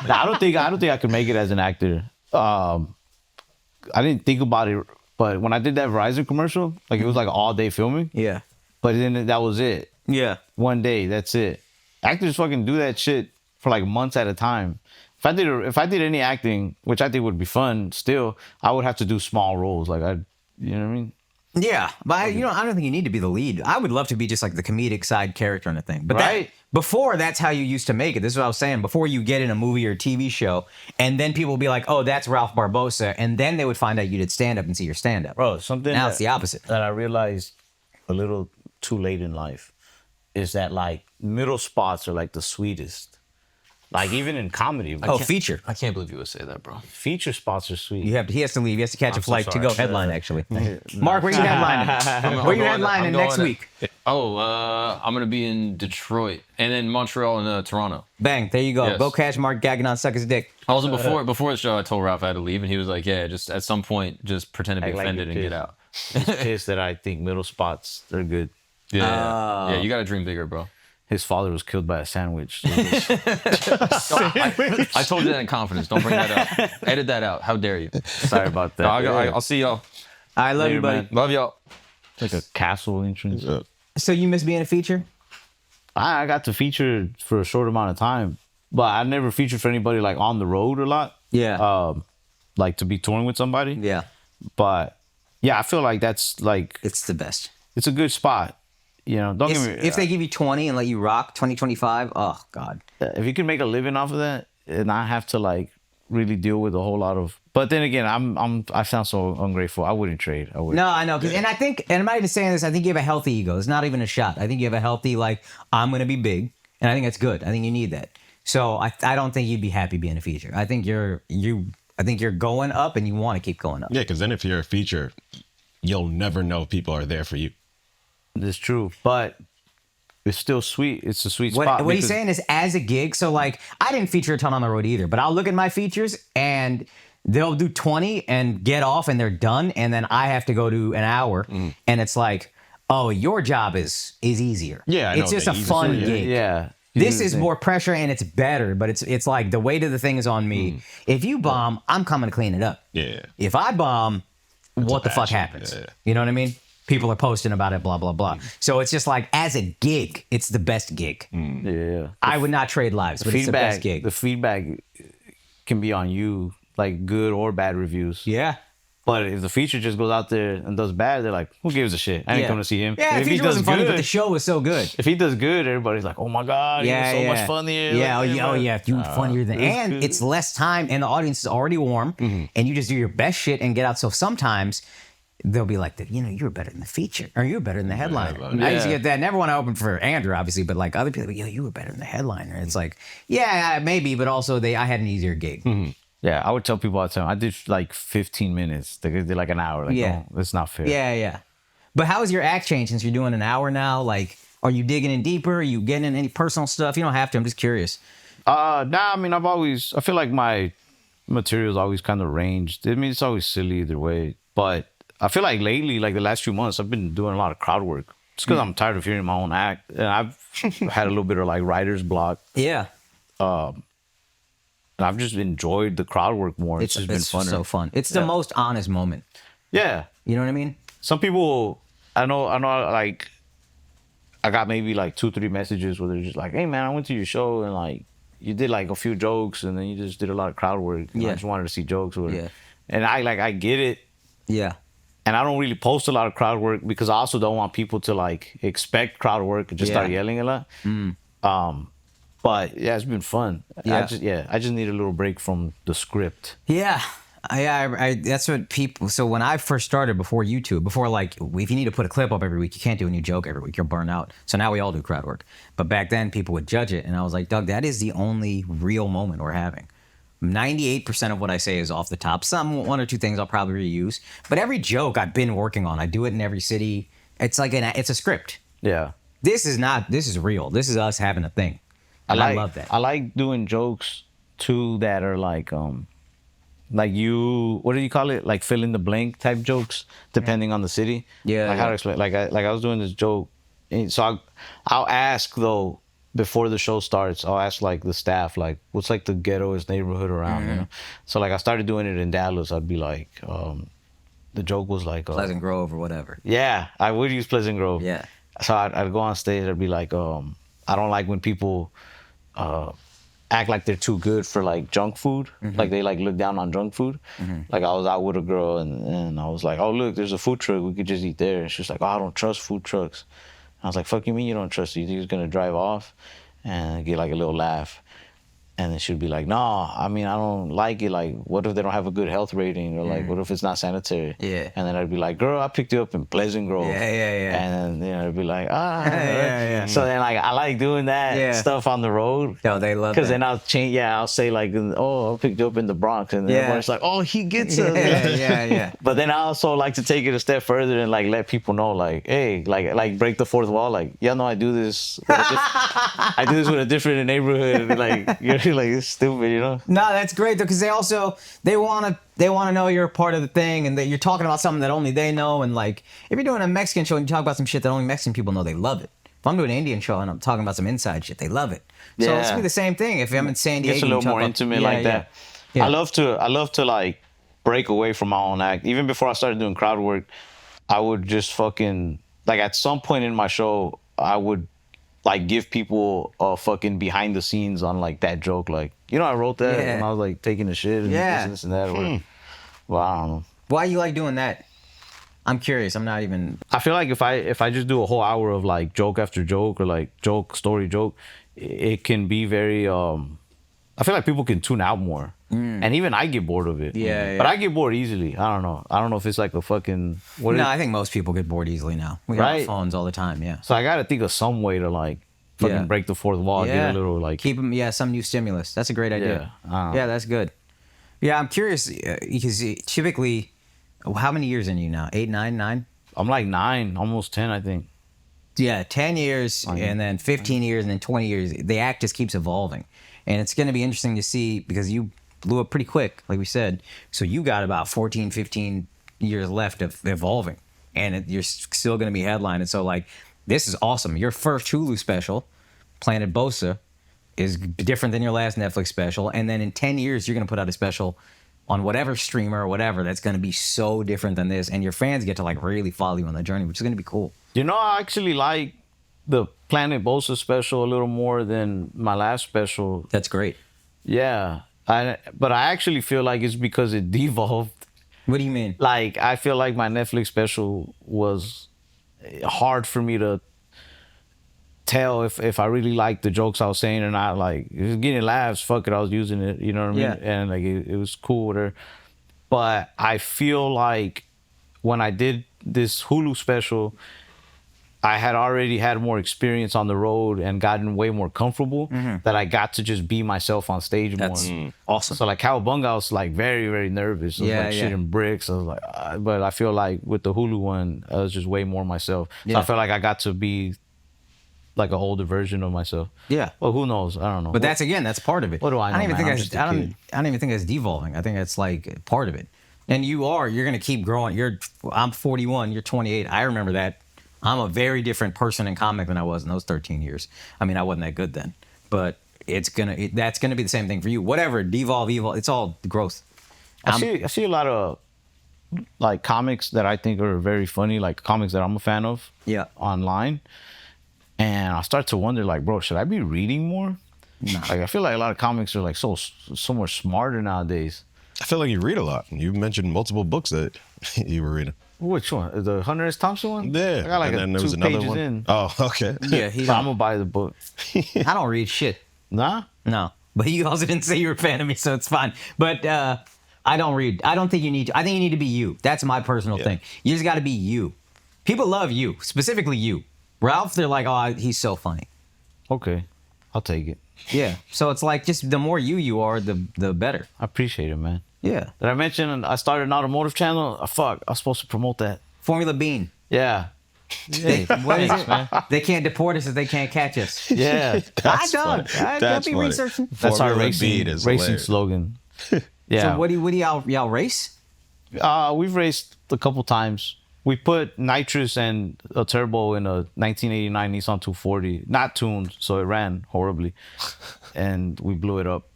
Nah, I don't think I could make it as an actor. I didn't think about it, but when I did that Verizon commercial, like it was like all day filming. Yeah. but then that was it. Yeah. One day, that's it. Actors fucking do that shit for like months at a time. If I did any acting, which I think would be fun, still, I would have to do small roles. Like you know what I mean? Yeah, but I don't think you need to be the lead. I would love to be just like the comedic side character in a thing. But before, that's how you used to make it. This is what I was saying. Before you get in a movie or TV show, and then people would be like, "Oh, that's Ralph Barbosa," and then they would find out you did stand up and see your stand up. Bro, something now it's the opposite. That I realized a little too late in life is that like middle spots are like the sweetest. Like even in comedy. Feature. I can't believe you would say that, bro. Feature spots are sweet. He has to leave. He has to catch a flight to go headline. Actually, No. Mark, where you headlining? Where you headlining next week? I'm gonna be in Detroit and then Montreal and Toronto. Bang! There you go. Yes. Go catch Mark Gagnon, suck his dick. Also, before the show, I told Ralph I had to leave, and he was like, "Yeah, just at some point, just pretend to be Act like offended you're and get pissed. out." He's pissed that I think middle spots they're good. Yeah, you gotta dream bigger, bro. His father was killed by a sandwich. I told you that in confidence. Don't bring that up. Edit that out. How dare you? Sorry about that. I'll see y'all. I love you, buddy. man. Love y'all. It's like a castle entrance. So you miss being a feature? I got to feature for a short amount of time, but I never featured for anybody like on the road a lot. Yeah. Like to be touring with somebody. Yeah. But yeah, I feel like that's like It's the best. it's a good spot. You know, don't get me. If they give you 20 and let you rock 2025, oh God. If you can make a living off of that and not have to like really deal with a whole lot of. But then again, I sound so ungrateful. I wouldn't trade. I would. No, I know. And I think, and I'm not even saying this, I think you have a healthy ego. It's not even a shot. I think you have a healthy, like, I'm going to be big. And I think that's good. I think you need that. So I don't think you'd be happy being a feature. I think you're going up and you want to keep going up. Yeah, because then if you're a feature, you'll never know people are there for you. It's true, but it's still sweet. It's a sweet spot. What he's saying is as a gig. So like, I didn't feature a ton on the road either, but I'll look at my features and they'll do 20 and get off and they're done. And then I have to go to an hour and it's like, oh, your job is easier. Yeah, I know it's just the a easy fun thing, gig. Yeah. This is more pressure and it's better, but it's like the weight of the thing is on me. If you bomb, I'm coming to clean it up. Yeah. If I bomb, what the fuck passion. happens? Yeah. You know what I mean? People are posting about it, blah, blah, blah. So it's just like, as a gig, it's the best gig. Yeah. I would not trade lives, but it's the best gig. The feedback can be on you, like good or bad reviews. Yeah. But if the feature just goes out there and does bad, they're like, who gives a shit? I ain't coming to see him. Yeah, if the feature wasn't funny, but the show was so good. If he does good, everybody's like, oh my God, he was so much funnier. Yeah, like, you funnier than. And good. it's less time, and the audience is already warm, and you just do your best shit and get out. So sometimes they'll be like, you were better than the feature, or you were better than the headliner. I used to get that. Never want to open for Andrew, obviously, but like other people, you were better than the headliner. And it's like, yeah, maybe, but also I had an easier gig. Yeah, I would tell people all the time, I did like 15 minutes. They did like an hour. Like, Yeah. no, that's not fair. Yeah. But how has your act changed since you're doing an hour now? Like, are you digging in deeper? Are you getting in any personal stuff? You don't have to. I'm just curious. Nah, I mean, I feel like my material's always kind of ranged. I mean, it's always silly either way. But I feel like lately, like the last few months, I've been doing a lot of crowd work. It's because I'm tired of hearing my own act. And I've had a little bit of like writer's block. Yeah. And I've just enjoyed the crowd work more. It's just been funner. So fun. It's the most honest moment. Yeah. You know what I mean? Some people, I know, like, I got maybe like 2-3 messages where they're just like, hey man, I went to your show and like, you did like a few jokes and then you just did a lot of crowd work. And I just wanted to see jokes or whatever. Yeah. And I get it. Yeah. And I don't really post a lot of crowd work because I also don't want people to like expect crowd work and just start yelling a lot. But yeah, it's been fun. Yeah. I just need a little break from the script. Yeah. I that's what people. So when I first started before YouTube, before like, if you need to put a clip up every week, you can't do a new joke every week. You'll burn out. So now we all do crowd work. But back then people would judge it. And I was like, Doug, that is the only real moment we're having. 98% of what I say is off the top. One or two things I'll probably reuse. But every joke I've been working on, I do it in every city. It's like it's a script. Yeah. This is real. This is us having a thing. And I love that. I like doing jokes too that are like you, what do you call it? Like fill in the blank type jokes, depending on the city. Yeah. Like how to explain? Like I was doing this joke, and so I'll ask though before the show starts. I'll ask like the staff like, what's like the ghettoest neighborhood around? You know. So like I started doing it in Dallas. I'd be like, the joke was like Pleasant Grove or whatever. Yeah, I would use Pleasant Grove. Yeah. So I'd go on stage. I'd be like, I don't like when people act like they're too good for like junk food. Like they like look down on junk food. Like I was out with a girl and I was like, oh look, there's a food truck. We could just eat there. And she was like, oh, I don't trust food trucks. I was like, fuck you mean you don't trust it? You think he's gonna drive off? And get like a little laugh. And then she'd be like, no, I mean, I don't like it. Like, what if they don't have a good health rating? Or like, what if it's not sanitary? Yeah. And then I'd be like, girl, I picked you up in Pleasant Grove. Yeah. And then, you know, I'd be like, Yeah. So then like, I like doing that stuff on the road. No, they love Because that. then I'll change, I'll say like, oh, I picked you up in the Bronx. And then everyone's like, oh, he gets us. Yeah. But then I also like to take it a step further and like let people know, like, hey, like break the fourth wall. Like, yeah, no, I do this. I do this with a different neighborhood. Like, you're like, it's stupid, you know? No, that's great though, because they want to know you're a part of the thing, and that you're talking about something that only they know. And like, if you're doing a Mexican show and you talk about some shit that only Mexican people know, they love it. If I'm doing an Indian show and I'm talking about some inside shit, they love it. So it's be the same thing. If I'm in San Diego, It's a little more intimate like that. Yeah. I love to like break away from my own act. Even before I started doing crowd work, I would just fucking like at some point in my show, I would like give people a fucking behind the scenes on like that joke. Like, you know, I wrote that when I was like taking a shit and this and that. Well, I don't know. Why you like doing that? I'm curious. I'm not even. I feel like if I just do a whole hour of like joke after joke or like joke, it can be very I feel like people can tune out more. And even I get bored of it. Yeah. But I get bored easily. I don't know. I don't know if it's like a fucking I think most people get bored easily now. We got phones all the time, So I gotta think of some way to like fucking break the fourth wall, get a little like keep them, some new stimulus. That's a great idea. Yeah, that's good. Yeah, I'm curious because typically, how many years in you now? 8, 9, 9? I'm like 9, almost 10, I think. Yeah, 10 years and then 15 years and then 20 years. The act just keeps evolving. And it's going to be interesting to see because you blew up pretty quick, like we said. So you got about 14, 15 years left of evolving. And you're still going to be headlining. So, like, this is awesome. Your first Hulu special, Planet Bosa, is different than your last Netflix special. And then in 10 years, you're going to put out a special on whatever streamer or whatever that's going to be so different than this. And your fans get to, like, really follow you on that journey, which is going to be cool. You know, I actually like the Planet Bosa special a little more than my last special. That's great. Yeah. But I actually feel like it's because it devolved. What do you mean? Like, I feel like my Netflix special was hard for me to tell if I really liked the jokes I was saying or not. Like, it was getting laughs, fuck it, I was using it, you know what I mean? Yeah. And like, it was cool with her. But I feel like when I did this Hulu special, I had already had more experience on the road and gotten way more comfortable that I got to just be myself on stage more. That's awesome. So like Cowabunga, I was like very, very nervous. I was like shitting bricks. I was like, but I feel like with the Hulu one, I was just way more myself. So I felt like I got to be like an older version of myself. Yeah. Well, who knows? I don't know. But that's part of it. What do I know? I don't even man? think I don't even think that's devolving. I think that's like part of it. And you're going to keep growing. I'm 41, you're 28. I remember that. I'm a very different person in comic than I was in those 13 years. I mean, I wasn't that good then, but that's gonna be the same thing for you. Whatever, devolve, evolve, it's all growth. I see a lot of like comics that I think are very funny, like comics that I'm a fan of. Yeah. Online, and I start to wonder, like, bro, should I be reading more? Nah. Like, I feel like a lot of comics are like so much smarter nowadays. I feel like you read a lot. You mentioned multiple books that you were reading. Which one? The Hunter S. Thompson one? Yeah. I got like and then there was 2 another pages one. in. Oh, okay. Yeah, So I'm gonna buy the book. I don't read shit. Nah? No. But you also didn't say you were a fan of me, so it's fine. But I don't read. I don't think you need to. I think you need to be you. That's my personal thing. You just got to be you. People love you, specifically you. Ralph, they're like, oh, he's so funny. Okay. I'll take it. Yeah. So it's like just the more you are, the better. I appreciate it, man. Yeah. Did I mention I started an automotive channel? Fuck, I was supposed to promote that. Formula Bean. Yeah. What is it, man? They can't deport us if they can't catch us. Yeah. That's I funny. don't be researching. That's our Formula Bean is racing hilarious. slogan. Yeah. So what do y'all race? We've raced a couple times. We put nitrous and a turbo in a 1989 Nissan 240, not tuned, so it ran horribly, and we blew it up.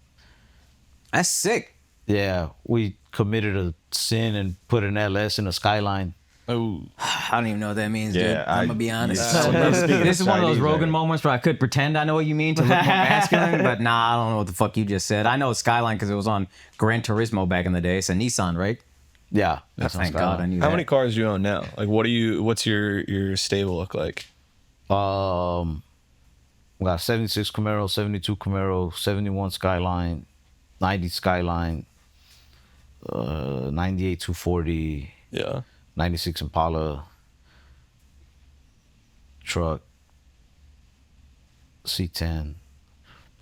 That's sick. Yeah, we committed a sin and put an LS in a Skyline. Oh, I I don't even know what that means, Yeah, dude. I'm gonna be honest. This This is one of those Rogan moments where I could pretend I know what you mean to look more masculine, but nah, I don't know what the fuck you just said. I know Skyline because it was on Gran Turismo back in the day. It's a Nissan, right? Yeah. Thank God I knew How that. many cars do you own now? Like, what's your stable look like? We got 76 Camaro, 72 Camaro, 71 Skyline, 90 Skyline, 98 240, Yeah. 96 Impala, truck, C10.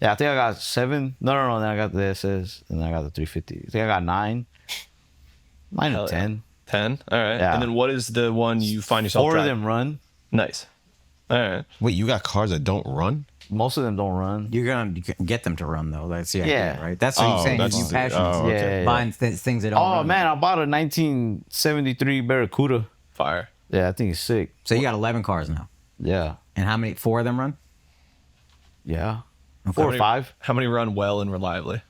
Yeah, I think I got 7. No. Then I got the SS, and then I got the 350. I think I got 9. 9 Hell or yeah. 10. 10. All right. Yeah. And then what is the one you find yourself 4 of driving? them run. Nice. All right. Wait, you got cars that don't run? Most of them don't run. You're gonna get them to run though. That's the idea, Yeah. right? That's what you're saying. that's- You passionate. oh, okay. Yeah. Buying things that don't Oh run. man, I bought a 1973 Barracuda. Fire. Yeah, I think it's sick. So you got 11 cars now. Yeah. And how many? 4 of them run? Yeah. How 4 or many- 5. How many run well and reliably?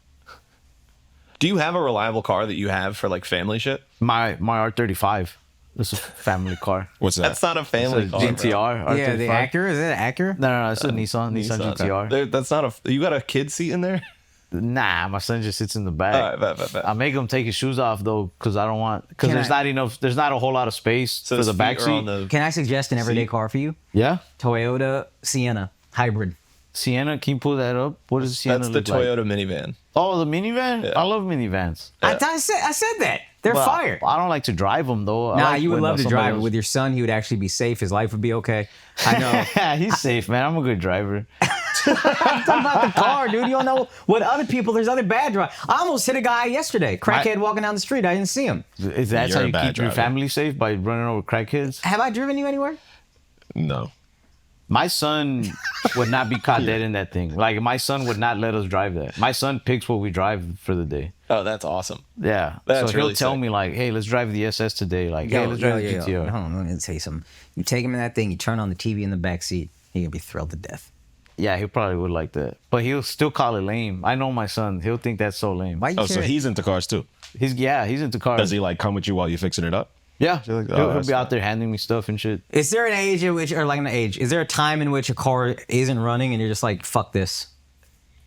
Do you have a reliable car that you have for like family shit? My R35. This is a family car. What's that? That's not a family It's a car. GTR. R35. Yeah, the Acura. Is it an Acura? No, it's a Nissan GTR. That's not a. You got a kid seat in there? Nah, my son just sits in the back. All right, bet. I make him take his shoes off though, because I don't want. Because Can there's I- not enough. There's not a whole lot of space So for his the back feet are on seat. the- Can I suggest an everyday car for you? Yeah. Toyota Sienna hybrid. Sienna, can you pull that up? What does Sienna That's the look like? Toyota minivan. Oh, the minivan. Yeah. I love minivans. I said that. They're But fire. I don't like to drive them though. I Nah, like you would when love to somebody drive it else- with your son. He would actually be safe. His life would be okay. I know. He's safe, man. I'm a good driver. I'm talking about the car, dude. You don't know what other people. There's other bad drivers. I almost hit a guy yesterday. Crackhead walking down the street. I didn't see him. Is that You're how a you bad keep your driver. family safe, by running over crackheads? Have I driven you anywhere? No. My son would not be caught dead in that thing. Like, my son would not let us drive that. My son picks what we drive for the day. Oh, that's awesome. Yeah. That's so he'll really tell sick. me, like, hey, let's drive the SS today. Like, hey, let's drive the GTR. Hold on, let me tell you something. You take him in that thing, you turn on the TV in the back seat, you're gonna be thrilled to death. Yeah, he probably would like that. But he'll still call it lame. I know my son. He'll think that's so lame. Why you Oh, so care? he's into cars too. He's into cars. Does he like come with you while you're fixing it up? Yeah. like, oh, He'll that's be out fine. there handing me stuff and shit. Is there an age at which, or like an age, is there a time in which a car isn't running and you're just like, fuck this?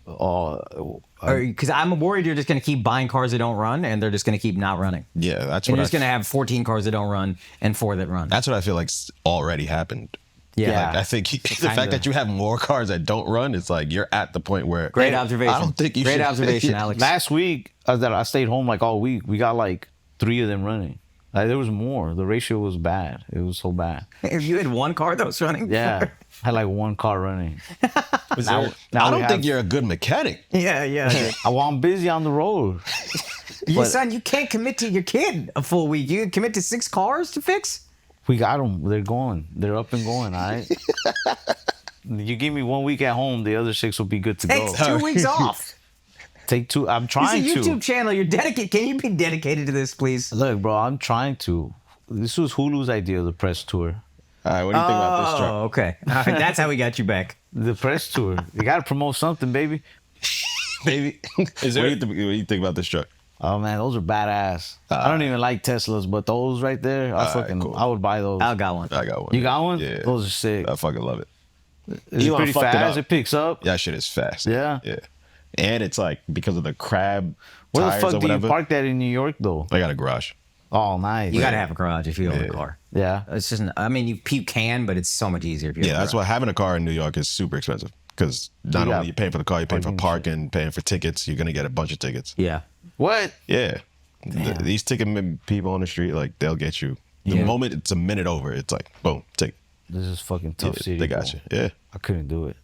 Oh, Because I'm worried you're just going to keep buying cars that don't run and they're just going to keep not running. Yeah, that's And what you're just going to have 14 cars that don't run and 4 that run. That's what I feel like's already happened. Yeah. Like, I think the Kinda. fact that you have more cars that don't run, it's like you're at the point where Great observation. I don't think you Great should. observation, Alex. last week, I stayed home like all week. We got like 3 of them running. Like, there was more. The ratio was bad. It was so bad. If you had one car that was running, Yeah. I had like 1 car running. Now I we don't have- think you're a good mechanic. yeah. I'm busy on the road. Your But- son, you can't commit to your kid a full week. You commit to 6 cars to fix. We got them. They're going. They're up and going, all right? You give me 1 week at home, the other 6 will be good to go. Takes 2 weeks off. Take 2. I'm It's trying a to. YouTube channel. You're dedicated. Can you be dedicated to this, please? Look, bro, I'm trying to. This was Hulu's idea, the press tour. All right, what do you think about this truck? Oh, okay. All right, that's how we got you back. The press tour. You got to promote something, baby. Baby, what do you think about this truck? Oh, man, those are badass. I don't even like Teslas, but those right there, cool. I would buy those. I got one. I got one. You got one? Yeah. Those are sick. I fucking love it. Is it Elon pretty fucked it fast? up. It picks up. That shit is fast. Yeah? Yeah. And it's like because of the crab Where the tires fuck or do you whatever. park that in New York, though? I got a garage. Oh, nice. You got to have a garage if you own a Yeah. car. Yeah. It's just, I mean, you can, but it's so much easier if you Yeah, have a that's garage. why having a car in New York is super expensive. Because not You got only you paying for the car, you're paying for parking parking, paying for tickets. You're gonna get a bunch of tickets. Yeah. What? Yeah, these ticket people on the street, like they'll get you. The Yeah. moment it's a minute over, it's like boom, ticket. This is fucking Yeah, tough city. they got bro. you. Yeah. I couldn't do it.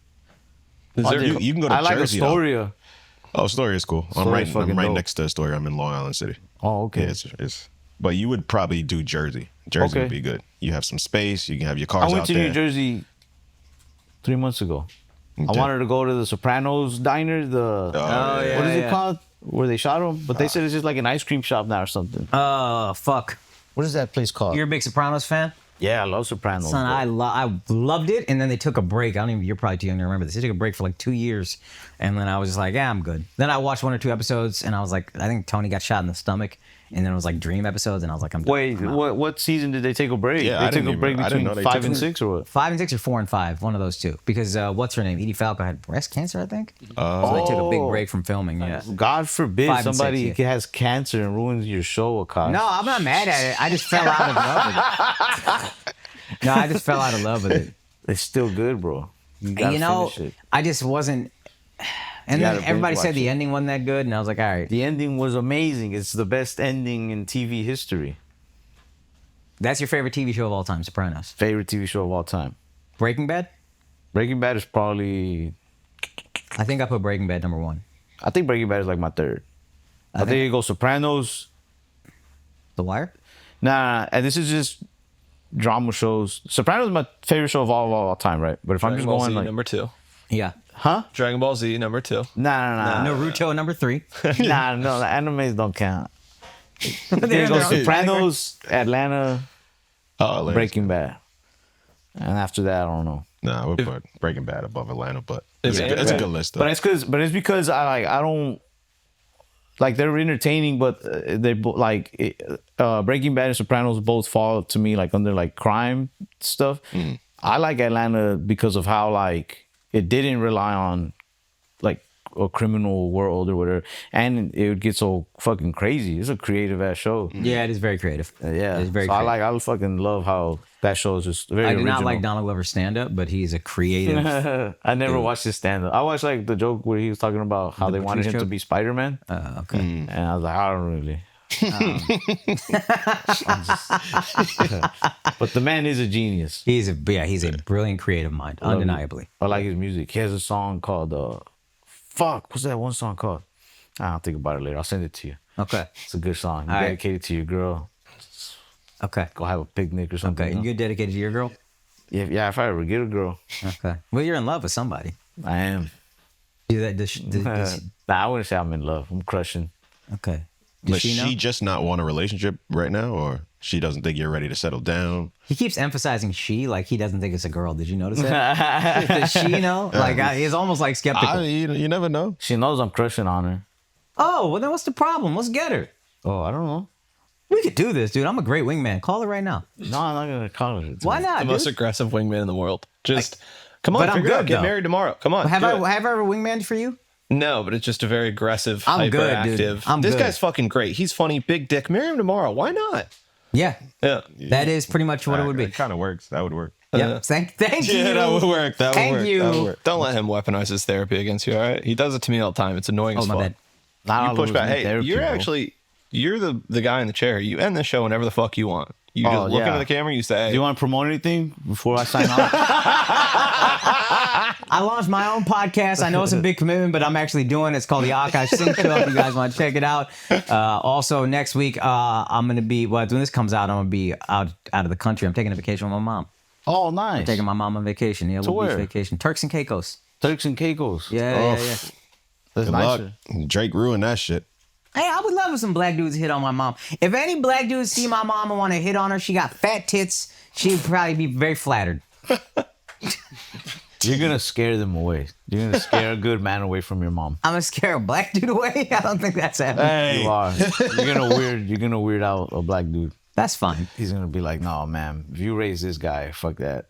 You can go to I like Jersey, though. Astoria. Oh, Astoria is cool. I'm Astoria's right fucking dope. next to Astoria. I'm in Long Island City. Oh, okay. Yeah, it's. But you would probably do Jersey. Jersey Okay. would be good. You have some space. You can have your cars I went out to there. New Jersey 3 months ago. I Okay. wanted to go to the Sopranos diner. Oh, yeah. What is it called? Where they shot him? But they said it's just like an ice cream shop now or something. Oh, fuck. What is that place called? You're a big Sopranos fan? Yeah, I love Sopranos. Son, bro. I loved it, and then they took a break. I don't even. You're probably too young to remember this. They took a break for like 2 years, and then I was just like, yeah, I'm good. Then I watched 1 or 2 episodes, and I was like, I think Tony got shot in the stomach, and then it was like dream episodes, and I was like, I'm done. Wait, I'm out. what season did they take a break? Yeah, they I took didn't a break even- I didn't between know they 5 took and a- 6 or what? 5 and 6 or 4 and 5, one of those two. Because what's her name? Edie Falco had breast cancer, I think. So they took a big break from filming. Yeah. God forbid 5 and 6, somebody yeah. has cancer and ruins your show, Akaash. No, I'm not mad at it. I just fell out of love with it. No, I just fell out of love with it. It's still good, bro. You gotta You know, finish it. I just wasn't. And You then gotta everybody binge said watch the it. ending wasn't that good, and I was like, all right, The ending was amazing. It's the best ending in TV history. that's your favorite TV show of all time, Sopranos. Favorite TV show of all time. Breaking Bad? Breaking Bad is probably. I think I put Breaking Bad number 1. I think Breaking Bad is like my third. I think it goes Sopranos. The Wire? Nah, and this is just drama shows. Sopranos is my favorite show of all time, right? But if I'm Dragon just Ball going Z like, number 2. Yeah. huh? Dragon Ball Z number 2. Nah. Naruto number 3. Nah, no, the animes don't count. They're There goes their own Sopranos, Atlanta, Oh, Breaking Bad, and after that, I don't know. Nah, we'll put Breaking Bad above Atlanta, but If- it's a good list. Though. But it's because I don't like they're entertaining, but they Breaking Bad and Sopranos both fall to me like under like crime stuff. I like Atlanta because of how like it didn't rely on like a criminal world or whatever, and it would get so fucking crazy. It's a creative ass show. Yeah, it is very creative. Yeah, It is very so creative. I fucking love how that show is just very I do original. not like Donald Glover's stand-up, but he's a creative. I never watched his stand up. I watched like the joke where he was talking about how they wanted him Patrice to joke? be Spider Man, Okay. and I was like, I don't really. But the man is a genius. He's a brilliant creative mind, undeniably. I like his music. He has a song called what's that one song called? I'll think about it later. I'll send it to you. Okay. It's a good song. All right. Dedicated to your girl. Okay. Go have a picnic or something. Okay. you And know? you're dedicated to your girl? Yeah, if I ever get a girl, Okay. Well, you're in love with somebody. I am. Do that? Nah, I wouldn't say I'm in love. I'm crushing. Okay. Does But she know? she just not want a relationship right now, or she doesn't think you're ready to settle down. He keeps emphasizing she, like he doesn't think it's a girl. Did you notice that? Does she know? Like he's almost like skeptical. You never know. She knows I'm crushing on her. Oh, well then what's the problem? Let's get her. Oh, I don't know. We could do this, dude. I'm a great wingman. Call her right now. No, I'm not gonna call her. Why not? The Dude? most aggressive wingman in the world. Just come on, But I'm figure it out. good, Get though. married tomorrow. Come on. Have do I it. ever wingmaned for you? No, but it's just a very aggressive, I'm good, hyperactive. dude. I'm this good. guy's fucking great. He's funny, big dick. Marry him tomorrow. Why not? Yeah. Yeah. That is pretty much what it would be. It kind of works. That would work. Yeah. Thank you. Yeah, that would work. That would Thank work. you. That would work. Don't let him weaponize his therapy against you, all right? He does it to me all the time. It's annoying Oh, as my fuck. bad. Nah, You push back. Hey, therapy, you're bro. actually, you're the guy in the chair. You end the show whenever the fuck you want. You Oh, just look yeah. into the camera, you say, Do you want to promote anything before I sign off? I launched my own podcast. I know it's a big commitment, but I'm actually doing it. It's called the Akaash Sing Show. If you guys want to check it out. Also, next week, I'm going to be, when this comes out, I'm going to be out of the country. I'm taking a vacation with my mom. Oh, nice. Taking my mom on vacation. Yeah, we'll where? be vacation. Turks and Caicos. Turks and Caicos. Yeah, Oh, yeah. That's Good nicer. luck. Drake ruined that shit. Hey, I would love if some black dudes hit on my mom. If any black dudes see my mom and want to hit on her, she got fat tits. She'd probably be very flattered. You're gonna scare them away. You're gonna scare a good man away from your mom. I'm gonna scare a black dude away. I don't think that's happening. You are. You're gonna weird out a black dude. That's fine. He's gonna be like, no, man. If you raise this guy, fuck that.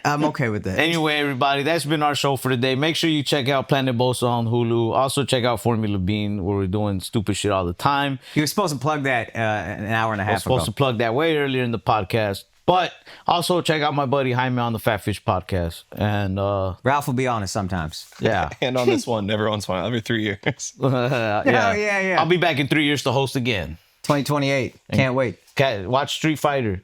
I'm okay with that. Anyway, everybody, that's been our show for today. Make sure you check out Planet Bosa on Hulu. Also, check out Formula Bean, where we're doing stupid shit all the time. You were supposed to plug that an hour and a I was half supposed ago. to plug that way earlier in the podcast. But also check out my buddy Jaime on the Fat Fish podcast. And Ralph will be honest sometimes. yeah. and on this one, everyone's fine. Every 3 years. yeah. I'll be back in 3 years to host again. 2028. Can't wait. Watch Street Fighter.